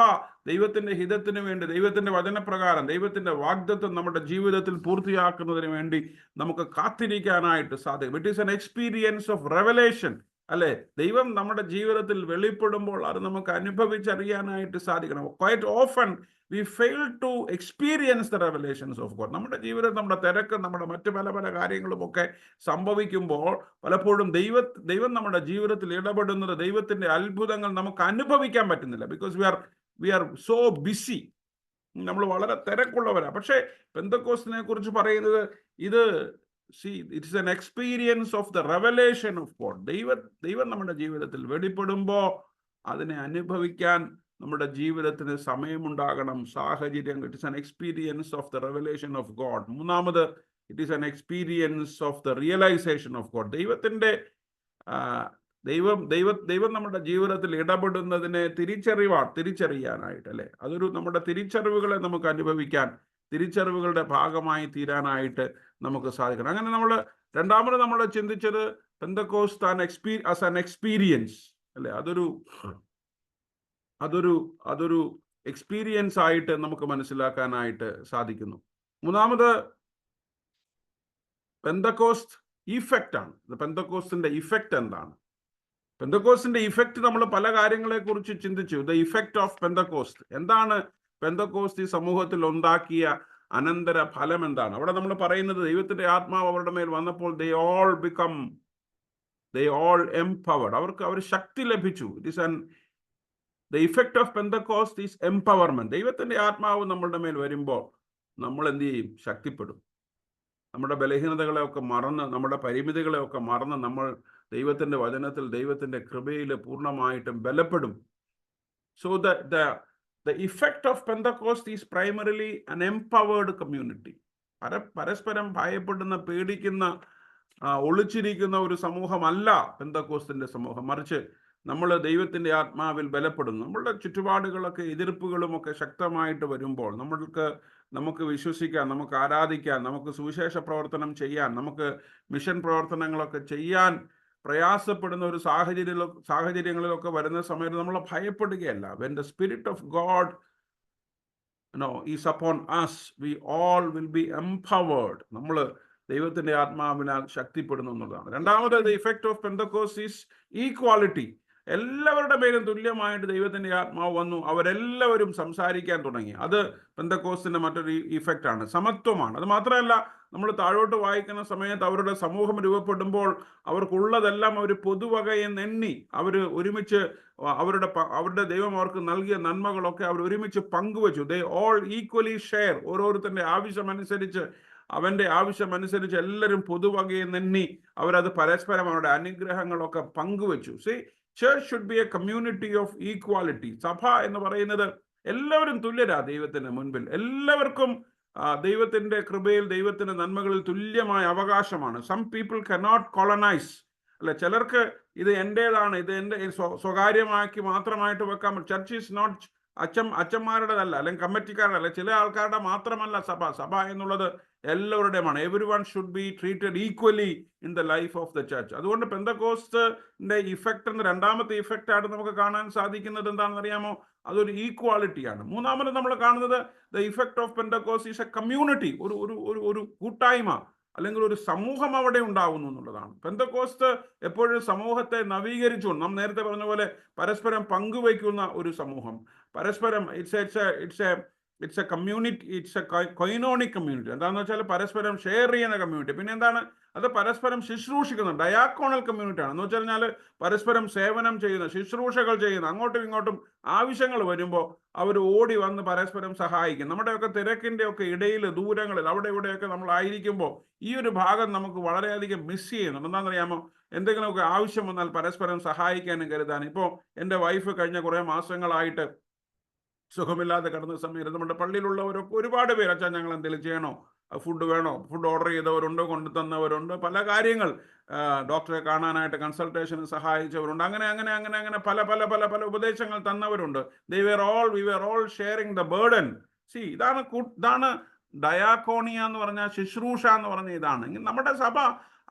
A: ദൈവത്തിന്റെ ഹിതത്തിന് വേണ്ടി, ദൈവത്തിന്റെ വചനപ്രകാരം, ദൈവത്തിന്റെ വാഗ്ദത്തം നമ്മുടെ ജീവിതത്തിൽ പൂർത്തിയാക്കുന്നതിന് വേണ്ടി നമുക്ക് കാത്തിരിക്കാനായിട്ട് സാധിക്കും. It is an experience of revelation. അല്ലെ, ദൈവം നമ്മുടെ ജീവിതത്തിൽ വെളിപ്പെടുമ്പോൾ അത് നമുക്ക് അനുഭവിച്ചറിയാനായിട്ട് സാധിക്കണം. Quite often we fail to experience the revelations of God. നമ്മുടെ ജീവിതം, നമ്മുടെ തിരക്ക്, നമ്മുടെ മറ്റു പല കാര്യങ്ങളുമൊക്കെ സംഭവിക്കുമ്പോൾ പലപ്പോഴും ദൈവം നമ്മുടെ ജീവിതത്തിൽ ഇടപെടുന്നത്, ദൈവത്തിന്റെ അത്ഭുതങ്ങൾ നമുക്ക് അനുഭവിക്കാൻ പറ്റുന്നില്ല. Because we are so busy. നമ്മൾ വളരെ തിരക്കുള്ളവരാണ്. പക്ഷേ പെന്തക്കോസ്റ്റിനെ കുറിച്ച് പറയുന്നത് it's an experience of the revelation of God. ദൈവം നമ്മുടെ ജീവിതത്തിൽ വെളിപ്പെടുമ്പോൾ അതിനെ അനുഭവിക്കാൻ നമ്മുടെ ജീവിതത്തിന് സമയമുണ്ടാകണം, സാഹചര്യം. It is an experience of the revelation of God. മൂന്നാമത്, it is an experience of the realisation of God. ദൈവം നമ്മുടെ ജീവിതത്തിൽ ഇടപെടുന്നതിനെ തിരിച്ചറിയാനായിട്ട്, അല്ലെ, നമ്മുടെ തിരിച്ചറിവുകളെ നമുക്ക് അനുഭവിക്കാൻ, തിരിച്ചറിവുകളുടെ ഭാഗമായി തീരാനായിട്ട് നമുക്ക് സാധിക്കണം. അങ്ങനെ രണ്ടാമത് നമ്മൾ ചിന്തിച്ചത് പെന്തക്കോസ്റ്റ് ആസ് ആൻ എക്സ്പീരിയൻസ്, അല്ലെ, അതൊരു എക്സ്പീരിയൻസ് ആയിട്ട് നമുക്ക് മനസ്സിലാക്കാനായിട്ട് സാധിക്കുന്നു. മൂന്നാമത് പെന്തക്കോസ്റ്റ് ഇഫക്റ്റ് ആണ്. പെന്തക്കോസ്റ്റിന്റെ ഇഫക്റ്റ് എന്താണ്? പെന്തക്കോസ്റ്റിന്റെ ഇഫക്റ്റ് നമ്മൾ പല കാര്യങ്ങളെ കുറിച്ച് ചിന്തിച്ചു. ദ ഇഫക്റ്റ് ഓഫ് പെന്തക്കോസ്റ്റ് എന്താണ്? പെന്തക്കോസ്റ്റ് ഈ സമൂഹത്തിൽ ഉണ്ടാക്കിയ അനന്തര ഫലം എന്താണ്? അവിടെ നമ്മൾ പറയുന്നത് ദൈവത്തിന്റെ ആത്മാവ് അവരുടെ മേൽ വന്നപ്പോൾ they all empowered. അവർ ശക്തി ലഭിച്ചു. the effect of Pentecost is empowerment. ദൈവത്തിന്റെ ആത്മാവ് നമ്മളുടെ മേൽ വരുമ്പോൾ നമ്മൾ എന്ത് ചെയ്യും? ശക്തിപ്പെടും. നമ്മുടെ ബലഹീനതകളെയൊക്കെ മറന്ന്, നമ്മുടെ പരിമിതികളെയൊക്കെ മറന്ന് നമ്മൾ ദൈവത്തിന്റെ വചനത്തിൽ, ദൈവത്തിന്റെ കൃപയിൽ പൂർണ്ണമായിട്ടും ബലപ്പെടും. So the effect of Pentecost is primarily an empowered community. പരസ്പരം ഭയപ്പെടുന്ന, പേടിക്കുന്ന, ഒളിച്ചിരിക്കുന്ന ഒരു സമൂഹമല്ല പെന്തക്കോസ്തിന്റെ സമൂഹം. മറിച്ച് നമ്മൾ ദൈവത്തിന്റെ ആത്മാവിൽ ബലപ്പെടുന്നു. നമ്മളുടെ ചുറ്റുപാടുകളൊക്കെ എതിർപ്പുകളും ഒക്കെ ശക്തമായിട്ട് വരുമ്പോൾ നമുക്ക് വിശ്വസിക്കാൻ, നമുക്ക് ആരാധിക്കാൻ, നമുക്ക് സുവിശേഷ പ്രവർത്തനം ചെയ്യാൻ, നമുക്ക് മിഷൻ പ്രവർത്തനങ്ങളൊക്കെ ചെയ്യാൻ പ്രയാസപ്പെടുന്ന ഒരു സാഹചര്യങ്ങളിലൊക്കെ വരുന്ന സമയത്ത് നമ്മൾ ഭയപ്പെടുകയല്ല. when the spirit of God is upon us, we all will be empowered. നമ്മൾ ദൈവത്തിന്റെ ആത്മാവിനാൽ ശക്തിപ്പെടുന്നു എന്നുള്ളതാണ്. രണ്ടാമത് the effect of Pentecost is equality. എല്ലാവരുടെ പേരും തുല്യമായിട്ട് ദൈവത്തിന്റെ ആത്മാവ് വന്നു, അവരെല്ലാവരും സംസാരിക്കാൻ തുടങ്ങി. അത് പെന്തക്കോസ്റ്റിന്റെ മറ്റൊരു ഇഫക്റ്റ് ആണ്. സമത്വമാണ്. അത് മാത്രമല്ല, നമ്മൾ താഴോട്ട് വായിക്കുന്ന സമയത്ത് അവരുടെ സമൂഹം രൂപപ്പെടുമ്പോൾ അവർക്കുള്ളതെല്ലാം അവർ പൊതുവകയെന്ന് എണ്ണി അവർ ഒരുമിച്ച് അവരുടെ ദൈവം അവർക്ക് നൽകിയ നന്മകളൊക്കെ അവർ ഒരുമിച്ച് പങ്കുവച്ചു. They all equally share. ഓരോരുത്തരുടെ ആവശ്യമനുസരിച്ച്, അവന്റെ ആവശ്യമനുസരിച്ച് എല്ലാവരും പൊതുവകയെന്ന് എണ്ണി അവരത് പരസ്പരം അവരുടെ അനുഗ്രഹങ്ങളൊക്കെ പങ്കുവച്ചു. Church should be a community of equality. സഭ എന്ന് പറയുന്നത് എല്ലാവരും തുല്യരാ ദൈവത്തിന് മുൻപിൽ. എല്ലാവർക്കും ദൈവത്തിന്റെ കൃപയിൽ, ദൈവത്തിന്റെ നന്മകളിൽ തുല്യമായ അവകാശമാണ്. Some people cannot colonize. അല്ലെ, ചിലർക്ക് ഇത് എന്റേതാണ്, ഇത് എന്റെ സ്വകാര്യമാക്കി മാത്രമായിട്ട് വെക്കാൻ. ചർച്ച് ഈസ് നോട്ട് അച്ഛന്മാരുടേതല്ല, അല്ലെങ്കിൽ കമ്മിറ്റിക്കാരുടല്ല, ചില ആൾക്കാരുടെ മാത്രമല്ല സഭ എന്നുള്ളത് എല്ലാവരുടെയുമാണ്. everyone should be treated equally in the life of the church. അതുകൊണ്ട് പെന്തക്കോസ്റ്റിന്റെ ഇഫക്റ്റ് എന്ന രണ്ടാമത്തെ ഇഫക്റ്റ് ആയിട്ട് നമുക്ക് കാണാൻ സാധിക്കുന്നത് എന്താണെന്ന് അറിയാമോ? അതൊരു ഈക്വാലിറ്റിയാണ്. മൂന്നാമത് നമ്മൾ കാണുന്നത് the effect of Pentecost is a community. ഒരു കൂട്ടായ്മ അല്ലെങ്കിൽ ഒരു സമൂഹം അവിടെ ഉണ്ടാവുന്നു എന്നുള്ളതാണ്. പെന്തക്കോസ്റ്റ് എപ്പോഴും സമൂഹത്തെ നവീകരിച്ചു. നാം നേരത്തെ പറഞ്ഞ പോലെ പരസ്പരം പങ്കുവയ്ക്കുന്ന ഒരു സമൂഹം, പരസ്പരം it's a community, it's a koinonic community. എന്താണെന്ന് വെച്ചാൽ പരസ്പരം ഷെയർ ചെയ്യുന്ന കമ്മ്യൂണിറ്റി. പിന്നെ എന്താണ്? അത് പരസ്പരം ശുശ്രൂഷിക്കുന്ന ഡയാക്കോണൽ കമ്മ്യൂണിറ്റി ആണ്. എന്ന് വെച്ച് കഴിഞ്ഞാൽ പരസ്പരം സേവനം ചെയ്യുന്ന, ശുശ്രൂഷകൾ ചെയ്യുന്ന, അങ്ങോട്ടും ഇങ്ങോട്ടും ആവശ്യങ്ങൾ വരുമ്പോൾ അവർ ഓടി വന്ന് പരസ്പരം സഹായിക്കും. നമ്മുടെയൊക്കെ തിരക്കിന്റെ ഒക്കെ ഇടയിൽ, ദൂരങ്ങളിൽ, അവിടെ ഇവിടെയൊക്കെ നമ്മൾ ആയിരിക്കുമ്പോൾ ഈ ഒരു ഭാഗം നമുക്ക് വളരെയധികം മിസ് ചെയ്യുന്നുണ്ട്. എന്താണെന്നറിയാമോ? എന്തെങ്കിലുമൊക്കെ ആവശ്യം വന്നാൽ പരസ്പരം സഹായിക്കാനും കരുതാനും. ഇപ്പോൾ എൻ്റെ വൈഫ് കഴിഞ്ഞ കുറേ മാസങ്ങളായിട്ട് സുഖമില്ലാതെ കിടന്ന സമയത്ത് നമ്മുടെ പള്ളിയിലുള്ളവരൊക്കെ ഒരുപാട് പേര്, അച്ഛാ ഞങ്ങൾ എന്തെങ്കിലും ചെയ്യണോ, ഫുഡ് വേണോ, ഫുഡ് ഓർഡർ ചെയ്തവരുണ്ട്, കൊണ്ടു തന്നവരുണ്ട്, പല കാര്യങ്ങൾ, ഡോക്ടറെ കാണാനായിട്ട് കൺസൾട്ടേഷന് സഹായിച്ചവരുണ്ട്, അങ്ങനെ പല ഉപദേശങ്ങൾ തന്നവരുണ്ട്. we were all sharing the burden. ഇതാണ് ഡയാക്കോണിയ എന്ന് പറഞ്ഞ, ശുശ്രൂഷ എന്ന് പറഞ്ഞ ഇതാണ്. നമ്മുടെ സഭ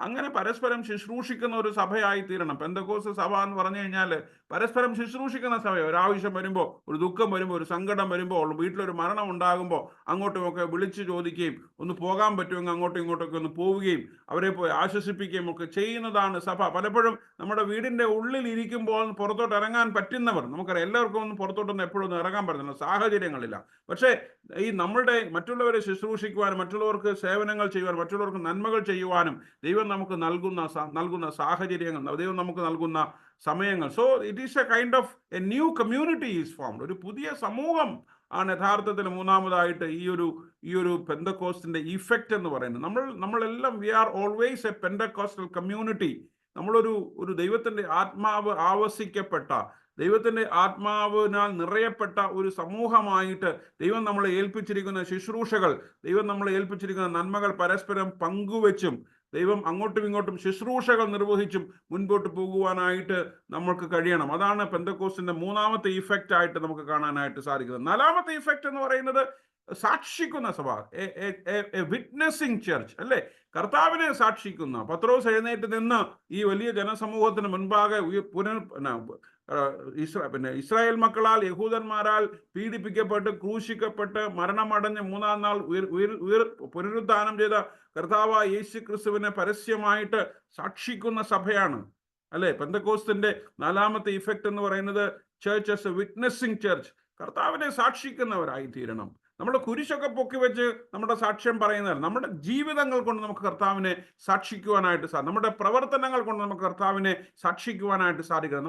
A: അങ്ങനെ പരസ്പരം ശുശ്രൂഷിക്കുന്ന ഒരു സഭയായി തീരണം. പെന്തക്കോസ്ത് സഭ എന്ന് പറഞ്ഞു കഴിഞ്ഞാൽ പരസ്പരം ശുശ്രൂഷിക്കുന്ന സഭ. ഒരാവശ്യം വരുമ്പോൾ, ഒരു ദുഃഖം വരുമ്പോൾ, ഒരു സങ്കടം വരുമ്പോൾ, വീട്ടിലൊരു മരണം ഉണ്ടാകുമ്പോൾ അങ്ങോട്ടുമൊക്കെ വിളിച്ചു ചോദിക്കുകയും, ഒന്ന് പോകാൻ പറ്റുമെങ്കിൽ അങ്ങോട്ടും ഇങ്ങോട്ടൊക്കെ ഒന്ന് പോവുകയും അവരെ പോയി ആശ്വസിപ്പിക്കുകയും ഒക്കെ ചെയ്യുന്നതാണ് സഭ. പലപ്പോഴും നമ്മുടെ വീടിന്റെ ഉള്ളിൽ ഇരിക്കുമ്പോൾ പുറത്തോട്ട് ഇറങ്ങാൻ പറ്റുന്നവർ, നമുക്കറിയാം എല്ലാവർക്കും ഒന്നും പുറത്തോട്ടൊന്നും എപ്പോഴൊന്നും ഇറങ്ങാൻ പറ്റുന്നില്ല, സാഹചര്യങ്ങളില്ല. പക്ഷേ ഈ നമ്മളുടെ മറ്റുള്ളവരെ ശുശ്രൂഷിക്കുവാനും, മറ്റുള്ളവർക്ക് സേവനങ്ങൾ ചെയ്യുവാനും, മറ്റുള്ളവർക്ക് നന്മകൾ ചെയ്യുവാനും ദൈവം നമുക്ക് നൽകുന്ന സാഹചര്യങ്ങൾ, ദൈവം നമുക്ക് നൽകുന്ന സമയങ്ങൾ. So it is A kind of A new community is formed. ഒരു പുതിയ സമൂഹം ആണ് യഥാർത്ഥത്തിൽ മൂന്നാമതായിട്ട് ഈ ഒരു പെന്തക്കോസ്റ്റിന്റെ ഇഫക്റ്റ് എന്ന് പറയുന്നത്. നമ്മളെല്ലാം we are always a Pentecostal community. നമ്മളൊരു ദൈവത്തിന്റെ ആത്മാവ് ആവസിക്കപ്പെട്ട, ദൈവത്തിന്റെ ആത്മാവിനാൽ നിറയപ്പെട്ട ഒരു സമൂഹമായിട്ട് ദൈവം നമ്മളെ ഏൽപ്പിച്ചിരിക്കുന്ന ശുശ്രൂഷകൾ, ദൈവം നമ്മളെ ഏൽപ്പിച്ചിരിക്കുന്ന നന്മകൾ പരസ്പരം പങ്കുവെച്ചും ദൈവം അങ്ങോട്ടും ഇങ്ങോട്ടും ശുശ്രൂഷകൾ നിർവഹിച്ചും മുൻപോട്ട് പോകുവാനായിട്ട് നമ്മൾക്ക് കഴിയണം. അതാണ് പെന്തക്കോസ്റ്റിന്റെ മൂന്നാമത്തെ ഇഫക്റ്റ് ആയിട്ട് നമുക്ക് കാണാനായിട്ട് സാധിക്കുന്നത്. നാലാമത്തെ ഇഫക്റ്റ് എന്ന് പറയുന്നത് സാക്ഷിക്കുന്ന സഭ, എ വിറ്റ്നസിങ് ചർച്ച്, അല്ലേ? കർത്താവിനെ സാക്ഷിക്കുന്ന. പത്രോസ് എഴുന്നേറ്റ് നിന്ന് ഈ വലിയ ജനസമൂഹത്തിന് മുൻപാകെ ഇസ്രായേൽ മക്കളാൽ, യഹൂദന്മാരാൽ പീഡിപ്പിക്കപ്പെട്ട്, ക്രൂശിക്കപ്പെട്ട്, മരണമടഞ്ഞ് മൂന്നാം നാൾ പുനരുദ്ധാനം ചെയ്ത കർത്താവായ യേശു ക്രിസ്തുവിനെ പരസ്യമായിട്ട് സാക്ഷിക്കുന്ന സഭയാണ്. അല്ലെ? പെന്തക്കോസ്തിന്റെ 4ാമത്തെ ഇഫക്റ്റ് എന്ന് പറയുന്നത് church as A witnessing church. കർത്താവിനെ സാക്ഷിക്കുന്നവരായി തീരണം. നമ്മുടെ കുരിശൊക്കെ പൊക്കി വെച്ച് നമ്മുടെ സാക്ഷ്യം പറയുന്നതല്ല, നമ്മുടെ ജീവിതങ്ങൾ കൊണ്ട് നമുക്ക് കർത്താവിനെ സാക്ഷിക്കുവാനായിട്ട് നമ്മുടെ പ്രവർത്തനങ്ങൾ കൊണ്ട് നമുക്ക് കർത്താവിനെ സാക്ഷിക്കുവാനായിട്ട് സാധിക്കണം.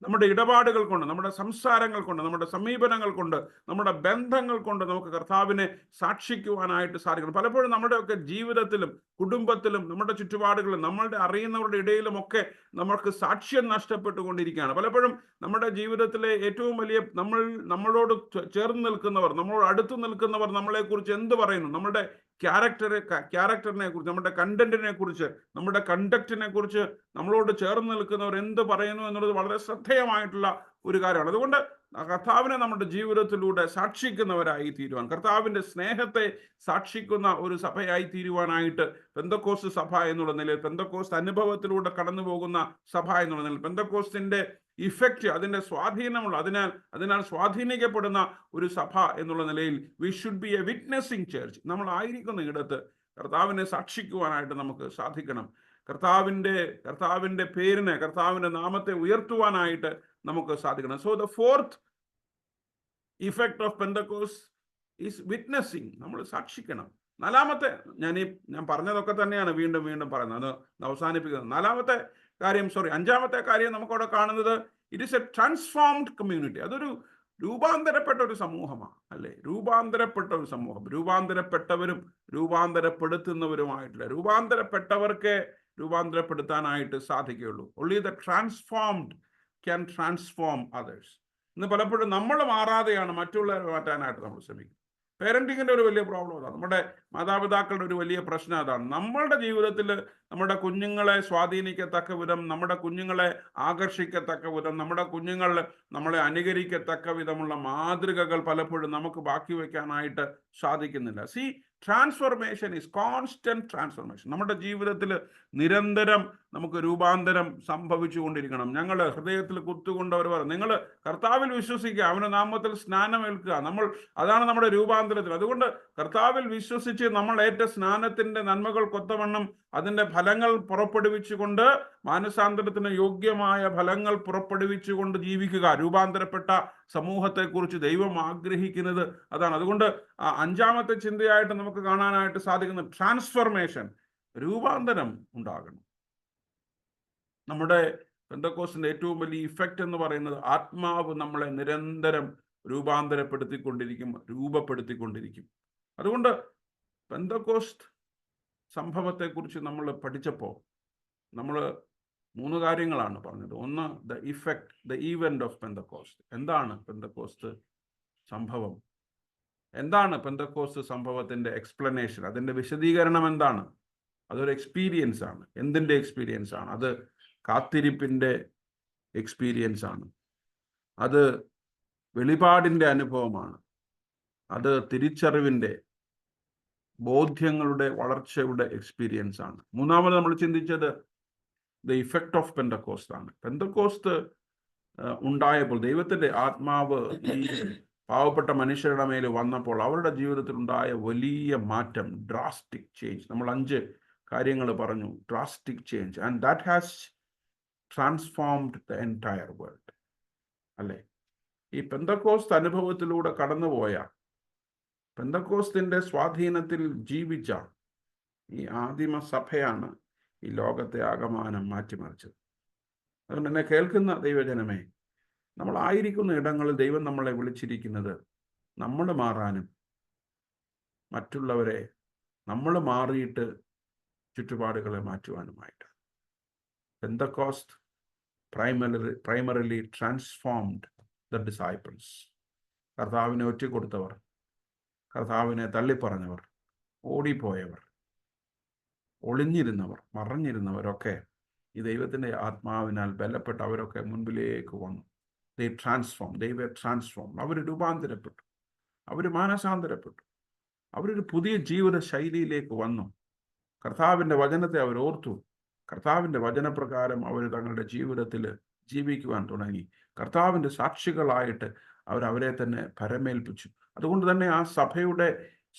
A: നമ്മുടെ ഇടപാടുകൾ കൊണ്ട്, നമ്മുടെ സംസാരങ്ങൾ കൊണ്ട്, നമ്മുടെ സമീപനങ്ങൾ കൊണ്ട്, നമ്മുടെ ബന്ധങ്ങൾ കൊണ്ട് നമുക്ക് കർത്താവിനെ സാക്ഷിക്കുവാനായിട്ട് സാധിക്കണം. പലപ്പോഴും നമ്മുടെയൊക്കെ ജീവിതത്തിലും കുടുംബത്തിലും നമ്മുടെ ചുറ്റുപാടുകളിലും നമ്മളുടെ അറിയുന്നവരുടെ ഇടയിലും ഒക്കെ നമുക്ക് സാക്ഷ്യം നഷ്ടപ്പെട്ടുകൊണ്ടിരിക്കുകയാണ്. പലപ്പോഴും നമ്മുടെ ജീവിതത്തിലെ ഏറ്റവും വലിയ നമ്മളോട് ചേർന്ന് നിൽക്കുന്നവർ, നമ്മളോട് അടുത്ത് നിൽക്കുന്നവർ നമ്മളെക്കുറിച്ച് എന്ത് പറയുന്നു, നമ്മുടെ ക്യാരക്ടറിനെ കുറിച്ച്, നമ്മുടെ കണ്ടന്റിനെ കുറിച്ച്, നമ്മുടെ കണ്ടക്റ്റിനെ കുറിച്ച് നമ്മളോട് ചേർന്ന് നിൽക്കുന്നവർ എന്ത് പറയുന്നു എന്നുള്ളത് വളരെ ശ്രദ്ധേയമായിട്ടുള്ള ഒരു കാര്യമാണ്. അതുകൊണ്ട് കർത്താവിനെ നമ്മുടെ ജീവിതത്തിലൂടെ സാക്ഷിക്കുന്നവരായി തീരുവാൻ, കർത്താവിന്റെ സ്നേഹത്തെ സാക്ഷിക്കുന്ന ഒരു സഭയായി തീരുവാനായിട്ട് പെന്തക്കോസ്ത് സഭ എന്നുള്ള നിലയിൽ, പെന്തക്കോസ്ത് അനുഭവത്തിലൂടെ കടന്നു പോകുന്ന സഭ എന്നുള്ള നിലയിൽ, പെന്തക്കോസ്തിന്റെ ഇഫക്റ്റ്, അതിന്റെ സ്വാധീനമുള്ള, അതിനാൽ സ്വാധീനിക്കപ്പെടുന്ന ഒരു സഭ എന്നുള്ള നിലയിൽ we should be A witnessing church. നമ്മൾ ആയിരിക്കുന്ന ഇടത്ത് കർത്താവിനെ സാക്ഷിക്കുവാനായിട്ട് നമുക്ക് സാധിക്കണം. കർത്താവിന്റെ പേരിനെ, കർത്താവിന്റെ നാമത്തെ ഉയർത്തുവാനായിട്ട് നമുക്ക് സാധിക്കണം. So the fourth effect of Pentecost is witnessing. നമ്മൾ സാക്ഷിക്കണം. 4ാമത്തെ, ഞാൻ പറഞ്ഞതൊക്കെ തന്നെയാണ് വീണ്ടും വീണ്ടും പറയുന്നത്, അത് അവസാനിപ്പിക്കുന്നത്. 5ാമത്തെ കാര്യം നമുക്കവിടെ കാണുന്നത് it is A transformed community. അതൊരു രൂപാന്തരപ്പെട്ട ഒരു സമൂഹമാണ്, അല്ലെ? രൂപാന്തരപ്പെട്ട ഒരു സമൂഹം, രൂപാന്തരപ്പെട്ടവരും രൂപാന്തരപ്പെടുത്തുന്നവരുമായിട്ടുള്ള, രൂപാന്തരപ്പെട്ടവർക്ക് രൂപാന്തരപ്പെടുത്താനായിട്ട് സാധിക്കുകയുള്ളൂ. Only the transformed can transform others. ഇന്ന് പലപ്പോഴും നമ്മൾ മാറാതെയാണ് മറ്റുള്ളവരെ മാറ്റാനായിട്ട് നമ്മൾ ശ്രമിക്കുന്നത്. പേരൻറ്റിങ്ങിൻ്റെ ഒരു വലിയ പ്രോബ്ലം അതാണ്. നമ്മുടെ മാതാപിതാക്കളുടെ ഒരു വലിയ പ്രശ്നം അതാണ്. നമ്മളുടെ ജീവിതത്തിൽ നമ്മുടെ കുഞ്ഞുങ്ങളെ സ്വാധീനിക്കത്തക്ക വിധം, നമ്മുടെ കുഞ്ഞുങ്ങളെ ആകർഷിക്കത്തക്ക വിധം, നമ്മുടെ കുഞ്ഞുങ്ങൾ നമ്മളെ അനുകരിക്കത്തക്ക വിധമുള്ള മാതൃകകൾ പലപ്പോഴും നമുക്ക് ബാക്കി വയ്ക്കാനായിട്ട് സാധിക്കുന്നില്ല. Transformation is constant transformation. നമ്മുടെ ജീവിതത്തിൽ നിരന്തരം നമുക്ക് രൂപാന്തരം സംഭവിച്ചു കൊണ്ടിരിക്കണം. ഞങ്ങൾ ഹൃദയത്തിൽ കുത്തുകൊണ്ടവർ പറയും, നിങ്ങൾ കർത്താവിൽ വിശ്വസിക്കുക, അവന്റെ നാമത്തിൽ സ്നാനമേൽക്കുക. അതാണ് നമ്മുടെ രൂപാന്തരത്തിൽ. അതുകൊണ്ട് കർത്താവിൽ വിശ്വസിച്ച് നമ്മൾ ഏറ്റ സ്നാനത്തിന്റെ നന്മകൾ കൊത്തവണ്ണം അതിന്റെ ഫലങ്ങൾ പുറപ്പെടുവിച്ചുകൊണ്ട്, മാനസാന്തരത്തിന് യോഗ്യമായ ഫലങ്ങൾ പുറപ്പെടുവിച്ചുകൊണ്ട് ജീവിക്കുക. രൂപാന്തരപ്പെട്ട സമൂഹത്തെക്കുറിച്ച് ദൈവം ആഗ്രഹിക്കുന്നത് അതാണ്. അതുകൊണ്ട് 5ാമത്തെ ചിന്തയായിട്ട് നമുക്ക് കാണാനായിട്ട് സാധിക്കുന്ന ട്രാൻസ്ഫോർമേഷൻ, രൂപാന്തരം ഉണ്ടാകണം. നമ്മുടെ പെന്തക്കോസ്തിന്റെ ഏറ്റവും വലിയ ഇഫക്റ്റ് എന്ന് പറയുന്നത് ആത്മാവ് നമ്മളെ നിരന്തരം രൂപപ്പെടുത്തിക്കൊണ്ടിരിക്കും. അതുകൊണ്ട് പെന്തക്കോസ്ത് സംഭവത്തെക്കുറിച്ച് നമ്മൾ പഠിച്ചപ്പോൾ നമ്മൾ 3 കാര്യങ്ങളാണ് പറഞ്ഞത്. ഒന്ന്, the effect, the event of Pentecost. എന്താണ് പെന്തക്കോസ്ത് സംഭവം? എന്താണ് പെന്തക്കോസ്ത് സംഭവത്തിന്റെ എക്സ്പ്ലനേഷൻ? അതിന്റെ വിശദീകരണം എന്താണ്? അതൊരു എക്സ്പീരിയൻസ് ആണ്. എന്തിന്റെ എക്സ്പീരിയൻസ് ആണ്? അത് കാത്തിരിപ്പിന്റെ എക്സ്പീരിയൻസ് ആണ്. അത് വെളിപാടിന്റെ അനുഭവമാണ്. അത് തിരിച്ചറിവിന്റെ, ബോധ്യങ്ങളുടെ വളർച്ചയുടെ എക്സ്പീരിയൻസ് ആണ്. 3ാമത് നമ്മൾ ചിന്തിച്ചത് ദ ഇഫക്റ്റ് ഓഫ് പെന്തക്കോസ്റ്റ് ആണ്. പെന്തക്കോസ്ത് ഉണ്ടായപ്പോൾ ദൈവത്തിന്റെ ആത്മാവ് ഈ പാവപ്പെട്ട മനുഷ്യരുടെ മേൽ വന്നപ്പോൾ അവരുടെ ജീവിതത്തിൽ ഉണ്ടായ വലിയ മാറ്റം, ഡ്രാസ്റ്റിക് ചേഞ്ച്. നമ്മൾ 5 കാര്യങ്ങൾ പറഞ്ഞു. Drastic change, and that has transformed the entire world, അല്ലേ? ഈ പെന്തക്കോസ്ത് അനുഭവത്തിലൂടെ കടന്നുപോയ, പെന്തക്കോസ്തിന്റെ സ്വാധീനത്തിൽ ജീവിച്ച ഈ ആദിമ സഭയാണ് ഈ ലോകത്തെ ആകമാനം മാറ്റിമറിച്ചത്. അതുകൊണ്ട് എന്നെ കേൾക്കുന്ന ദൈവജനമേ, നമ്മളായിരിക്കുന്ന ഇടങ്ങളിൽ ദൈവം നമ്മളെ വിളിച്ചിരിക്കുന്നത് നമ്മൾ മാറാനും മറ്റുള്ളവരെ നമ്മൾ മാറിയിട്ട് ചുറ്റുപാടുകളെ മാറ്റുവാനുമായിട്ട്. Pentecost primarily transformed the disciples. കർത്താവിനെ ഒറ്റിക്കൊടുത്തവർ, കർത്താവിനെ തള്ളിപ്പറഞ്ഞവർ, ഓടിപ്പോയവർ, ഒളിഞ്ഞിരുന്നവർ, മറഞ്ഞിരുന്നവരൊക്കെ ഈ ദൈവത്തിൻ്റെ ആത്മാവിനാൽ ബലപ്പെട്ട് അവരൊക്കെ മുൻപിലേക്ക് വന്നു. They were transformed. അവർ രൂപാന്തരപ്പെട്ടു, അവർ മാനസാന്തരപ്പെട്ടു, അവരൊരു പുതിയ ജീവിത ശൈലിയിലേക്ക് വന്നു. കർത്താവിൻ്റെ വചനത്തെ അവർ ഓർത്തു. കർത്താവിൻ്റെ വചനപ്രകാരം അവർ തങ്ങളുടെ ജീവിതത്തിൽ ജീവിക്കുവാൻ തുടങ്ങി. കർത്താവിൻ്റെ സാക്ഷികളായിട്ട് അവരെ തന്നെ പരമേൽപ്പിച്ചു. അതുകൊണ്ട് തന്നെ ആ സഭയുടെ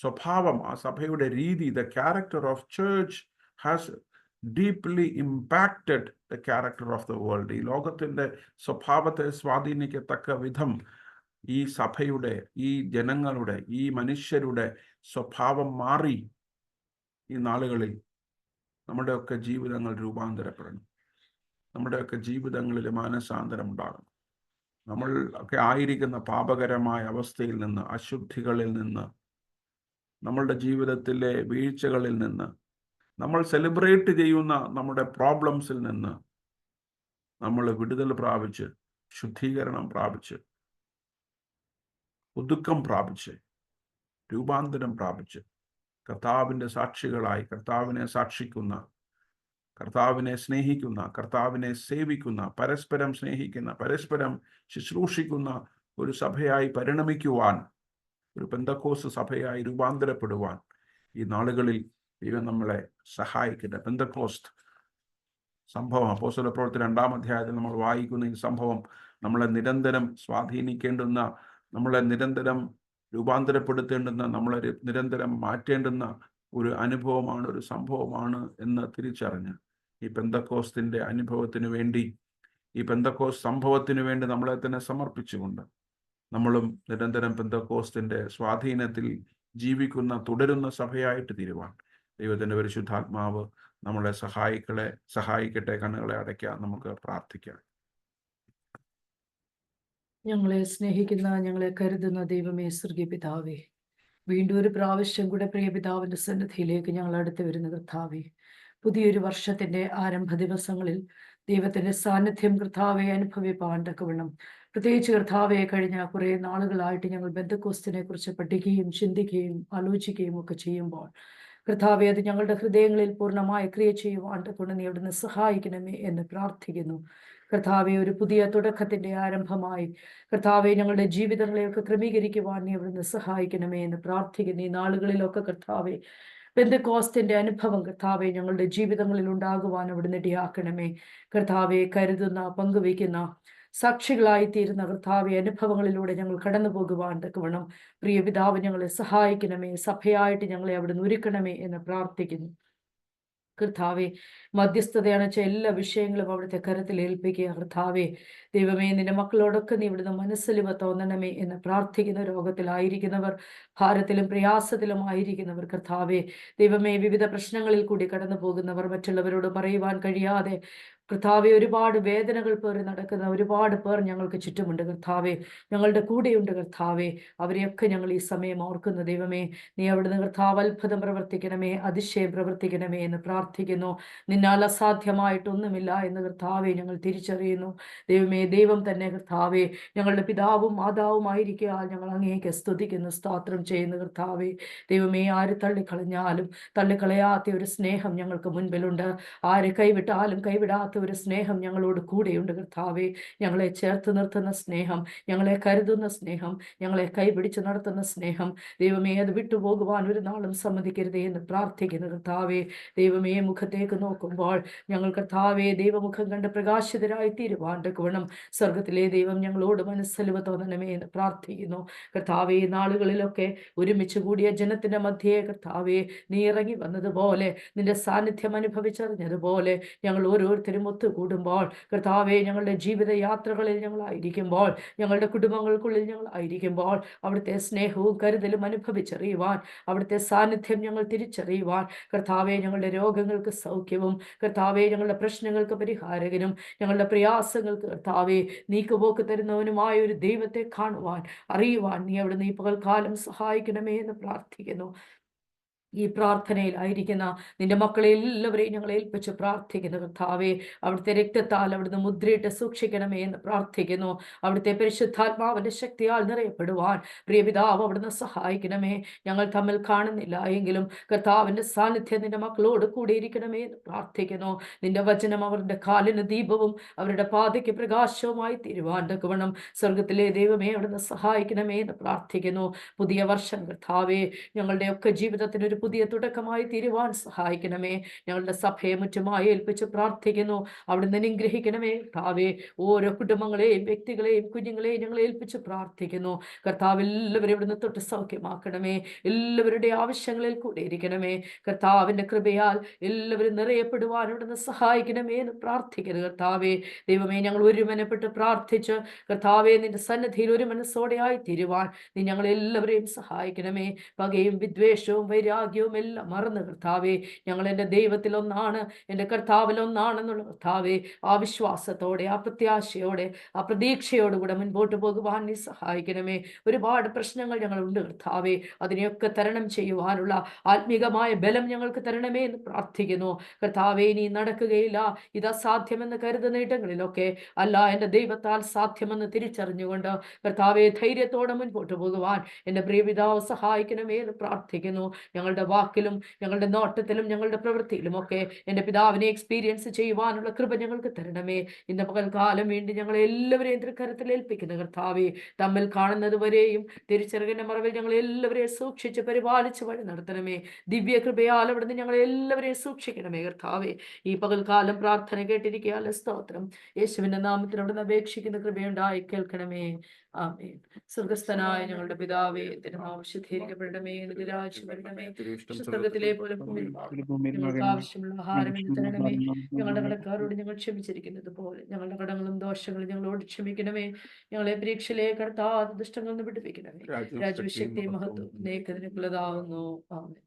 A: സ്വഭാവം, ആ സഭയുടെ രീതി, the character of church has deeply impacted the character of the world. ഈ ലോകത്തിൻ്റെ സ്വഭാവത്തെ സ്വാധീനിക്കത്തക്ക വിധം ഈ സഭയുടെ, ഈ ജനങ്ങളുടെ, ഈ മനുഷ്യരുടെ സ്വഭാവം മാറി ഈ നാളുകളിൽ നമ്മുടെയൊക്കെ ജീവിതങ്ങൾ രൂപാന്തരപ്പെടണം. നമ്മുടെയൊക്കെ ജീവിതങ്ങളിൽ മാനസാന്തരം ഉണ്ടാകണം. നമ്മൾ ഒക്കെ ആയിരിക്കുന്ന പാപകരമായ അവസ്ഥയിൽ നിന്ന്, അശുദ്ധികളിൽ നിന്ന്, നമ്മളുടെ ജീവിതത്തിലെ വീഴ്ചകളിൽ നിന്ന്, നമ്മൾ സെലിബ്രേറ്റ് ചെയ്യുന്ന നമ്മുടെ പ്രോബ്ലംസിൽ നിന്ന് നമ്മൾ വിടുതൽ പ്രാപിച്ച്, ശുദ്ധീകരണം പ്രാപിച്ച്, ഒതുക്കം പ്രാപിച്ച്, രൂപാന്തരം പ്രാപിച്ച്, കർത്താവിൻ്റെ സാക്ഷികളായി, കർത്താവിനെ സാക്ഷിക്കുന്ന, കർത്താവിനെ സ്നേഹിക്കുന്ന, കർത്താവിനെ സേവിക്കുന്ന, പരസ്പരം സ്നേഹിക്കുന്ന, പരസ്പരം ശുശ്രൂഷിക്കുന്ന ഒരു സഭയായി പരിണമിക്കുവാൻ, ഒരു പെന്തക്കോസ്ത് സഭയായി രൂപാന്തരപ്പെടുവാൻ ഈ നാളുകളിൽ ദൈവം നമ്മളെ സഹായിക്കട്ടെ. പെന്തക്കോസ്ത് സംഭവം അപ്പോസ്തല പ്രവൃത്തി 2-ാം അധ്യായത്തിൽ നമ്മൾ വായിക്കുന്ന ഈ സംഭവം നമ്മളെ നിരന്തരം സ്വാധീനിക്കേണ്ടുന്ന, നമ്മളെ നിരന്തരം രൂപാന്തരപ്പെടുത്തേണ്ടുന്ന, നമ്മളെ നിരന്തരം മാറ്റേണ്ടുന്ന ഒരു അനുഭവമാണ്, ഒരു സംഭവമാണ് എന്ന് തിരിച്ചറിഞ്ഞ് ഈ പെന്തക്കോസ്തിൻ്റെ അനുഭവത്തിന് വേണ്ടി, ഈ പെന്തക്കോസ്ത് സംഭവത്തിന് വേണ്ടി നമ്മളെ തന്നെ സമർപ്പിച്ചുകൊണ്ട് നമ്മളും നിരന്തരം പെന്തക്കോസ്തിൻ്റെ സ്വാധീനത്തിൽ ജീവിക്കുന്ന, തുടരുന്ന സഭയായിട്ട് തീരുവാൻ ദൈവത്തിൻ്റെ പരിശുദ്ധാത്മാവ് നമ്മളെ സഹായിക്കട്ടെ. കണ്ണുകളെ അടയ്ക്കാം, നമുക്ക് പ്രാർത്ഥിക്കാം.
E: ഞങ്ങളെ സ്നേഹിക്കുന്ന, ഞങ്ങളെ കരുതുന്ന ദൈവമേ, സ്വർഗീയ പിതാവേ, വീണ്ടും ഒരു പ്രാവശ്യം കൂടെ പ്രിയ പിതാവിൻ്റെ സന്നിധിയിലേക്ക് ഞങ്ങൾ അടുത്ത് വരുന്ന കർത്താവേ, പുതിയൊരു വർഷത്തിൻ്റെ ആരംഭ ദിവസങ്ങളിൽ ദൈവത്തിൻ്റെ സാന്നിധ്യം കർത്താവെ അനുഭവിപ്പാൻ തക്കവണ്ണം, പ്രത്യേകിച്ച് കർത്താവെ കഴിഞ്ഞ കുറേ നാളുകളായിട്ട് ഞങ്ങൾ പെന്തക്കോസ്തിനെ കുറിച്ച് പഠിക്കുകയും ചിന്തിക്കുകയും ആലോചിക്കുകയും ഒക്കെ ചെയ്യുമ്പോൾ കർത്താവെ, അത് ഞങ്ങളുടെ ഹൃദയങ്ങളിൽ പൂർണ്ണമായി ക്രിയ ചെയ്യുവാൻ കൊണ്ട് നീ അവിടുന്ന് സഹായിക്കണമേ എന്ന് പ്രാർത്ഥിക്കുന്നു. കർത്താവെ, ഒരു പുതിയ തുടക്കത്തിൻ്റെ ആരംഭമായി കർത്താവെ ഞങ്ങളുടെ ജീവിതങ്ങളെയൊക്കെ ക്രമീകരിക്കുവാൻ നീ അവിടുന്ന് സഹായിക്കണമേ എന്ന് പ്രാർത്ഥിക്കുന്നു. ഈ നാളുകളിലൊക്കെ കർത്താവെ, പെന്തക്കോസ്തിൻ്റെ അനുഭവം കർത്താവെ ഞങ്ങളുടെ ജീവിതങ്ങളിൽ ഉണ്ടാകുവാൻ അവിടുന്ന് ഇടയാക്കണമേ. കർത്താവെ, കരുതുന്ന, പങ്കുവയ്ക്കുന്ന, സാക്ഷികളായി തീരുന്ന കർത്താവെ അനുഭവങ്ങളിലൂടെ ഞങ്ങൾ കടന്നു പോകുവാൻ തക്കവണ്ണം പ്രിയ പിതാവ് ഞങ്ങളെ സഹായിക്കണമേ. സഭയായിട്ട് ഞങ്ങളെ അവിടുന്ന് ഒരുക്കണമേ എന്ന് പ്രാർത്ഥിക്കുന്നു. കർത്താവെ, മധ്യസ്ഥതയാണ് വെച്ച എല്ലാ വിഷയങ്ങളും അവിടുത്തെ കരത്തിൽ ഏൽപ്പിക്കുക. കർത്താവെ ദൈവമേ, നിന്റെ മക്കളോടൊക്കെ നീ ഇവിടുന്ന് മനസ്സലിവ് തോന്നണമേ എന്ന് പ്രാർത്ഥിക്കുന്ന. രോഗത്തിലായിരിക്കുന്നവർ, ഭാരത്തിലും പ്രയാസത്തിലും ആയിരിക്കുന്നവർ, കർത്താവെ ദൈവമേ, വിവിധ പ്രശ്നങ്ങളിൽ കൂടി കടന്നു പോകുന്നവർ, മറ്റുള്ളവരോട് പറയുവാൻ കഴിയാതെ കർത്താവെ ഒരുപാട് വേദനകൾ പേറി നടക്കുന്ന ഒരുപാട് പേർ ഞങ്ങൾക്ക് ചുറ്റുമുണ്ട്. കർത്താവെ, ഞങ്ങളുടെ കൂടെയുണ്ട്. കർത്താവെ, അവരെയൊക്കെ ഞങ്ങൾ ഈ സമയം ഓർക്കുന്ന ദൈവമേ, നീ അവിടുന്ന് കർത്താവ് അത്ഭുതം പ്രവർത്തിക്കണമേ, അതിശയം പ്രവർത്തിക്കണമേ എന്ന് പ്രാർത്ഥിക്കുന്നു. നിന്നാൽ അസാധ്യമായിട്ടൊന്നുമില്ല എന്ന് കർത്താവെ ഞങ്ങൾ തിരിച്ചറിയുന്നു. ദൈവമേ, ദൈവം തന്നെ കർത്താവെ ഞങ്ങളുടെ പിതാവും മാതാവുമായിരിക്കാൻ ഞങ്ങൾ അങ്ങേക്ക് സ്തുതിക്കുന്നു, സ്തോത്രം ചെയ്യുന്നു. കർത്താവെ ദൈവമേ, ആര് തള്ളിക്കളഞ്ഞാലും തള്ളിക്കളയാത്ത ഒരു സ്നേഹം ഞങ്ങൾക്ക് മുൻപിലുണ്ട്. ആര് കൈവിട്ടാലും കൈവിടാത്ത ഒരു സ്നേഹം ഞങ്ങളോട് കൂടെയുണ്ട്. കർത്താവെ, ഞങ്ങളെ ചേർത്ത് നിർത്തുന്ന സ്നേഹം, ഞങ്ങളെ കരുതുന്ന സ്നേഹം, ഞങ്ങളെ കൈപിടിച്ച് നടത്തുന്ന സ്നേഹം, ദൈവമേ അത് വിട്ടുപോകുവാൻ ഒരു നാളും സമ്മതിക്കരുതേ എന്ന് പ്രാർത്ഥിക്കുന്നു. കർത്താവെ ദൈവമേ, മുഖത്തേക്ക് നോക്കുമ്പോൾ ഞങ്ങൾ കർത്താവെ ദൈവമുഖം കണ്ട് പ്രകാശിതരായി തീരുവാൻ തക്കവണ്ണം സ്വർഗത്തിലെ ദൈവം ഞങ്ങളോട് മനസ്സലിവ് തോന്നണമേ എന്ന് പ്രാർത്ഥിക്കുന്നു. കർത്താവെ, നാളുകളിലൊക്കെ ഒരുമിച്ച് കൂടിയ ജനത്തിന്റെ മധ്യേ കർത്താവെ നീ ഇറങ്ങി വന്നതുപോലെ, നിന്റെ സാന്നിധ്യം അനുഭവിച്ചറിഞ്ഞതുപോലെ ഞങ്ങൾ ഓരോരുത്തരും ഒത്തുകൂടുമ്പോൾ കർത്താവെ, ഞങ്ങളുടെ ജീവിത യാത്രകളിൽ ഞങ്ങളായിരിക്കുമ്പോൾ, ഞങ്ങളുടെ കുടുംബങ്ങൾക്കുള്ളിൽ ഞങ്ങളായിരിക്കുമ്പോൾ അവിടുത്തെ സ്നേഹവും കരുതലും അനുഭവിച്ചറിയുവാൻ, അവിടുത്തെ സാന്നിധ്യം ഞങ്ങൾ തിരിച്ചറിയുവാൻ, കർത്താവെ ഞങ്ങളുടെ രോഗങ്ങൾക്ക് സൗഖ്യവും, കർത്താവെ ഞങ്ങളുടെ പ്രശ്നങ്ങൾക്ക് പരിഹാരകനും, ഞങ്ങളുടെ പ്രയാസങ്ങൾക്ക് കർത്താവെ നീക്കുപോക്ക് തരുന്നവനുമായ ഒരു ദൈവത്തെ കാണുവാൻ, അറിയുവാൻ നീ അവിടുന്ന് ഈ പകൽക്കാലം സഹായിക്കണമേ എന്ന് പ്രാർത്ഥിക്കുന്നു. ഈ പ്രാർത്ഥനയിലായിരിക്കുന്ന നിന്റെ മക്കളെ എല്ലാവരെയും ഞങ്ങൾ ഏൽപ്പിച്ച് പ്രാർത്ഥിക്കുന്നു. കർത്താവെ, അവിടുത്തെ രക്തത്താൽ അവിടുന്ന് മുദ്രയിട്ട് സൂക്ഷിക്കണമേ എന്ന് പ്രാർത്ഥിക്കുന്നു. അവിടുത്തെ പരിശുദ്ധാത്മാവിന്റെ ശക്തിയാൽ നിറയപ്പെടുവാൻ പ്രിയപിതാവ് അവിടുന്ന് സഹായിക്കണമേ. ഞങ്ങൾ തമ്മിൽ കാണുന്നില്ല എങ്കിലും കർത്താവിന്റെ സാന്നിധ്യം നിന്റെ മക്കളോട് കൂടി ഇരിക്കണമേ എന്ന് പ്രാർത്ഥിക്കുന്നു. നിന്റെ വചനം അവരുടെ കാലിന് ദീപവും അവരുടെ പാതയ്ക്ക് പ്രകാശവുമായി തീരുവാൻ തക്കവണ്ണം സ്വർഗത്തിലെ ദൈവമേ അവിടുന്ന് സഹായിക്കണമേ എന്ന് പ്രാർത്ഥിക്കുന്നു. പുതിയ വർഷം കർത്താവെ ഞങ്ങളുടെയൊക്കെ ജീവിതത്തിന് ഒരു പുതിയ തുടക്കമായി തീരുവാൻ സഹായിക്കണമേ. ഞങ്ങളുടെ സഭയെ മുറ്റുമായി ഏൽപ്പിച്ച് പ്രാർത്ഥിക്കുന്നു. അവിടുന്ന് അനുഗ്രഹിക്കണമേ കർത്താവേ. ഓരോ കുടുംബങ്ങളെയും വ്യക്തികളെയും കുഞ്ഞുങ്ങളെയും ഞങ്ങൾ ഏൽപ്പിച്ച് പ്രാർത്ഥിക്കുന്നു കർത്താവ്. എല്ലാവരും ഇവിടുന്ന് തൊട്ട് സൗഖ്യമാക്കണമേ. എല്ലാവരുടെ ആവശ്യങ്ങളിൽ കൂടെ ഇരിക്കണമേ കർത്താവിന്റെ കൃപയാൽ. എല്ലാവരും നിറയപ്പെടുവാൻ ഇവിടുന്ന് സഹായിക്കണമേ എന്ന് പ്രാർത്ഥിക്കരുത് കർത്താവേ. ദൈവമേ, ഞങ്ങൾ ഒരുമനപ്പെട്ട് പ്രാർത്ഥിച്ച് കർത്താവെ നിന്റെ സന്നിധിയിൽ ഒരു മനസ്സോടെ ആയി തീരുവാൻ നീ ഞങ്ങളെല്ലാവരെയും സഹായിക്കണമേ. പകയും വിദ്വേഷവും വൈരാഗ്യവും എല്ലാം മറന്ന് കർത്താവെ, ഞങ്ങൾ എൻ്റെ ദൈവത്തിൽ ഒന്നാണ്, എൻ്റെ കർത്താവിൽ ഒന്നാണെന്നുള്ള കർത്താവെ, ആ വിശ്വാസത്തോടെ, ആ പ്രത്യാശയോടെ, ആ പ്രതീക്ഷയോടുകൂടെ മുൻപോട്ട് പോകുവാൻ നീ സഹായിക്കണമേ. ഒരുപാട് പ്രശ്നങ്ങൾ ഞങ്ങളുണ്ട് കർത്താവെ, അതിനെയൊക്കെ തരണം ചെയ്യുവാനുള്ള ആത്മീകമായ ബലം ഞങ്ങൾക്ക് തരണമേ എന്ന് പ്രാർത്ഥിക്കുന്നു കർത്താവെ. ഇനി നടക്കുകയില്ല, ഇത് അസാധ്യമെന്ന് കരുതുന്ന ഇടങ്ങളിലൊക്കെ അല്ല, എൻ്റെ ദൈവത്താൽ സാധ്യമെന്ന് തിരിച്ചറിഞ്ഞുകൊണ്ട് കർത്താവെ ധൈര്യത്തോടെ മുൻപോട്ട് പോകുവാൻ എൻ്റെ പ്രിയപിതാവ് സഹായിക്കണമേ എന്ന് പ്രാർത്ഥിക്കുന്നു. ഞങ്ങളുടെ വാക്കിലും ഞങ്ങളുടെ നോട്ടത്തിലും ഞങ്ങളുടെ പ്രവൃത്തിയിലും ഒക്കെ എൻ്റെ പിതാവിനെ എക്സ്പീരിയൻസ് ചെയ്യുവാനുള്ള കൃപ ഞങ്ങൾക്ക് തരണമേ. ഇന്ന് പകൽക്കാലം വേണ്ടി ഞങ്ങളെ എല്ലാവരെയും തൃക്കരത്തിൽ ഏൽപ്പിക്കുന്ന കർത്താവെ, തമ്മിൽ കാണുന്നത് വരെയും തിരിച്ചറിവിന്റെ മറവിൽ ഞങ്ങളെ എല്ലാവരെയും സൂക്ഷിച്ച് പരിപാലിച്ച് വഴി നടത്തണമേ. ദിവ്യ കൃപയാൽ അവിടുന്ന് ഞങ്ങളെ എല്ലാവരെയും സൂക്ഷിക്കണമേ കർത്താവെ. ഈ പകൽക്കാലം പ്രാർത്ഥന കേട്ടിരിക്കുക സ്തോത്രം. യേശുവിന്റെ നാമത്തിൽ അവിടുന്ന് അപേക്ഷിക്കുന്ന കൃപയുണ്ടായി കേൾക്കണമേ. ആമേൻ. സ്വർഗസ്ഥനായ ഞങ്ങളുടെ പിതാവേ, തിരുനാമം ശുദ്ധീകരിക്കപ്പെടണമേ, നിന്റെ രാജ്യം വരണമേ, സ്വർഗത്തിലെ പോലെ ഞങ്ങൾക്ക് ആവശ്യമുള്ള ആഹാരം ഇന്ന് തരണമേ. ഞങ്ങളുടെ കടക്കാരോട് ഞങ്ങൾ ക്ഷമിച്ചിരിക്കുന്നത് പോലെ ഞങ്ങളുടെ കടങ്ങളും ദോഷങ്ങളും ഞങ്ങളോട് ക്ഷമിക്കണമേ. ഞങ്ങളെ പരീക്ഷയിലേക്ക് കടത്താതെ ദുഷ്ടങ്ങളിൽ നിന്ന് വിടുവിക്കണമേ. രാജ്യശക്തി മഹത്വം നേക്കതിനുള്ളതാവുന്നു. ആമേൻ.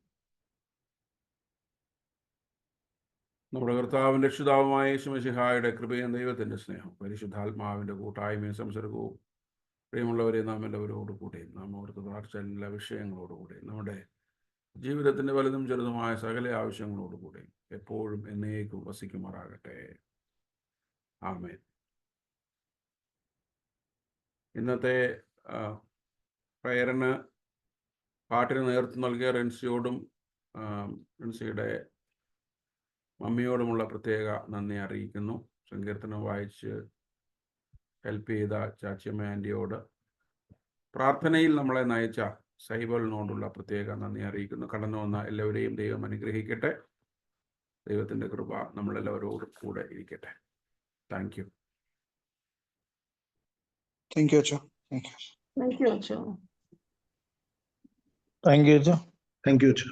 A: നമ്മുടെ കർത്താവിന്റെ രക്ഷിതാവുമായ യേശുമിശിഹായുടെ കൃപയും ദൈവത്തിന്റെ സ്നേഹം പരിശുദ്ധാത്മാവിന്റെ കൂട്ടായ്മയും സംസർഗവും പ്രിയമുള്ളവരെ നാം എല്ലാവരോടുകൂടെയും നാം ഓർത്ത് പ്രാർത്ഥിച്ച എല്ലാ വിഷയങ്ങളോടുകൂടെയും നമ്മുടെ ജീവിതത്തിന്റെ വലുതും ചെറുതുമായ സകല ആവശ്യങ്ങളോടുകൂടെയും എപ്പോഴും എന്നേക്കും വസിക്കുമാറാകട്ടെ. ആമേൻ. ഇന്നത്തെ പ്രയറിന് പാട്ടിന് നേതൃത്വം നൽകിയ റെൻസിയോടും റെൻസിയുടെ മമ്മിയോടുമുള്ള പ്രത്യേക നന്ദി അറിയിക്കുന്നു. സങ്കീർത്തനം വായിച്ച് ഹെൽപ്പ് ചെയ്ത ചാച്ചിയമ്മ ആൻറ്റിയോട്, പ്രാർത്ഥനയിൽ നമ്മളെ നയിച്ച സൈബലിനോടുള്ള പ്രത്യേക നന്ദി അറിയിക്കുന്നു. കടന്നു വന്ന എല്ലാവരെയും ദൈവം അനുഗ്രഹിക്കട്ടെ. ദൈവത്തിൻ്റെ കൃപ നമ്മളെല്ലാവരോടും കൂടെ ഇരിക്കട്ടെ. Thank you.
F: Thank you, Acha. Thank you.
E: Thank you, Acha.
F: Thank you, Acha.
D: Thank you, Acha.